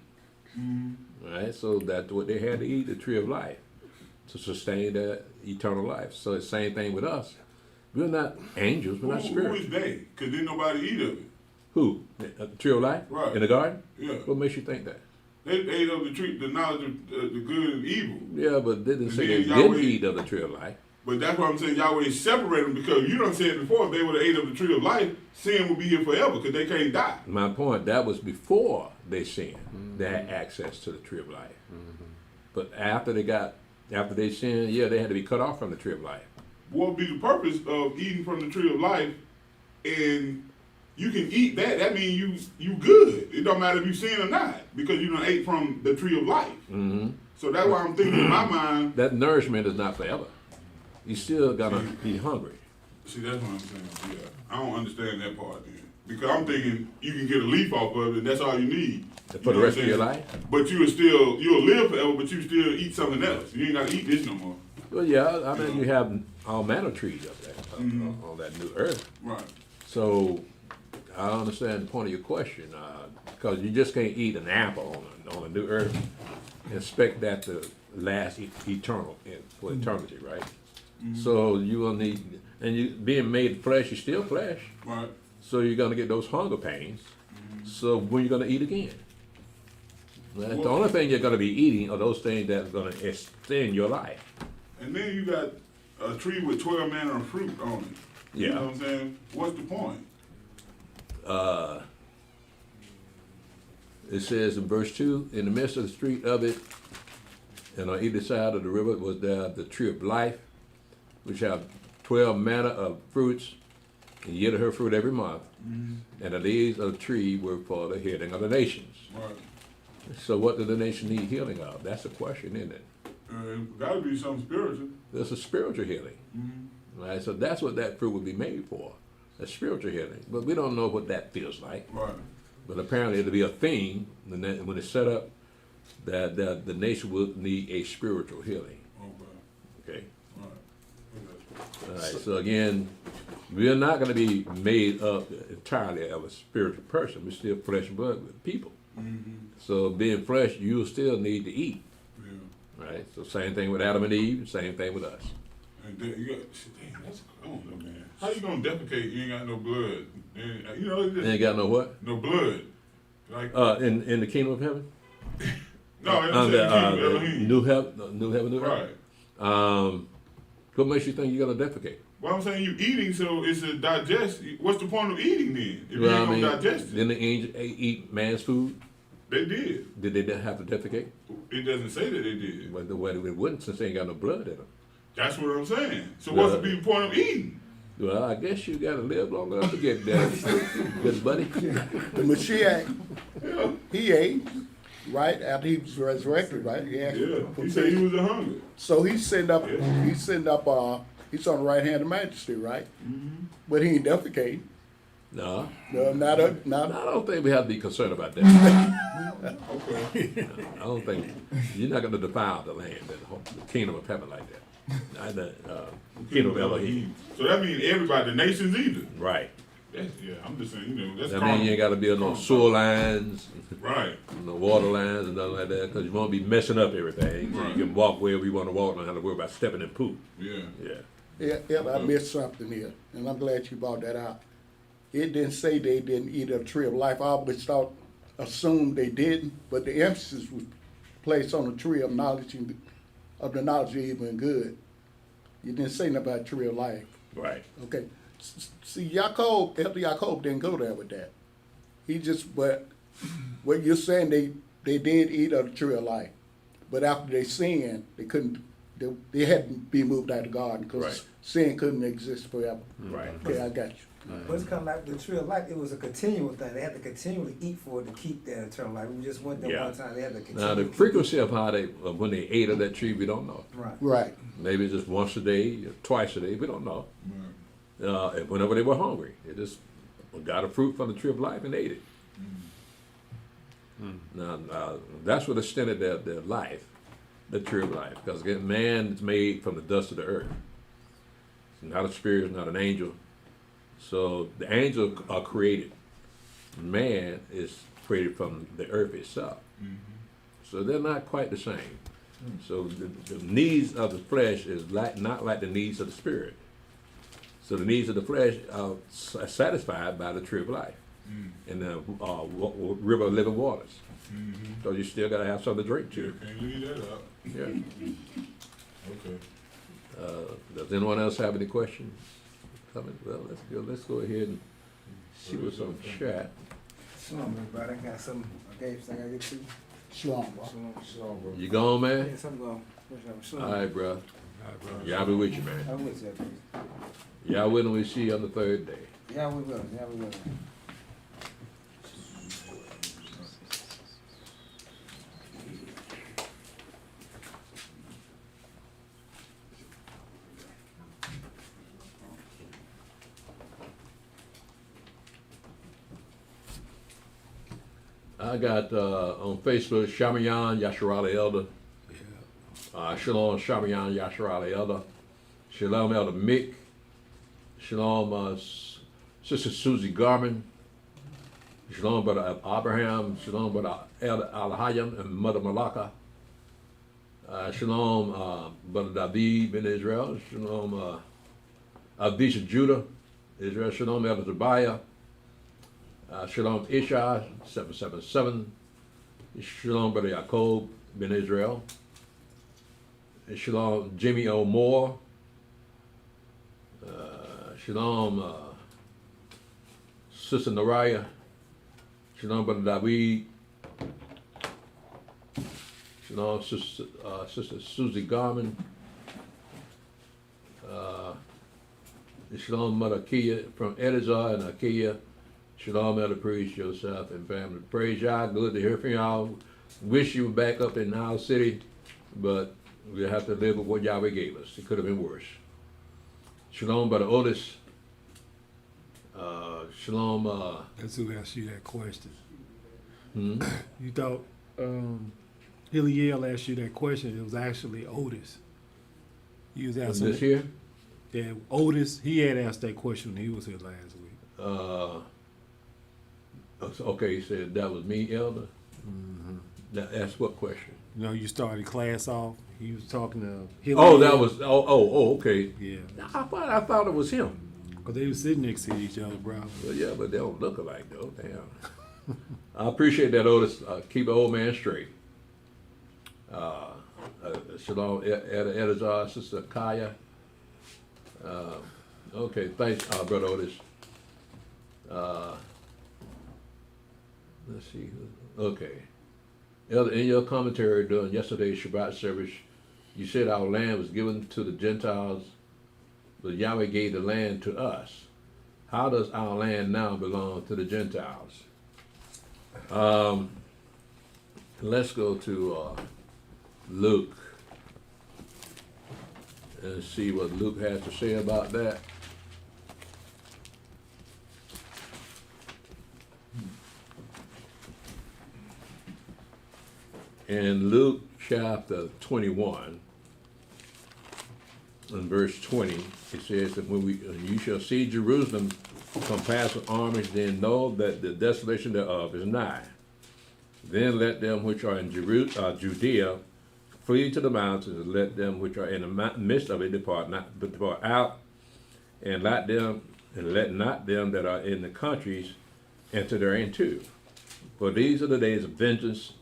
Right? So that's what they had to eat, the tree of life, to sustain that eternal life. So it's the same thing with us. We're not angels, we're not Who spirits. is they? Because didn't nobody eat of it. Who? The tree of life? Right. In the garden? Yeah. What makes you think that? They ate of the tree, the knowledge of the good and evil. Yeah, but they didn't And say then they Yahweh- didn't eat of the tree of life. But that's why I'm saying Yahweh separated them, because you done said before, if they would have ate of the tree of life, sin would be here forever because they can't die. My point, that was before they sinned. They had access to the tree of life. But after they sinned, yeah, they had to be cut off from the tree of life. What would be the purpose of eating from the tree of life? And you can eat that. That means you good. It don't matter if you sin or not, because you done ate from the tree of life. Mm-hmm. So that's why I'm thinking in my mind. That nourishment is not forever. You still gotta be hungry. See, that's what I'm saying. Yeah, I don't understand that part then, because I'm thinking you can get a leaf off of it, and that's all you need For the rest of your life? But you'll live forever, but you still eat something else. You ain't gotta eat this no more. Well, yeah, I mean, you have all manner of trees up there on that new earth. Right. So I understand the point of your question, because you just can't eat an apple on a new earth and expect that to last eternal for eternity, right? So you will need, and you being made flesh, you're still flesh. Right. So you're gonna get those hunger pains. So when you're gonna eat again? That's the only thing you're gonna be eating are those things that's gonna extend your life. And then you got a tree with 12 manner of fruit on it. You Yeah. know what I'm saying? What's the point? It says in verse 2, in the midst of the street of it, and on either side of the river was there the tree of life, which have 12 manner of fruits, and yielded her fruit every month. And the leaves of the tree were for the healing of the nations. Right. So what do the nation need healing of? That's the question, isn't it? Gotta be something spiritual. There's a spiritual healing. Right? So that's what that fruit would be made for, a spiritual healing. But we don't know what that feels like. Right. But apparently it'll be a thing when it's set up that the nation will need a spiritual healing. Okay. All right. So again, we're not going to be made up entirely of a spiritual person. We're still flesh and blood with people. So being flesh, you'll still need to eat. Yeah. Right. So same thing with Adam and Eve. Same thing with us. And then you got, damn, that's, I don't know, man. How you gonna defecate? You ain't got no blood. And, you know, it's just, Ain't got no what? no blood. Like In the kingdom of heaven. no, it's the kingdom of Elohim. New heaven, new earth. Right. What makes you think you're gonna defecate? Well, I'm saying you eating, so it's a digest. What's the point of eating then? If you ain't gonna digest it. Didn't the angels eat man's food? They did. Did they have to defecate? It doesn't say that they did. But the way they wouldn't, since they ain't got no blood in them. That's what I'm saying. So what's the big point of eating? Well, I guess you gotta live long enough to get there, good buddy. The Mashiach, he ate, right, after he was resurrected, right? Yeah. He said he was a hungry. So he's on the right hand of majesty, right? But he ain't defecating. No, Not I don't think we have to be concerned about that. Okay. I don't think you're not gonna defile the land, the kingdom of heaven like that. The kingdom of Elohim. So that means everybody, the nations either. Right. Yeah, I'm just saying, you know, that's That means you ain't gotta build no sewer lines, right. no water lines and nothing like that, because you won't be messing up everything. So Right. you can walk wherever you want to walk and not have to worry about stepping in poop. Yeah. Yeah. Yeah, I missed something here, and I'm glad you brought that out. It didn't say they didn't eat of the tree of life. I always assumed they didn't, but the emphasis was placed on the tree of knowledge of the knowledge of evil and good. You didn't say nothing about tree of life. Right. Okay. See, Elder Yaakov didn't go there with that. But what you're saying, they did eat of the tree of life, but after they sinned, they couldn't. They had to be moved out of the garden because Right. sin couldn't exist forever. Right. Okay, I got you. But it's kind of like the tree of life. It was a continual thing. They had to continually eat for it to keep that eternal life. We just went there Yeah. one time. They had to Now, continually the frequency of how they, when they ate of that tree, we don't know. Right. Right. Maybe just once a day, twice a day, we don't know. And whenever they were hungry, they just got a fruit from the tree of life and ate it. Now, that's what extended their life, the tree of life. Because again, man is made from the dust of the earth. It's not a spirit, it's not an angel. So the angels are created. Man is created from the earth itself. So they're not quite the same. So the needs of the flesh is not like the needs of the spirit. So the needs of the flesh are satisfied by the tree of life and the river of living waters. So you still got to have something to drink too. Can't leave that out. Yeah. Okay. Does anyone else have any questions? Well, let's go ahead and see what's on the chat. Shalom, everybody. I got some. Okay, so I gotta get to. Shalom, bro. Shalom, bro. You gone, man? Yes, I'm going. Shalom. All right, bro. Y'all be with you, man. I'm with you. Y'all will when we see you on the third day. Yeah, we will. Yeah, we will. I got on Facebook Shamayan Yasharala Elder. Shalom Shamayan Yasharala Elder. Shalom Elder Mick. Shalom Sister Susie Garman. Shalom Brother Abraham. Shalom Brother Elder Alhayam and Mother Malaka. Shalom Brother David Ben Israel. Shalom Abdisha Judah. Israel. Shalom Elder Tobiah. Shalom Isha 777. Shalom Brother Yaakov Ben Israel. Shalom Jimmy O. Moore. Shalom Sister Naraya. Shalom Brother David. Shalom Sister Susie Garman. Shalom Mother Kia from Elazar and Akia. Shalom, Elder Priest, yourself and family. Praise y'all. Good to hear from y'all. Wish you were back up in our city, but we have to live with what Yahweh gave us. It could have been worse. Shalom, Brother Otis. Shalom. That's who asked you that question. Hmm? You thought Hiliel asked you that question. It was actually Otis. He was Was asking. this here? Yeah, Otis. He had asked that question when he was here last week. Okay, he said that was me, Elder. That's what question? You know, you started class off. He was talking to Oh, Hiliel. that was, okay. Yeah, I thought it was him. because they were sitting next to each other, bro. Well, yeah, but they don't look alike, though. Damn. I appreciate that, Otis. Keep the old man straight. Shalom, Elazar, Sister Kaya. Okay, thanks, Brother Otis. Let's see. Okay. Elder, in your commentary during yesterday's Shabbat service, you said our land was given to the Gentiles, but Yahweh gave the land to us. How does our land now belong to the Gentiles? Let's go to Luke and see what Luke has to say about that. In Luke chapter 21, in verse 20, it says that when you shall see Jerusalem compassed with armies, then know that the desolation thereof is nigh. Then let them which are in Judea flee to the mountains, and let them which are in the midst of it depart out, and let not them that are in the countries enter therein too. For these are the days of vengeance,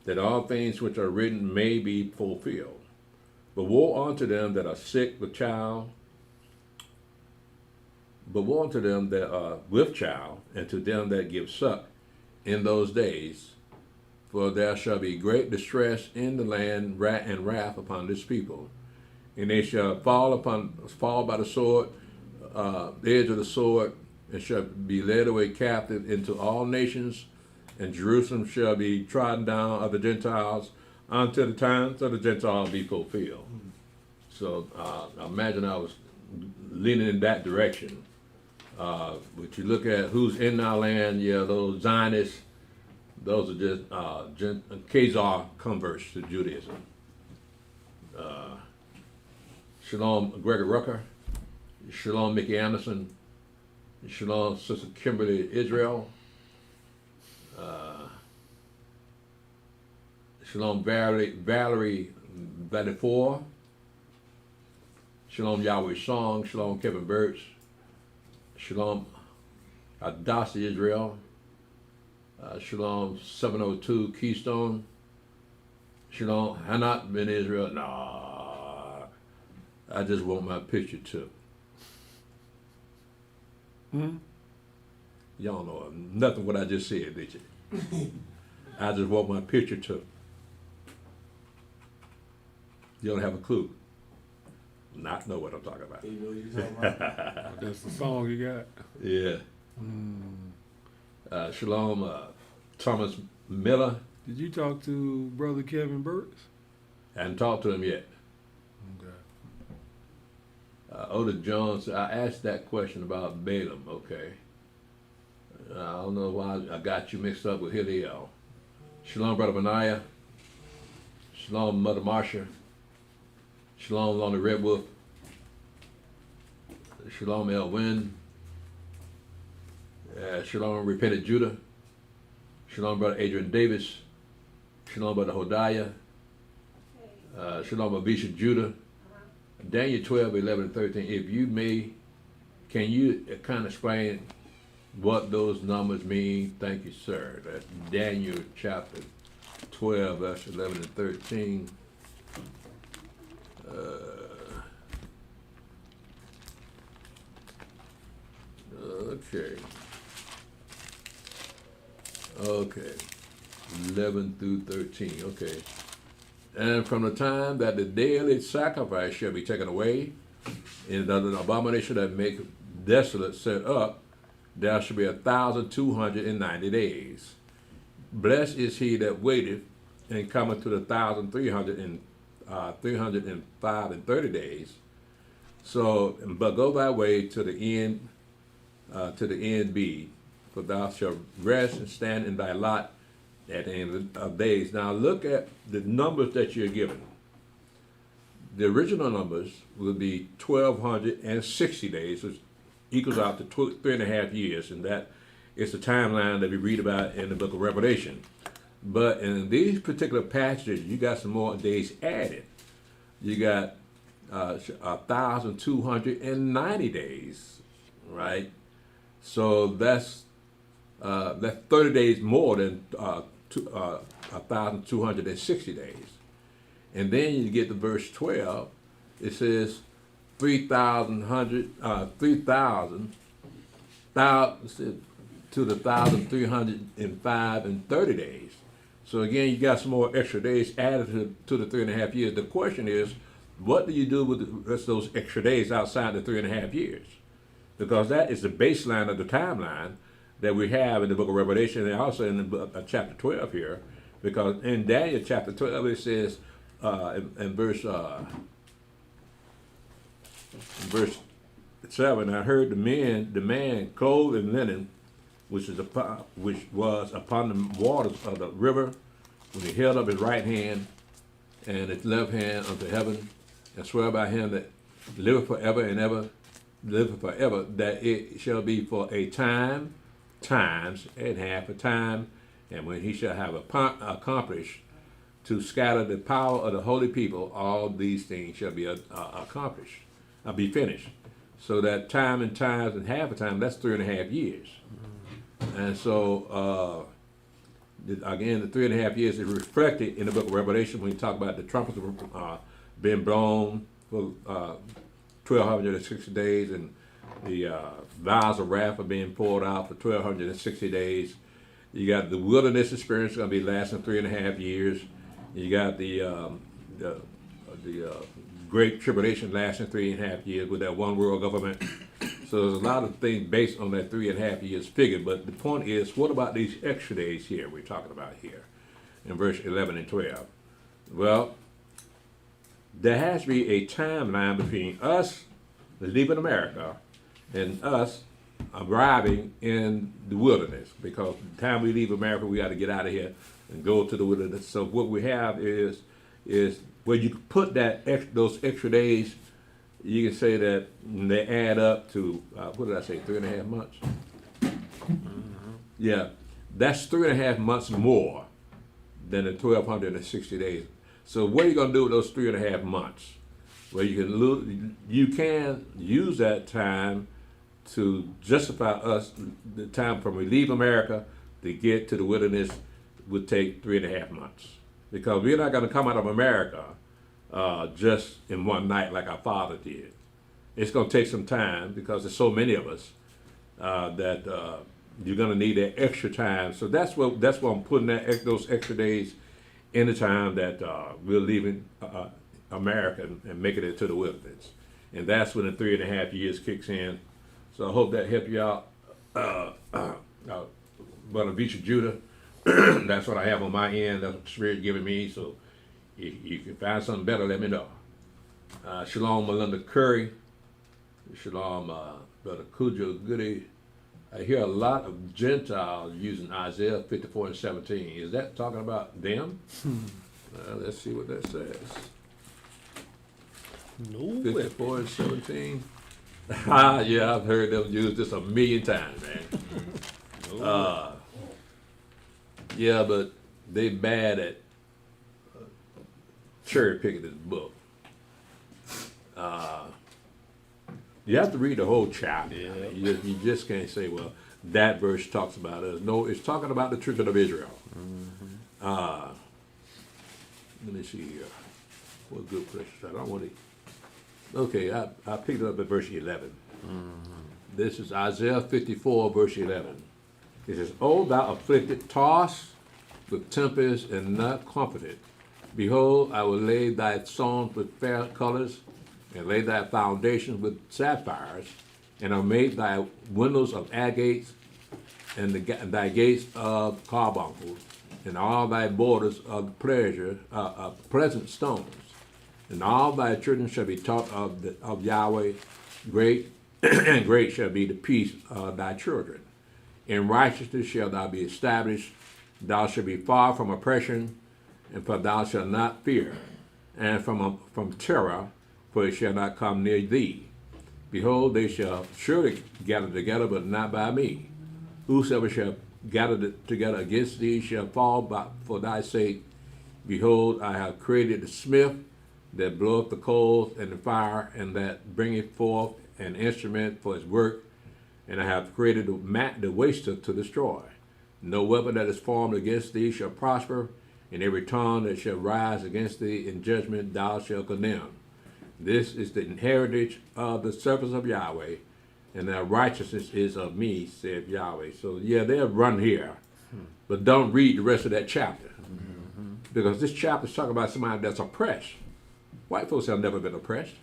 that all things which are written may be fulfilled. But woe unto them that are sick with child, but woe unto them that are with child, and to them that give suck, in those days, for there shall be great distress in the land and wrath upon this people, and they shall fall by the sword, the edge of the sword, and shall be led away captive into all nations, and Jerusalem shall be trodden down of the Gentiles until the times of the Gentiles be fulfilled. So I imagine I was leaning in that direction. But you look at who's in our land, yeah, those Zionists, those are just Khazar converts to Judaism. Shalom, Gregor Rucker. Shalom, Mickey Anderson. Shalom, Sister Kimberly Israel. Shalom, Valerie Valifor. Shalom, Yahweh Song. Shalom, Kevin Burtz. Shalom, Adasi Israel. Shalom, 702 Keystone. Shalom, Hanat Ben Israel. Nah, I just want my picture too. Y'all know nothing what I just said, did you? I just want my picture too. You don't have a clue. Not know what I'm talking about. You know what you're talking about. That's the song you got. Yeah. Shalom, Thomas Miller. Did you talk to Brother Kevin Burtz? I haven't talked to him yet. Okay. Oda Jones, I asked that question about Balaam, okay. I don't know why I got you mixed up with Hillel. Shalom, Brother Benaiah. Shalom, Mother Marsha. Shalom, Lonely Red Wolf. Shalom, Elwin. Shalom, Repentant Judah. Shalom, Brother Adrian Davis. Shalom, Brother Hodiah. Shalom, Abisha Judah. Daniel 12, 11, and 13. If you may, can you kind of explain what those numbers mean? Thank you, sir. That's Daniel chapter 12, verse 11 and 13. Okay. 11 through 13. Okay. And from the time that the daily sacrifice shall be taken away, and the abomination that make desolate set up, there shall be 1,290 days. Blessed is he that waiteth and cometh to the 305 and 30 days. So, but go thy way to the end be, for thou shalt rest and stand in thy lot at the end of days. Now look at the numbers that you're given. The original numbers will be 1,260 days, which equals out to 3.5 years, and that is the timeline that we read about in the book of Revelation. But in these particular passages, you got some more days added. You got 1,290 days, right? So that's 30 days more than 1,260 days. And then you get to verse 12. It says 3,000 to the 1,305 and 30 days. So again, you got some more extra days added to the 3.5 years. The question is, what do you do with the rest of those extra days outside the 3.5 years? Because that is the baseline of the timeline that we have in the book of Revelation and also in the book of chapter 12 here. Because in Daniel chapter 12 it says in verse 7, I heard the man clothed in linen, which was upon the waters of the river, when he held up his right hand and his left hand unto heaven, and swear by him that liveth forever and ever, that it shall be for a time, times, and half a time, and when he shall have accomplished to scatter the power of the holy people, all these things shall be accomplished, be finished. So that time and times and half a time, that's 3.5 years. And so, again, the 3.5 years is reflected in the book of Revelation when you talk about the trumpets being blown for 1,260 days, and the vials of wrath are being poured out for 1,260 days. You got the wilderness experience going to be lasting 3.5 years. You got the Great Tribulation lasting 3.5 years with that one world government. So there's a lot of things based on that 3.5 years figure. But the point is, what about these extra days here we're talking about here in verse 11 and 12? Well, there has to be a timeline between us leaving America and us arriving in the wilderness, because the time we leave America, we got to get out of here and go to the wilderness. So what we have is where you can put those extra days. You can say that they add up to what did I say? 3.5 months. Yeah, that's 3.5 months more than the 1,260 days. So what are you going to do with those 3.5 months? Well, you can use that time to justify us. The time from we leave America to get to the wilderness would take 3.5 months, because we're not going to come out of America just in one night like our father did. It's going to take some time, because there's so many of us that you're going to need that extra time. So that's what I'm putting those extra days in the time that we're leaving America and making it to the wilderness. And that's when the 3.5 years kicks in. So I hope that helped you out, Brother Visha Judah. That's what I have on my end. That's what the Spirit's giving me. So if you can find something better, let me know. Shalom, Melinda Curry. Shalom, Brother Cujo Goody. I hear a lot of Gentiles using Isaiah 54 and 17. Is that talking about them? Let's see what that says. No 54 and 17. Yeah, I've heard them use this a million times, man. Yeah, but they bad at cherry picking this book. You have to read the whole chapter. Yeah. You just can't say, well, that verse talks about us. No, it's talking about the children of Israel. Let me see here. What good place? I don't want to. Okay, I picked it up at verse 11. This is Isaiah 54, verse 11. It says, O thou afflicted, tossed with tempest and not comforted. Behold, I will lay thy stones with fair colors, and lay thy foundations with sapphires, and I made thy windows of agates, and thy gates of carbuncles, and all thy borders of pleasant stones. And all thy children shall be taught of Yahweh. Great and great shall be the peace of thy children. In righteousness shall thou be established. Thou shalt be far from oppression, and for thou shalt not fear, and from terror, for it shall not come near thee. Behold, they shall surely gather together, but not by me. Whosoever shall gather together against thee shall fall for thy sake. Behold, I have created the smith that bloweth the coals and the fire, and that bringeth forth an instrument for his work. And I have created the waster to destroy. No weapon that is formed against thee shall prosper, and every tongue that shall rise against thee in judgment thou shalt condemn. This is the inheritance of the servants of Yahweh, and their righteousness is of me, saith Yahweh. So yeah, they'll run here, but don't read the rest of that chapter, because this chapter is talking about somebody that's oppressed. White folks have never been oppressed.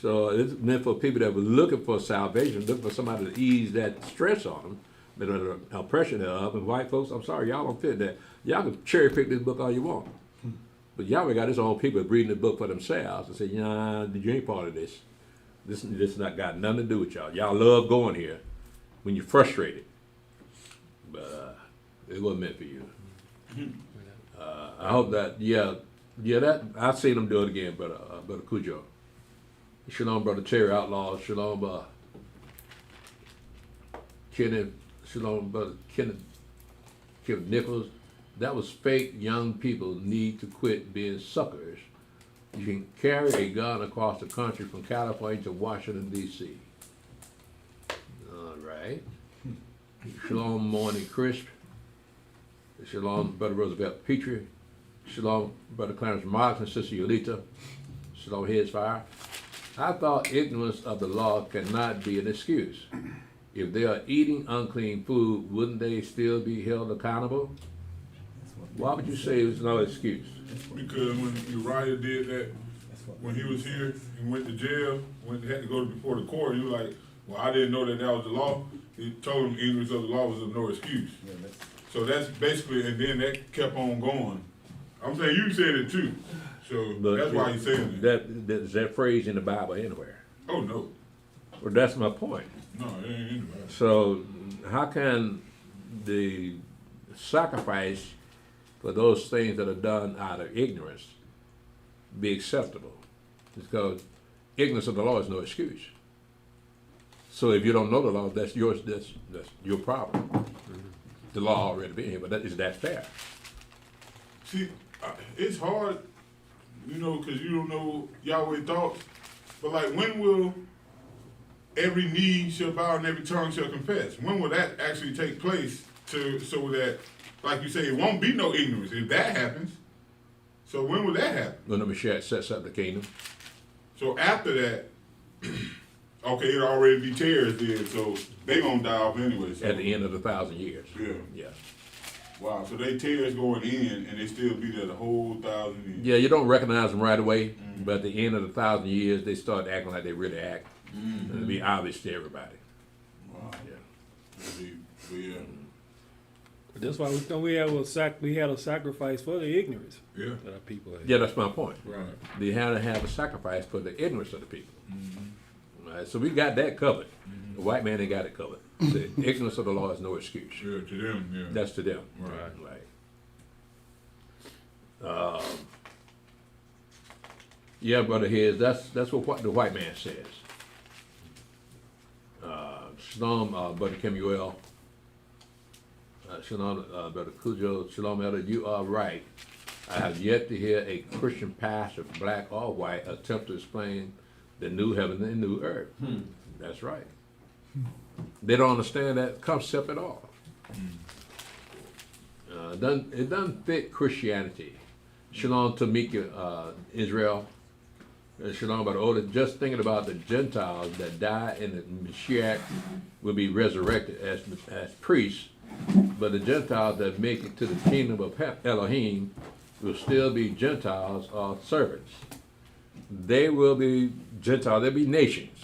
So it's meant for people that were looking for salvation, looking for somebody to ease that stress on them, but the oppression thereof. And white folks, I'm sorry, y'all don't fit that. Y'all can cherry pick this book all you want. But Yahweh got his own people reading the book for themselves and say, nah, you ain't part of this. This not got nothing to do with y'all. Y'all love going here when you're frustrated. But it wasn't meant for you. I hope that, that I've seen them do it again, Brother Cujo. Shalom, Brother Terry Outlaw. Shalom, Kenneth. Shalom, Brother Kenneth Nichols. That was fake. Young people need to quit being suckers. You can carry a gun across the country from California to Washington, D.C. All right. Shalom, Morning Crisp. Shalom, Brother Roosevelt Petrie. Shalom, Brother Clarence Marks and Sister Yolita. Shalom, Heads Fire. I thought ignorance of the law cannot be an excuse. if they are eating unclean food, wouldn't they still be held accountable? Why would you say it's no excuse? Because when Uriah did that, when he was here and went to jail, when he had to go before the court, he was like, well, I didn't know that was the law. He told him ignorance of the law was of no excuse. So that's basically, and then that kept on going. I'm saying you said it too. So But that's why he's saying that. Is that phrase in the Bible anywhere? Oh, no. Well, that's my point. No, it ain't in the Bible. So how can the sacrifice for those things that are done out of ignorance be acceptable? Because ignorance of the law is no excuse. So if you don't know the law, that's yours. That's your problem. The law already been here, but is that fair? See, it's hard, you know, because you don't know Yahweh thoughts. But like, when will every knee shall bow and every tongue shall confess? When will that actually take place so that, like you say, it won't be no ignorance if that happens? So when will that happen? When the Mashiach sets up the kingdom. So after that, okay, it'll already be tares then, so they gonna die off anyway. So. At the end of the 1,000 years. Yeah. Yeah. Wow, so they tears going in and they still be there the whole 1,000 years. Yeah, you don't recognize them right away, but at the end of the 1,000 years, they start acting like they really act. And it'll be obvious to everybody. Wow. Yeah. But yeah. But that's why we had a sacrifice for the ignorance Yeah. that our people had. Yeah, that's my point. Right. They had to have a sacrifice for the ignorance of the people. Right, so we got that covered. The white man ain't got it covered. The ignorance of the law is no excuse. Yeah, to them, yeah. That's to them. Right. Yeah, brother Heads, that's what the white man says. Shalom, brother Kemuel. Shalom, brother Cujo. Shalom, elder. You are right. I have yet to hear a Christian pastor, black or white, attempt to explain the new heaven and new earth. That's right. They don't understand that concept at all. It doesn't fit Christianity. Shalom Tamika, Israel. Shalom about older. Just thinking about the Gentiles that die in the Mashiach will be resurrected as priests, but the Gentiles that make it to the kingdom of Elohim will still be Gentiles or servants. They will be Gentiles. They'll be nations,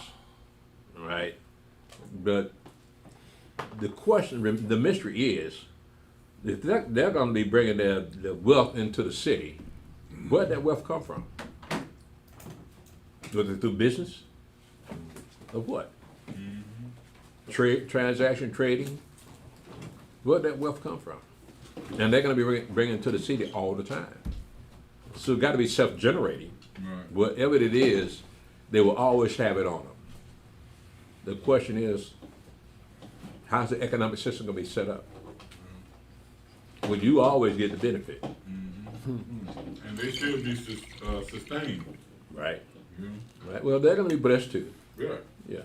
right? But the question, the mystery is, if they're going to be bringing their wealth into the city, where'd that wealth come from? Was it through business? Of what? Trade, transaction, trading? Where'd that wealth come from? And they're going to be bringing it to the city all the time. So it's got to be self-generating. Right. Whatever it is, they will always have it on them. The question is, how's the economic system going to be set up? Well, you always get the benefit. And they still be sustained. Right. Yeah. Right. Well, they're going to be blessed too. Yeah. Yeah.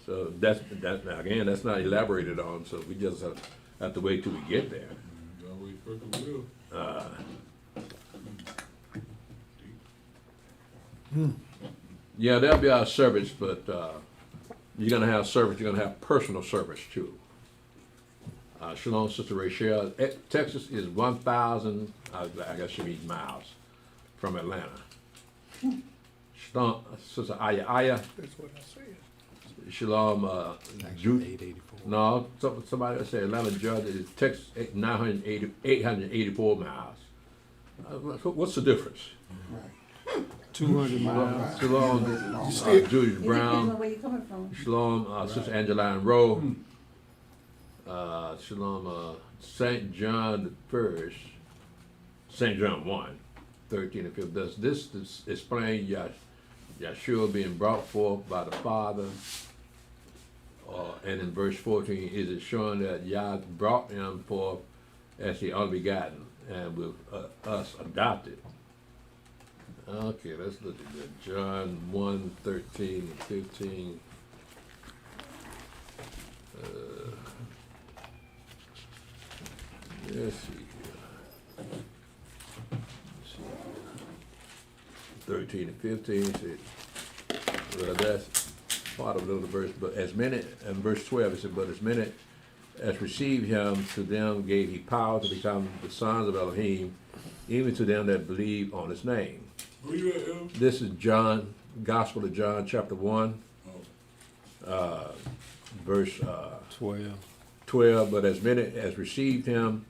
So that's again, that's not elaborated on. So we just have to wait till we get there. Always perfect will. Yeah, there'll be our service, but you're going to have service. You're going to have personal service too. Shalom, Sister Rachel. Texas is 1,000. I guess she means miles from Atlanta. Shalom, Sister Aya. That's what I said. Shalom, no, somebody said Atlanta, Georgia is Texas 884 miles. What's the difference? 200 miles. Shalom, Julius It depends on Brown. where you're coming from. Shalom, Sister Angeline Rowe. Shalom, St. John the First, St. John 1, 13 and 15. Does this explain Yeshua being brought forth by the Father? And in verse 14, is it showing that Yah brought him forth as the only begotten and with us adopted? Okay, let's look at that. John 1, 13 and 15. Let's see here. 13 and 15 said, well, part of the verse, but as many, in verse 12, it said, but as many as received him, to them gave he power to become the sons of Elohim, even to them that believe on his name. Where you at, El? This is John, Gospel of John, chapter 1, verse 12. But as many as received him,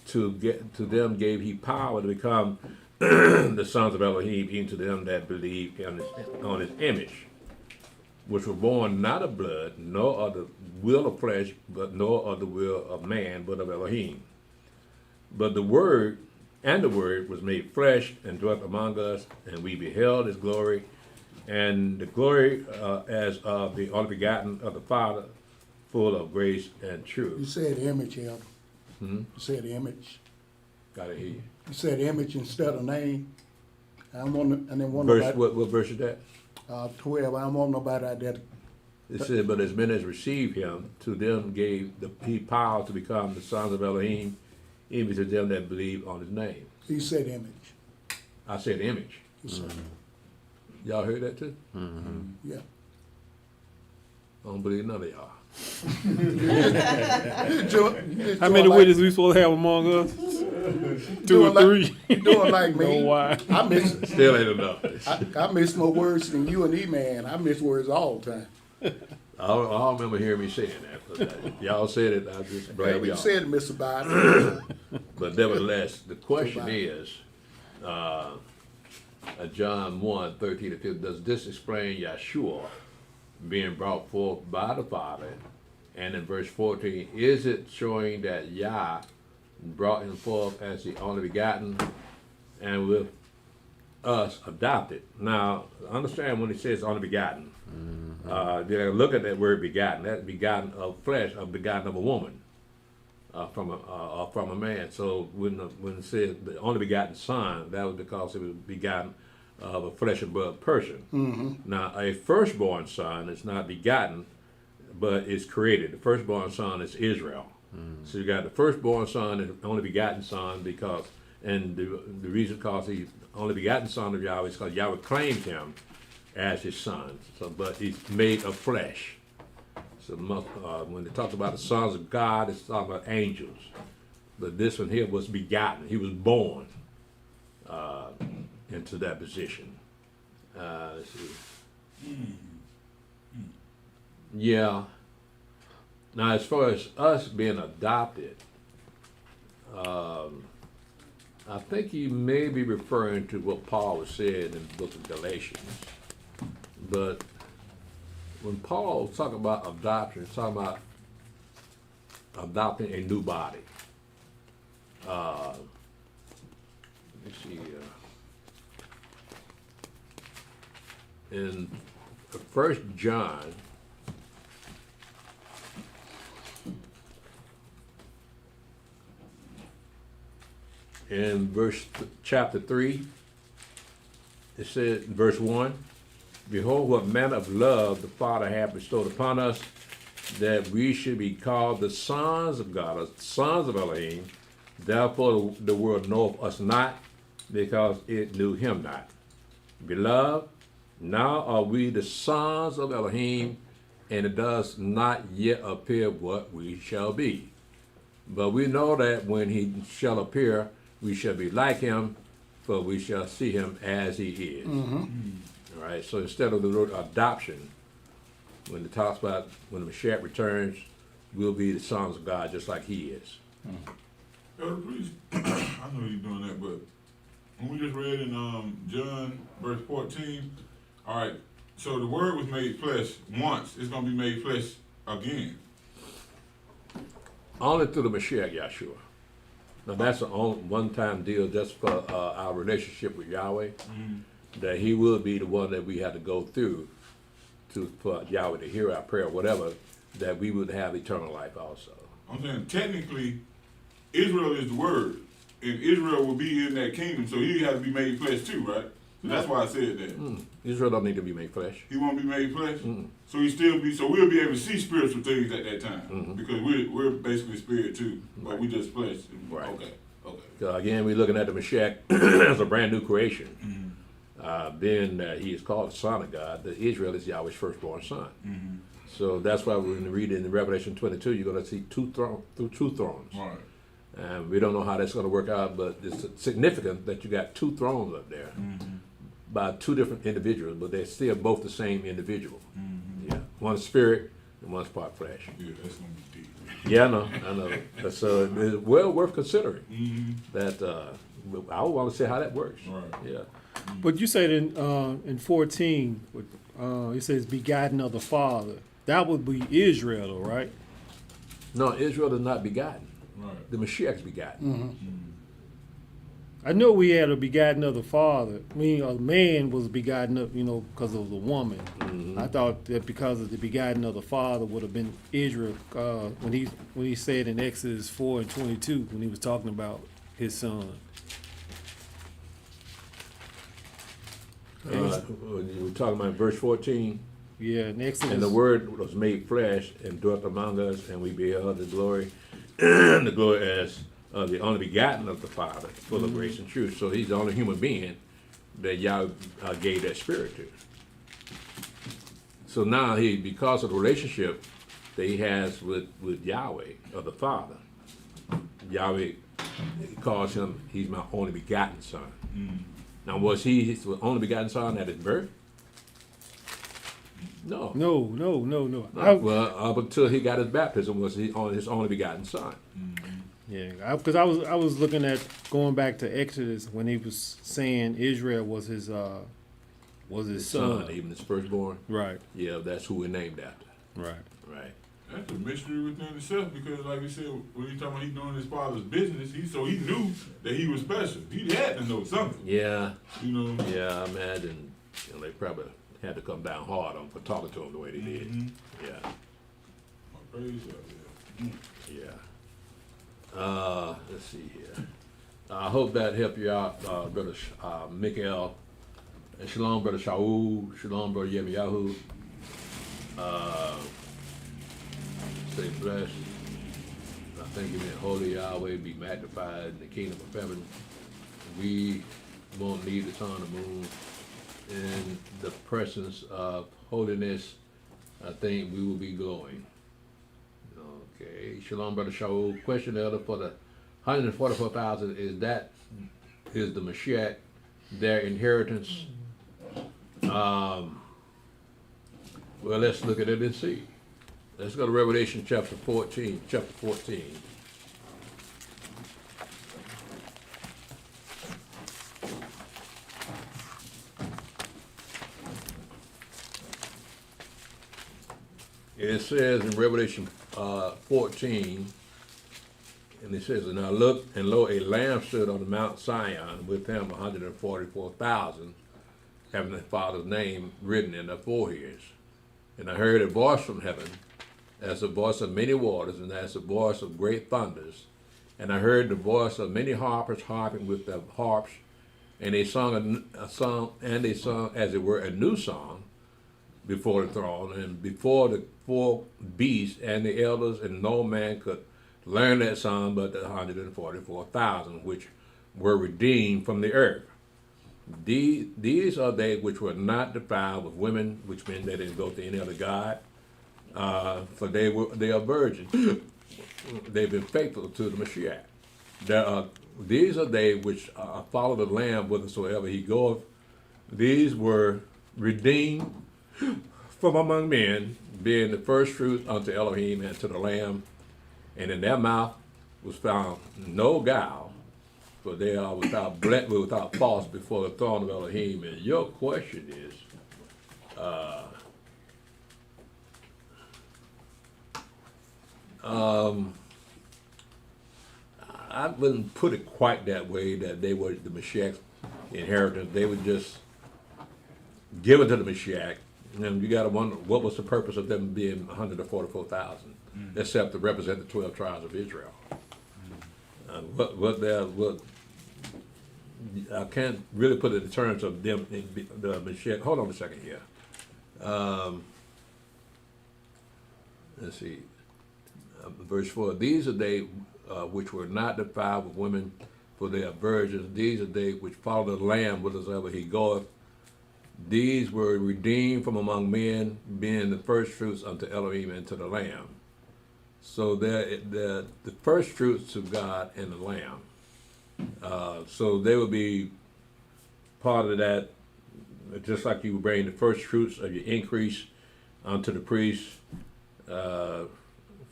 to them gave he power to become the sons of Elohim, even to them that believe on his image, which were born not of blood, nor of the will of flesh, but nor of the will of man, but of Elohim. But the Word was made flesh and dwelt among us, and we beheld his glory, and the glory as of the only begotten of the Father, full of grace and truth. You said image, Elder. Hmm? You said image. Gotta hear you. You said image instead of name. I didn't want Verse, nobody, what verse is that? 12. I don't want nobody out there. It said, but as many as received him, to them gave he power to become the sons of Elohim, even to them that believe on his name. You said image. I said image. You said, Y'all heard that too? yeah. I don't believe none of y'all. How many witnesses we supposed to have among us? 2 or 3. You doing like me? Know why? I miss Still ain't enough. I miss more words than you and E-Man. I miss words all the time. I don't remember hearing me saying that. But y'all said it, I just blame You y'all. said it, Mr. Biden. But nevertheless, the question is, John 1, 13 to 15, does this explain Yeshua being brought forth by the Father? And in verse 14, is it showing that Yah brought him forth as the only begotten and with us adopted? Now, understand when he says only begotten, look at that word begotten. That's begotten of flesh, begotten of a woman, from a man. So when it says the only begotten son, that was because it was begotten of a flesh and blood person. Now, a firstborn son is not begotten, but is created. The firstborn son is Israel. So you got the firstborn son and only begotten son and the reason because he's only begotten son of Yahweh is because Yahweh claimed him as his son. So, but he's made of flesh. So when they talk about the sons of God, it's talking about angels. But this one here was begotten. He was born into that position. Let's see. Yeah. Now, as far as us being adopted, I think he may be referring to what Paul was saying in the book of Galatians. But when Paul talks about adoption, he's talking about adopting a new body. Let me see. In 1 John, in chapter 3, it says, verse 1, behold, what manner of love the Father hath bestowed upon us, that we should be called the sons of God, or sons of Elohim. Therefore the world knoweth us not, because it knew him not. Beloved, now are we the sons of Elohim, and it does not yet appear what we shall be. But we know that when he shall appear, we shall be like him, for we shall see him as he is. All right, so instead of the word adoption, when it talks about when the Mashiach returns, we'll be the sons of God just like he is. Elder, please, I know you're doing that, but when we just read in John verse 14, all right, so the word was made flesh once, it's going to be made flesh again. Only through the Mashiach Yeshua. Now that's a one-time deal just for our relationship with Yahweh, that he will be the one that we have to go through for Yahweh to hear our prayer, whatever, that we would have eternal life also. I'm saying technically, Israel is the word, and Israel will be in that kingdom, so he has to be made flesh too, right? So that's why I said that. Israel don't need to be made flesh. He won't be made flesh? So we'll be able to see spiritual things at that time, because we're basically spirit too, but we just flesh. Right. Okay. So again, we're looking at the Mashiach as a brand new creation. being that he is called the Son of God, that Israel is Yahweh's firstborn son. So that's why when we read in Revelation 22, you're going to see two thrones. Right. And we don't know how that's going to work out, but it's significant that you got two thrones up there by two different individuals, but they're still both the same individual. Yeah, one's spirit and one's part flesh. Yeah, that's gonna be deep. Yeah, I know. So it's well worth considering that. I want to see how that works. Right. Yeah. But you said in 14, it says begotten of the Father. That would be Israel, though, right? No, Israel is not begotten. Right. The Mashiach is begotten. I know we had a begotten of the Father. I mean, a man was begotten of, because of the woman. I thought that because of the begotten of the Father would have been Israel when he said in Exodus 4:22 when he was talking about his son. We're talking about verse 14. Yeah, in Exodus. And the Word was made flesh and dwelt among us, and we beheld the glory, the glory as the only begotten of the Father, full of grace and truth. So he's the only human being that Yahweh gave that spirit to. So now because of the relationship that he has with Yahweh, or the Father, Yahweh calls him, he's my only begotten son. Now, was he his only begotten son at his birth? No. No. Well, up until he got his baptism, was he on his only begotten son. Yeah, because I was looking at going back to Exodus when he was saying Israel was his son, even his firstborn. Right. Yeah, that's who we're named after. Right. Right. That's a mystery within itself because, like you said, when he's talking about he doing his father's business, he knew that he was special. He had to know something. Yeah. Yeah, I imagine they probably had to come down hard on for talking to him the way they did. Yeah. Praise God. Yeah. Let's see here. I hope that helped you out, Brother Mikael. And Shalom, Brother Shaul. Shalom, Brother Yemiyahu. Stay blessed. I thank you, that holy Yahweh be magnified in the kingdom of heaven. We won't need the sun and moon. In the presence of holiness, I think we will be glowing. Okay. Shalom, Brother Shaul. Question, Elder, for the 144,000, is the Mashiach their inheritance? Well, let's look at it and see. Let's go to Revelation chapter 14. It says in Revelation 14, and it says, and I looked, and lo, a lamb stood on the Mount Zion, with him 144,000, having the Father's name written in their foreheads. And I heard a voice from heaven, as the voice of many waters, and as the voice of great thunders. And I heard the voice of many harpers harping with their harps, and they sung a song, and they sung, as it were, a new song before the throne, and before the four beasts and the elders, and no man could learn that song but the 144,000, which were redeemed from the earth. These are they which were not defiled with women, which meant they didn't go to any other god, for they are virgins. They've been faithful to the Mashiach. These are they which follow the Lamb whithersoever he goeth. These were redeemed from among men, being the first fruit unto Elohim and to the Lamb. And in their mouth was found no guile, for they are without fault before the throne of Elohim. And your question is, I wouldn't put it quite that way, that they were the Mashiach's inheritance. They were just given to the Mashiach. And you got to wonder, what was the purpose of them being 144,000, except to represent the 12 tribes of Israel? I can't really put it in terms of them, the Mashiach. Hold on a second here. Let's see. Verse 4, these are they which were not defiled with women, for they are virgins. These are they which follow the Lamb whithersoever he goeth. These were redeemed from among men, being the first fruits unto Elohim and to the Lamb. So the first fruits to God and the Lamb. So they will be part of that, just like you bring the first fruits of your increase unto the priest from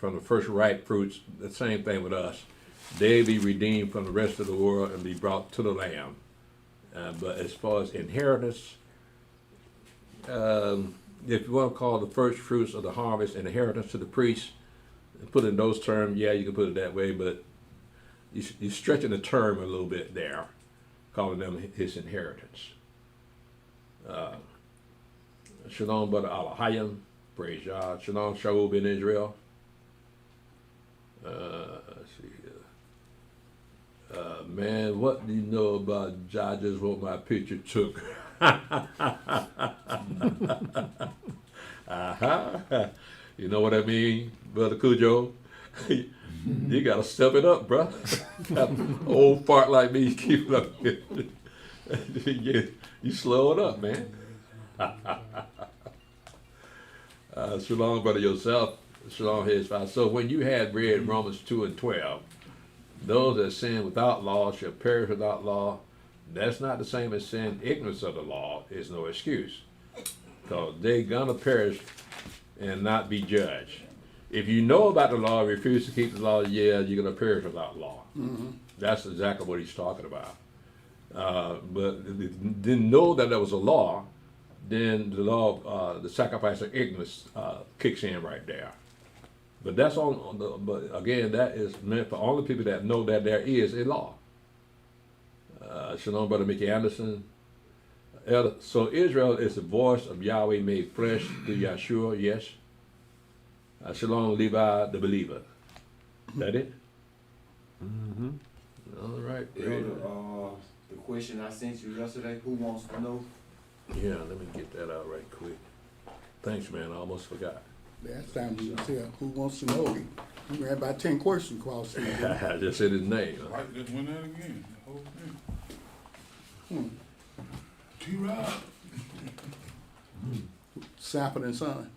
the first ripe fruits. The same thing with us. They be redeemed from the rest of the world and be brought to the Lamb. But as far as inheritance, if you want to call the first fruits of the harvest inheritance to the priest, put it in those terms, yeah, you can put it that way, but you're stretching the term a little bit there, calling them his inheritance. Shalom, brother Alahayim, praise God. Shalom, Shalom in Israel. Let's see here. Man, what do you know about I just want my picture took? You know what I mean, Brother Cujo? You gotta step it up, bro. Old fart like me, keep it up. You slow it up, man. Shalom, brother yourself. Shalom, his father. So when you had read Romans 2:12, those that sin without law shall perish without law. That's not the same as sin. Ignorance of the law is no excuse, because they gonna perish and not be judged. If you know about the law, refuse to keep the law, yeah, you're gonna perish without law. Mm-hmm. That's exactly what he's talking about. But if you didn't know that there was a law, then the law, the sacrifice of ignorance kicks in right there. But that's on the. But again, that is meant for only people that know that there is a law. Shalom, brother Mickey Anderson. So Israel is the voice of Yahweh made flesh through Yahshua. Yes. Shalom, Levi, the believer. That it? Mm-hmm. All right. The question I sent you yesterday, who wants to know? Yeah, let me get that out right quick. Thanks, man. I almost forgot. Last time you said, who wants to know? We had about 10 questions across here. I just said his name. Right, just went out again. The whole thing. T-Rob. Sanford and Son.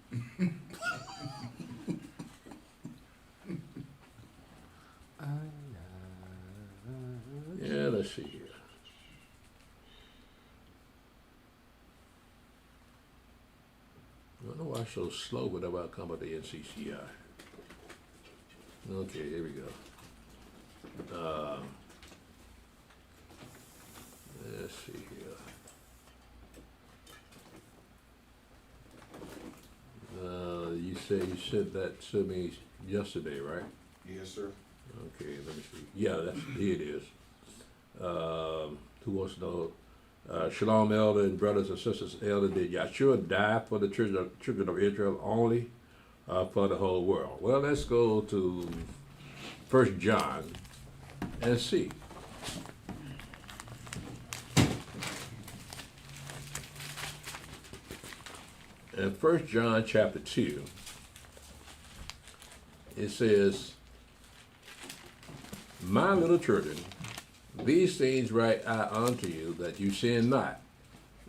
Yeah, let's see here. I don't know why I'm so slow whenever I come at the NCCI. Okay, here we go. Let's see here. You said you sent that to me yesterday, right? Yes, sir. Okay, let me see. Yeah, here it is. Who wants to know? Shalom, elder and brothers and sisters. Elder, did Yahshua die for the children of Israel only, for the whole world? Well, let's go to 1 John and see. In 1 John chapter 2, it says, my little children, these things write I unto you, that you sin not.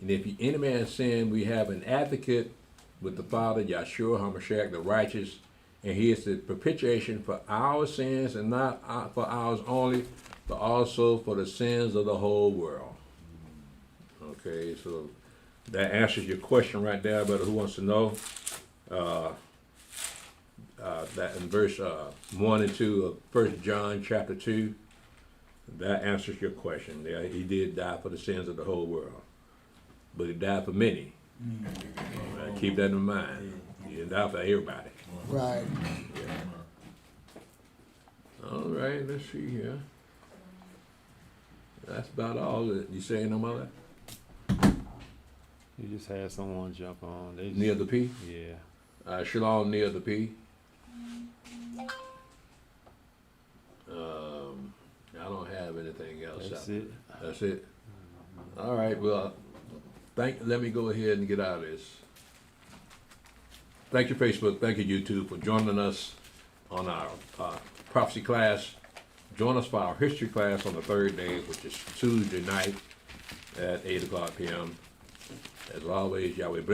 And if any man sin, we have an advocate with the Father, Yahshua HaMashiach, the righteous, and he is the propitiation for our sins, and not for ours only, but also for the sins of the whole world. Okay, so that answers your question right there, brother. Who wants to know? That in verse 1 and 2 of 1 John chapter 2, that answers your question. Yeah, he did die for the sins of the whole world, but he died for many. Keep that in mind. He didn't die for everybody. Right. Yeah. All right, let's see here. That's about all that you saying on that? You just had someone jump on. Near the P? Yeah. Shalom near the P. I don't have anything else. That's it. That's it. All right. Well, let me go ahead and get out of this. Thank you, Facebook. Thank you, YouTube, for joining us on our prophecy class. Join us for our history class on the third day, which is Tuesday night at 8 o'clock p.m. As always, Yahweh bless.